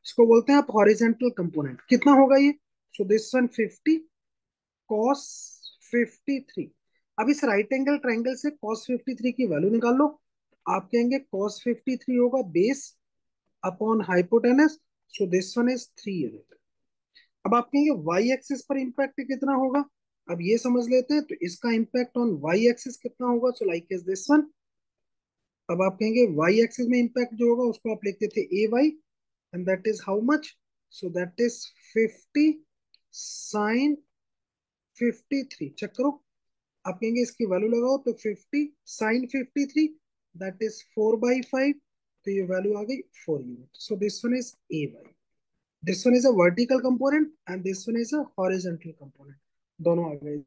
इसको बोलते हैं आप हॉरिजेंटल कंपोनेंट। कितना होगा ये? सो दिस वन 50 कॉस 53। अब इस राइट एंगल ट्राइंगल से कॉस 53 की वैल्यू निकाल लो। आप कहेंगे कॉस 53 होगा base upon hypotenuse, so this one is 3 unit. अब आप कहेंगे वाई एक्सिस पर इंपैक्ट कितना होगा? अब ये समझ लेते हैं, तो इसका इंपैक्ट ऑन वाई एक्सिस कितना होगा? So like is this one. अब आप कहेंगे वाई एक्सिस में इंपैक्ट जो होगा उसको आप लिखते थे A Y, and that is how much? So that is 50 sine 53। Check करो। आप कहेंगे इसकी वैल्यू लगाओ, तो 50 साइन 53, दैट इज 4/5। तो ये वैल्यू आ गई 4 unit. So this one is A Y. This one is a vertical component and this one is a horizontal component. दोनों आ गए।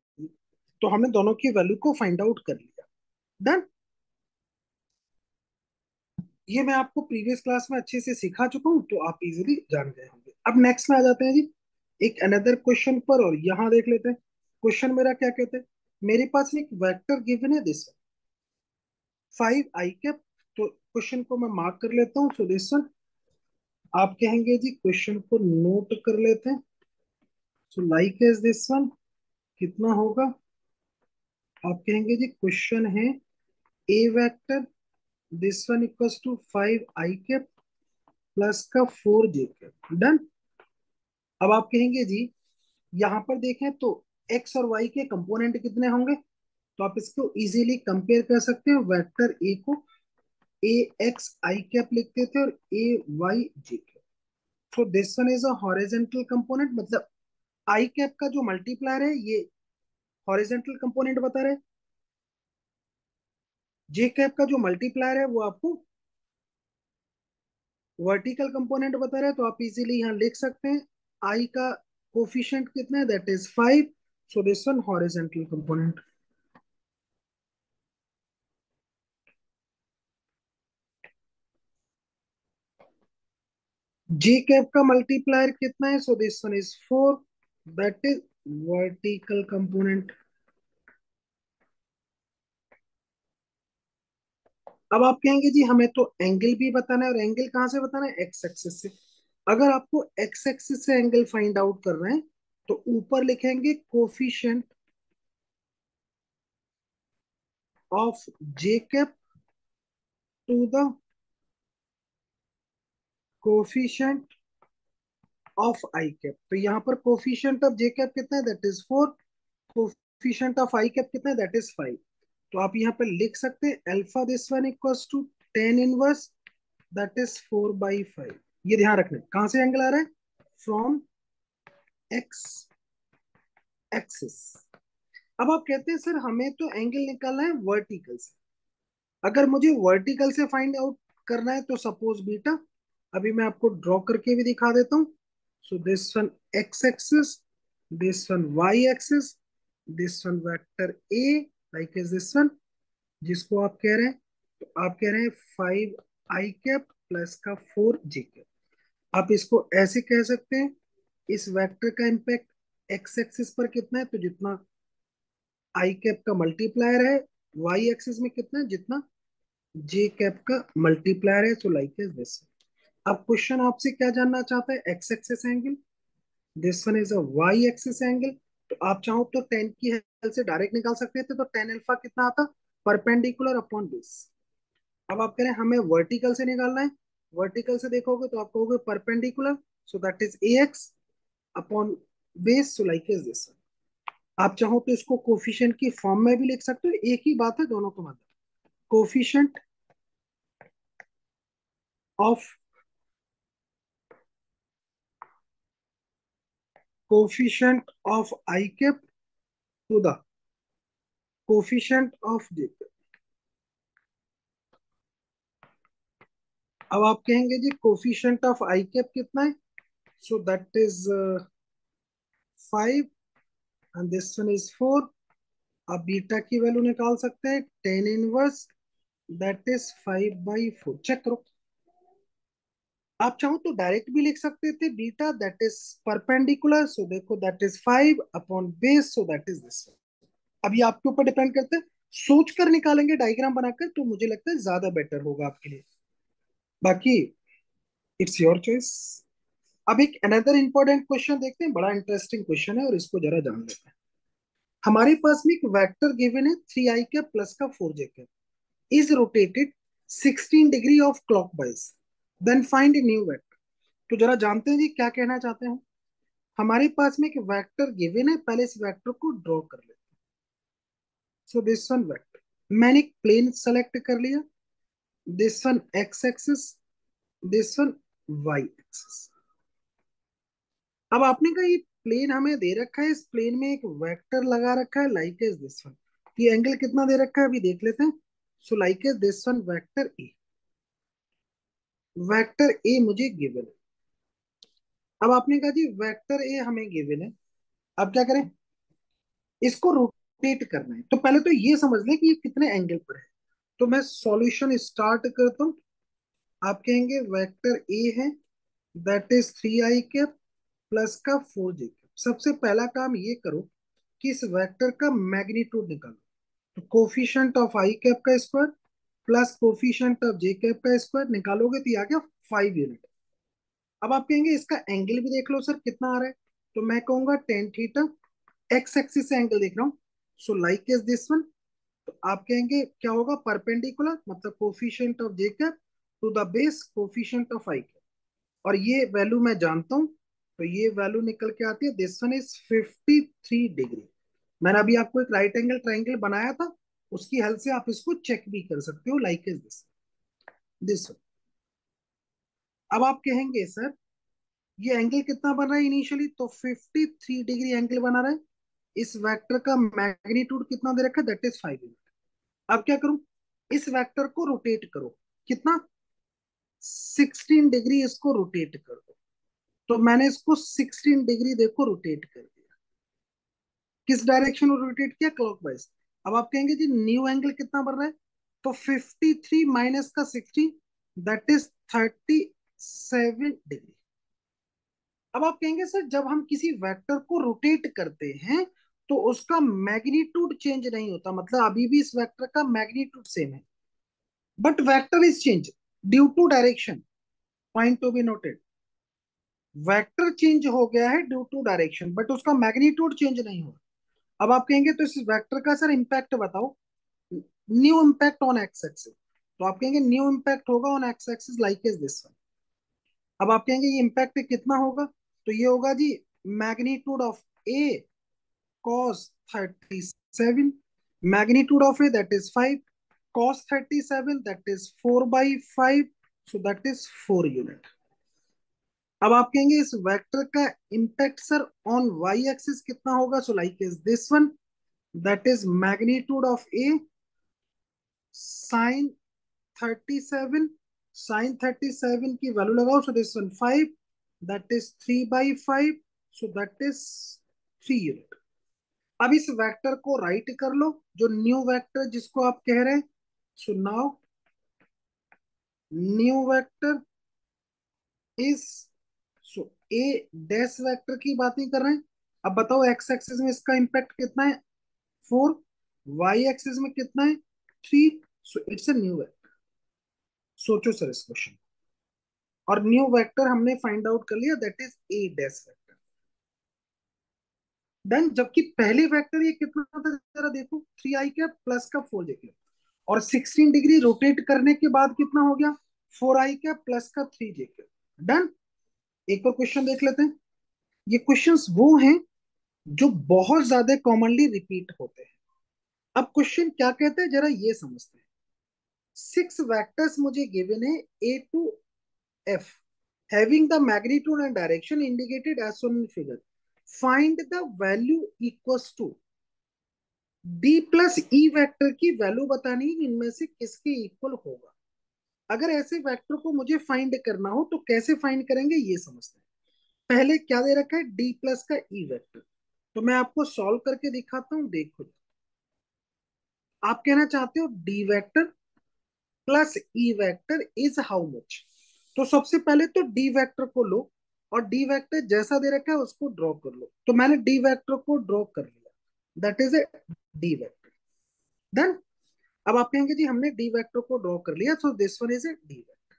तो हमने दोनों की वैल्यू को फाइंड आउट कर लिया। डन। ये मैं आपको प्रीवियस क्लास में अच्छे से सिखा चुका हूँ, तो आप इजीली जान गए होंगे। अब नेक्स्ट में आ जाते हैं जी एक अनदर क्वेश्चन पर, और यहाँ देख लेते हैं क्वेश्चन मेरा क्या कहते हैं। मेरे पास एक वेक्टर गिवन है दिस 5 i कैप। तो क्वेश्चन को मैं मार्क कर लेता हूँ। सो दिस वन, आप कहेंगे जी क्वेश्चन को नोट कर लेते हैं। So like is this one, कितना होगा? आप कहेंगे जी क्वेश्चन है A vector this one equals to 5 i cap plus का 4 j कैप। डन। अब आप कहेंगे जी यहाँ पर देखें तो एक्स और वाई के कंपोनेंट कितने होंगे? तो आप इसको इजीली कंपेयर कर सकते हो। वेक्टर ए को ए एक्स आई कैप लिखते थे और A Y J cap. So this one is a horizontal component, मतलब आई कैप का जो मल्टीप्लायर है ये हॉरिजेंटल कंपोनेंट बता रहे। जे कैप का जो मल्टीप्लायर है वो आपको वर्टिकल कंपोनेंट बता रहा है। तो आप इजीली यहाँ लिख सकते हैं आई का कोफिशिएंट कितना है, that is 5। So this one horizontal component. J cap का मल्टीप्लायर कितना है? So this one is 4, that is vertical component. अब आप कहेंगे जी हमें तो एंगल भी बताना है, और एंगल कहाँ से बताना है? एक्स एक्सिस से। अगर आपको एक्स एक्सिस से एंगल फाइंड आउट कर रहे हैं, तो ऊपर लिखेंगे coefficient of J cap to the coefficient of I cap. तो यहाँ पर कोफिशिएंट ऑफ जे कैप कितना है? That is 4। Coefficient of I cap कितना है? That is 5। तो आप यहाँ पर लिख सकते हैं alpha this one equals to 10 inverse, that is 4/5। ये ध्यान रखना है कहाँ से एंगल आ रहा है? From X axis. अब आप कहते हैं सर हमें तो एंगल निकालना है वर्टिकल से। अगर मुझे वर्टिकल से फाइंड आउट करना है तो सपोज बीटा, अभी मैं आपको ड्रॉ करके भी दिखा देता हूँ। So this one X axis, this one Y axis, this one vector A like is this one, जिसको आप कह रहे हैं, तो आप कह रहे हैं 5 i कैप प्लस का 4 j कैप। आप इसको ऐसे कह सकते हैं इस वेक्टर का इम्पैक्ट एक्स एक्सिस पर कितना है, तो जितना आई कैप का मल्टीप्लायर है, वाई एक्सिस में कितना है जितना जे कैप का मल्टीप्लायर है। So like is this. अब क्वेश्चन आपसे क्या जानना चाहता है? X axis angle, this one is a Y axis angle. तो आप चाहो तो टेन की हेल्प से डायरेक्ट निकाल सकते थे, तो टेन अल्फा कितना आता? Perpendicular upon base. अब आप कह रहे हैं हमें वर्टिकल से निकालना है, वर्टिकल से देखोगे तो आप कहोगे perpendicular, so that is A X upon base, so like is this. आप चाहो तो इसको कोफिशिएंट की फॉर्म में भी लिख सकते हो, एक ही बात है दोनों को, मतलब coefficient of coefficient of I cap to the coefficient of J cap. अब आप कहेंगे जी कोफिशिएंट ऑफ आई कैप कितना है, so that is 5 and this one is 4। आप बीटा की वैल्यू निकाल सकते हैं, tan inverse that is 5/4। Check करो, आप चाहो तो डायरेक्ट भी लिख सकते थे, beta that is perpendicular, so देखो that is 5 upon base, so that is this. अभी आपके ऊपर डिपेंड करता है, सोच कर निकालेंगे डायग्राम बनाकर तो मुझे लगता है ज्यादा बेटर होगा आपके लिए, बाकी इट्स योर चॉइस। अब एक अनदर इंपॉर्टेंट क्वेश्चन देखते हैं, बड़ा इंटरेस्टिंग क्वेश्चन है और इसको जरा जान लेते हैं। हमारे पास में एक वेक्टर गिवन है, 3i कैप प्लस का 4j cap is rotated 16 degree of clockwise, then find new vector. तो जरा जानते हैं जी क्या कहना चाहते हैं। हमारे पास में एक वेक्टर गिवन है, पहले इस वेक्टर को ड्रॉ कर लेते हैं। सो दिस वन वेक्टर, मैंने एक प्लेन सेलेक्ट कर लिया, this one X axis, this one Y axis. अब आपने कहा ये प्लेन हमें दे रखा है, इस प्लेन में एक वेक्टर लगा रखा है लाइक एज दिस वन। ये एंगल कितना दे रखा है अभी देख लेते हैं। So like as this one vector A, vector A मुझे गिवन है। अब आपने कहा जी वेक्टर ए हमें गिवन है, अब क्या करें, इसको रोटेट करना है। तो पहले तो ये समझ लें कि ये कितने एंगल पर है। तो मैं सॉल्यूशन स्टार्ट करता हूँ। आप कहेंगे वेक्टर ए है, that is 3i cap plus का 4j कैप। सबसे पहला काम ये करो कि इस वेक्टर का मैग्नीट्यूड निकालो। तो कोफिशिएंट ऑफ आई कैप का square plus coefficient of J cap का स्क्वायर निकालोगे तो ये आ गया 5 यूनिट। अब आप कहेंगे इसका एंगल भी देख लो सर कितना आ रहा है, तो मैं कहूंगा टेन थीटा, एक्स एक्सिस से एंगल देख रहा हूँ, so like is this one. तो आप कहेंगे क्या होगा, परपेंडिकुलर मतलब coefficient of J cap to the base coefficient of I cap, और ये वैल्यू मैं जानता हूँ, तो ये वैल्यू निकल के आती है, दिस वन इज 53 डिग्री। मैंने अभी आपको एक राइट एंगल ट्राइंगल बनाया था, उसकी हेल्प से आप इसको चेक भी कर सकते हो, लाइक इज दिस दिस। अब आप कहेंगे सर ये एंगल कितना बन रहा है इनिशियली, तो 53 डिग्री एंगल बना रहा है। इस वेक्टर का मैग्नीट्यूड कितना दे रखा है, दैट इज 5 यूनिट। अब क्या करूं, इस वेक्टर को रोटेट करो, कितना, 16 डिग्री इसको रोटेट कर दो। तो मैंने इसको 16 डिग्री देखो रोटेट कर दिया, किस डायरेक्शन में रोटेट किया, क्लॉकवाइज। अब आप कहेंगे जी न्यू एंगल कितना बन रहा है, तो 53 माइनस का 16 दैट इज 37 डिग्री। अब आप कहेंगे सर जब हम किसी वेक्टर को रोटेट करते हैं तो उसका मैग्नीट्यूड चेंज नहीं होता, मतलब अभी भी इस वेक्टर का मैग्नीट्यूड सेम है, but vector is change due to direction. Point to be noted, vector change हो गया है ड्यू टू डायरेक्शन, बट उसका मैग्नीट्यूड चेंज नहीं हुआ। अब आप कहेंगे तो इस वेक्टर का सर इंपैक्ट बताओ, new impact on X axis. तो आप कहेंगे न्यू इंपैक्ट होगा on X axis like is this one. अब आप कहेंगे ये इंपैक्ट कितना होगा, तो ये होगा जी magnitude of A cos 37, magnitude of A that is 5, cos 37 that is 4 by 5, so that is 4 unit। अब आप कहेंगे इस वेक्टर का impact sir on Y axis कितना होगा, so like is this one, that is magnitude of A sine 37, sine 37 की value लगाओ, so this one 5, that is 3/5, so that is 3 unit. अब इस वेक्टर को राइट कर लो, जो न्यू वेक्टर जिसको आप कह रहे हैं, so now new vector is, so A dash vector की बात नहीं कर रहे हैं। अब बताओ एक्स एक्सिस में इसका इंपैक्ट कितना है, 4, वाई एक्सिस में कितना है, 3, so it's a new vector. सोचो सर इस क्वेश्चन, और न्यू वेक्टर हमने फाइंड आउट कर लिया, that is a dash vector. Then जबकि पहले वेक्टर ये कितना था जरा देखो, 3i कैप प्लस का 4j कैप। और 16 डिग्री रोटेट करने के बाद कितना हो गया, 4i कैप प्लस का 3j कैप। डन। एक और क्वेश्चन देख लेते हैं। ये क्वेश्चंस वो हैं जो बहुत ज्यादा कॉमनली रिपीट होते हैं। अब क्वेश्चन क्या कहते हैं जरा ये समझते हैं। 6 वेक्टर्स मुझे गिवन है A to F, having the magnitude and direction indicated as shown in figure. Find the value equals to d plus E vector की वैल्यू बतानी है, इनमें से किसके इक्वल होगा। अगर ऐसे वेक्टर को मुझे फाइंड करना हो तो कैसे फाइंड करेंगे ये समझते हैं। पहले क्या दे रखा है, d प्लस का ई वेक्टर। तो मैं आपको सॉल्व करके दिखाता हूँ, देखो। आप कहना चाहते हो D vector plus E vector is how much. तो सबसे पहले तो डी वेक्टर को लो और डी वेक्टर जैसा दे रखा है उसको ड्रॉ कर लो। तो मैंने डी वेक्टर को ड्रॉ कर लिया, that is a D vector. Then अब आप कहेंगे जी हमने डी वेक्टर को ड्रॉ कर लिया, सो this one is a D vector.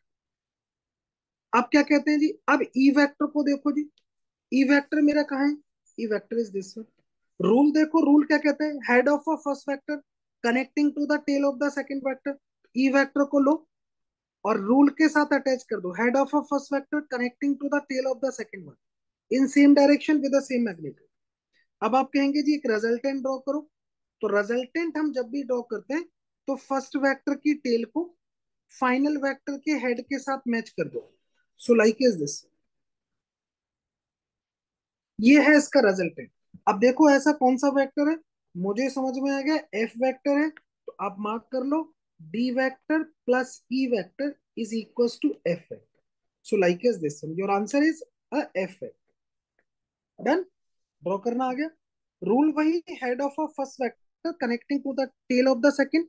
अब क्या कहते हैं जी, अब ई वेक्टर को देखो जी। ई वेक्टर मेरा कहाँ है, E vector is this one. Rule देखो, रूल क्या कहते हैं, head of a first vector connecting to the tail of the second vector. E vector को लो और रूल के साथ अटैच कर दो, head of a first vector connecting to the tail of the second one in same direction with the same magnitude. अब आप कहेंगे जी एक रिजल्टेंट ड्रॉ करो। तो रिजल्टेंट हम जब भी ड्रॉ करते हैं तो फर्स्ट वेक्टर की टेल को फाइनल वेक्टर के हेड के साथ मैच कर दो। सो लाइक इज दिस, ये है इसका रिजल्टेंट। अब देखो ऐसा कौन सा वेक्टर है, मुझे समझ में आ गया एफ वेक्टर है, तो आप मार्क कर लो D vector plus E vector is equals to F vector. So like is this one, your answer is a F vector. Done. Draw करना आ गया। रूल वही, head of a first vector connecting to the tail of the second.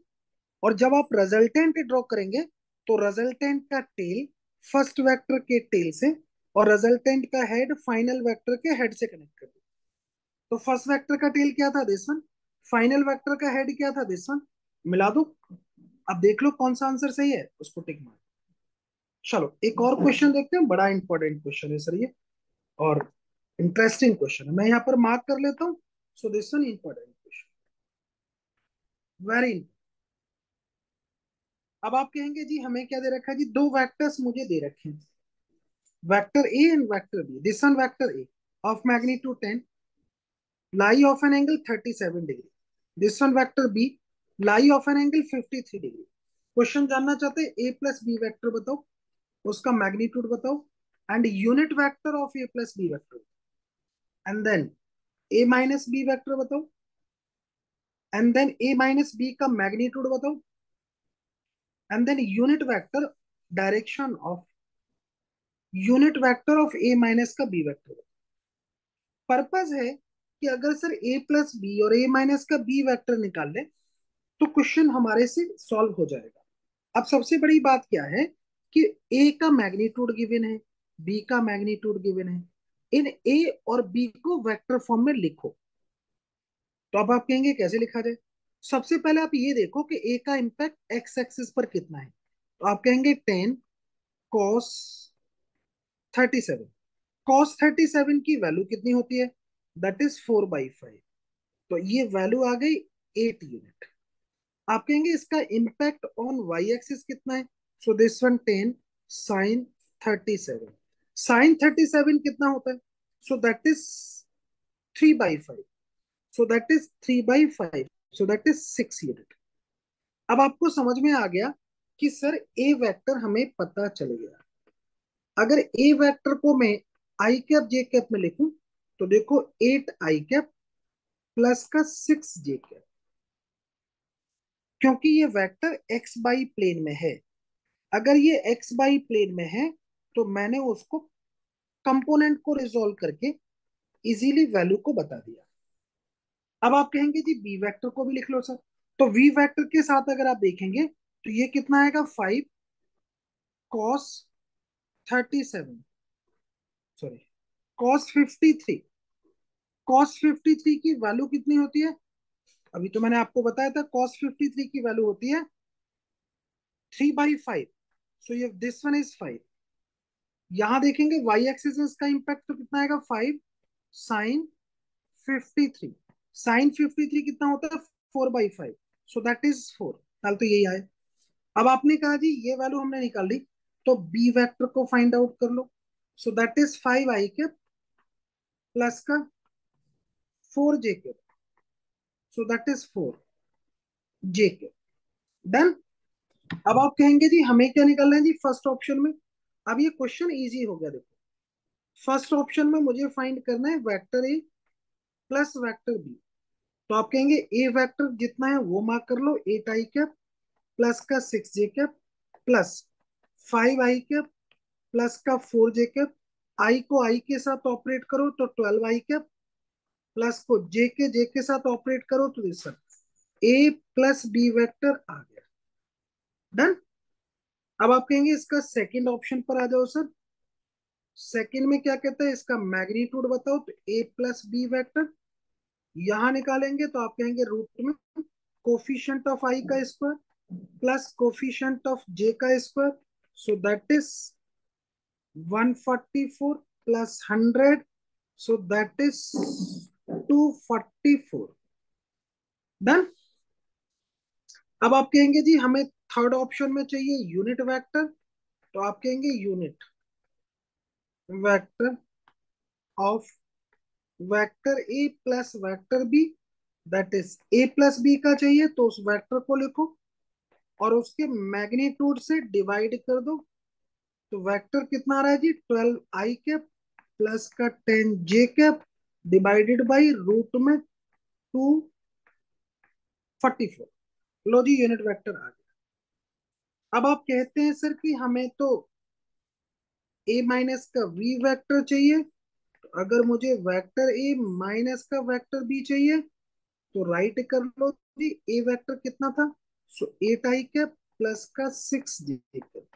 और जब आप resultant draw करेंगे तो resultant का टेल फर्स्ट वेक्टर के टेल से और रिजल्टेंट का हेड फाइनल वेक्टर के हेड से कनेक्ट कर दो। तो फर्स्ट वेक्टर का टेल क्या था, दिस वन। फाइनल वेक्टर का हेड क्या था, दिस वन। मिला दो। अब देख लो कौन सा आंसर सही है, उसको टिक मार। चलो एक और क्वेश्चन देखते हैं, बड़ा इंपॉर्टेंट क्वेश्चन है सर ये, और इंटरेस्टिंग क्वेश्चन है। मैं यहाँ पर मार्क कर लेता हूँ। So this one important question, very. अब आप कहेंगे जी हमें क्या दे रखा है जी, दो वेक्टर्स मुझे दे रखे हैं, vector A and vector B. This one vector A of magnitude 10 lie of an angle 37 degree, this one vector b lie of an angle 53 degree। Question जानना चाहते हैं ए प्लस बी वेक्टर बताओ, उसका मैग्नीट्यूड बताओ, and unit vector of A plus B vector, and then A minus B vector बताओ, and then A minus B का magnitude बताओ, and then unit vector of A minus का B vector. Purpose है कि अगर sir A plus B और A minus का B vector निकाल ले तो क्वेश्चन हमारे से सॉल्व हो जाएगा। अब सबसे बड़ी बात क्या है कि ए का मैग्नीट्यूड गिवन है, बी का मैग्नीट्यूड गिवन है, इन ए और बी को वेक्टर फॉर्म में लिखो। तो अब आप कहेंगे कैसे लिखा जाए। सबसे पहले आप ये देखो कि ए का इम्पैक्ट एक्स एक्सिस पर कितना है। तो आप कहेंगे 10 cos 37। cos 37 की वैल्यू कितनी होती है, दैट इज 4/5। तो ये वैल्यू आ गई 8 यूनिट। आप कहेंगे इसका इम्पैक्ट ऑन वाई एक्सिस कितना है, so this one 10 sin 37। sin 37 कितना होता है, so that is 3/5। So that is 3/5, so that is 6 unit. अब आपको समझ में आ गया कि सर ए वेक्टर हमें पता चल गया। अगर ए वेक्टर को मैं आई कैप जे कैप में लिखूं तो देखो 8i कैप प्लस का 6j कैप, क्योंकि ये वेक्टर एक्स बाई प्लेन में है। अगर ये एक्स बाई प्लेन में है तो मैंने उसको कंपोनेंट को रिजोल्व करके इजीली वैल्यू को बता दिया। अब आप कहेंगे जी बी वेक्टर को भी लिख लो सर। तो वी वेक्टर के साथ अगर आप देखेंगे तो ये कितना आएगा, 5 cos 37, सॉरी cos 53। cos 53 की वैल्यू कितनी होती है, अभी तो मैंने आपको बताया था cos 53 की वैल्यू होती है 3/5। सो ये दिस वन इज 5। यहां देखेंगे वाई एक्सिस में इसका इम्पैक्ट तो कितना आएगा, 5 sin 53। sin 53 कितना होता है, 4/5। सो दैट इज 4। कल तो यही आए। अब आपने कहा जी ये वैल्यू हमने निकाल ली, तो बी वेक्टर को फाइंड आउट कर लो। So that is 5i cap plus का 4j cap, so that is 4j cap. Done. अब आप कहेंगे जी हमें क्या निकालना है जी फर्स्ट ऑप्शन में। अब ये क्वेश्चन इजी हो गया, देखो फर्स्ट ऑप्शन में मुझे फाइंड करना है vector A plus vector B. तो आप कहेंगे ए वेक्टर जितना है वो मार्क कर लो, 8i कैप प्लस का 6j cap plus 5i cap plus का 4j कैप। आई को आई के साथ ऑपरेट करो तो 12i कैप, प्लस को जे के साथ ऑपरेट करो तो this A plus B vector आ गया। डन। अब आप कहेंगे इसका सेकंड ऑप्शन पर आ जाओ सर। सेकंड में क्या कहता है, इसका मैग्नीट्यूड बताओ, तो ए प्लस बी वेक्टर यहां निकालेंगे तो आप कहेंगे रूट में कोफिशिएंट ऑफ आई का स्क्वायर प्लस कोफिशिएंट ऑफ जे का square, so that is 144 plus 100, so that is 244। Done. अब आप कहेंगे जी हमें थर्ड ऑप्शन में चाहिए यूनिट वेक्टर, तो आप कहेंगे unit vector of vector A plus vector B, that is A plus B का चाहिए तो उस वेक्टर को लिखो और उसके मैग्नीट्यूड से डिवाइड कर दो। तो वेक्टर कितना आ रहा है जी 12i कैप प्लस का 10j cap divided by root में 244। लो जी यूनिट वेक्टर आ गया। अब आप कहते हैं सर कि हमें तो ए माइनस का वी वेक्टर चाहिए, तो अगर मुझे वेक्टर ए माइनस का वेक्टर बी चाहिए तो राइट कर लो जी। ए वेक्टर कितना था, सो 8i कैप प्लस का 6j cap,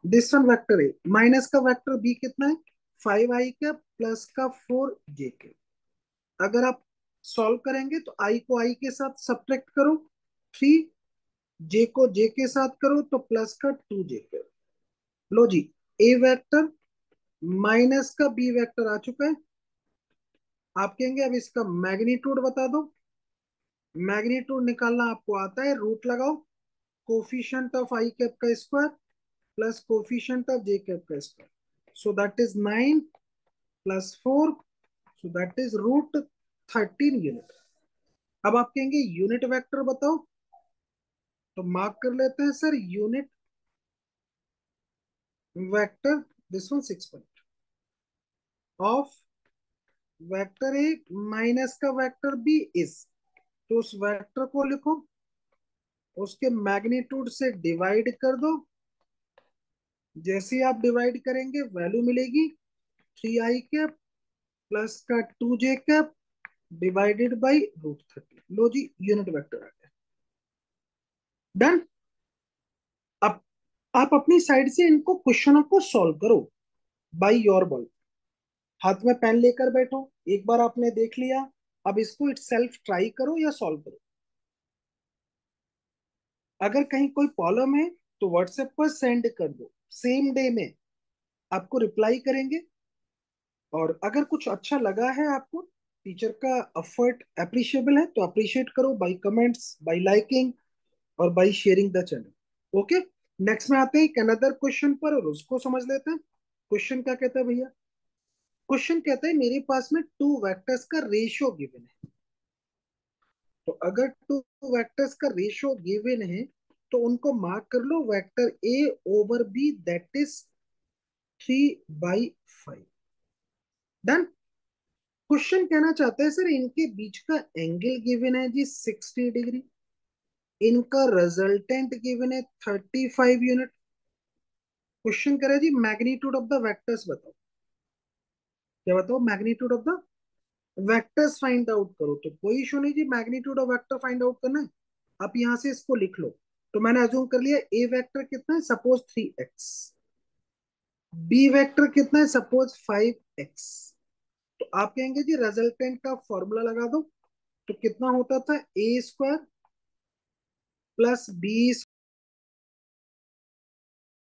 this one vector A minus का वेक्टर बी कितना है 5i कैप प्लस का 4j कैप। अगर आप सॉल्व करेंगे तो आई को आई के साथ सब्ट्रैक्ट करो 3, जे को जे के साथ करो तो प्लस का 2j कैप। लो जी ए वेक्टर माइनस का बी वेक्टर आ चुका है। आप कहेंगे अब इसका मैग्नीट्यूड बता दो। मैग्नीट्यूड निकालना आपको आता है, रूट लगाओ कोफिशिएंट ऑफ आई कैप का square plus coefficient of J cap का square, so that is 9 plus 4, so that is root 13 unit. अब आप कहेंगे यूनिट वेक्टर बताओ, तो मार्क कर लेते हैं sir unit vector this one 6 point of vector A minus का वेक्टर बी इज, तो उस वेक्टर को लिखो, उसके मैग्नीट्यूड से डिवाइड कर दो। जैसे ही आप डिवाइड करेंगे वैल्यू मिलेगी 3i कैप प्लस का 2j cap divided by root 30। लो जी यूनिट वेक्टर आ गया। डन। अब आप अपनी साइड से इनको क्वेश्चनों को सॉल्व करो बाई योर बॉय। हाथ में पेन लेकर बैठो, एक बार आपने देख लिया, अब इसको इट सेल्फ ट्राई करो या सॉल्व करो। अगर कहीं कोई प्रॉब्लम है तो व्हाट्सएप पर सेंड कर दो, सेम डे में आपको रिप्लाई करेंगे। और अगर कुछ अच्छा लगा है आपको, टीचर का एफर्ट अप्रिशिएबल है तो अप्रिशिएट करो बाय कमेंट्स, बाय लाइकिंग और by sharing the channel. Okay, next में आते हैं एक अनदर क्वेश्चन पर और उसको समझ लेते हैं। क्वेश्चन क्या कहता है भैया, क्वेश्चन कहता है मेरे पास में टू वेक्टर्स का रेशियो गिवन है। तो अगर टू वेक्टर्स का रेशियो गिवन है तो उनको मार्क कर लो vector A over B that is 3/5। Done. Question कहना चाहता है सर इनके बीच का एंगल गिवन है जी 60 डिग्री, इनका रिजल्टेंट गिवन है 35 यूनिट। क्वेश्चन करे जी मैग्नीट्यूड ऑफ द वेक्टर्स बताओ। क्या बताओ, magnitude of the vectors find out करो। तो कोई इशू नहीं जी, magnitude of vector find out करना है, आप यहां से इसको लिख लो। तो मैंने अज्यूम कर लिया ए वेक्टर कितना है, सपोज 3x, बी वेक्टर कितना है, सपोज 5x। तो आप कहेंगे जी रिजल्टेंट का फॉर्मूला लगा दो। तो कितना होता था, ए स्क्वायर प्लस बी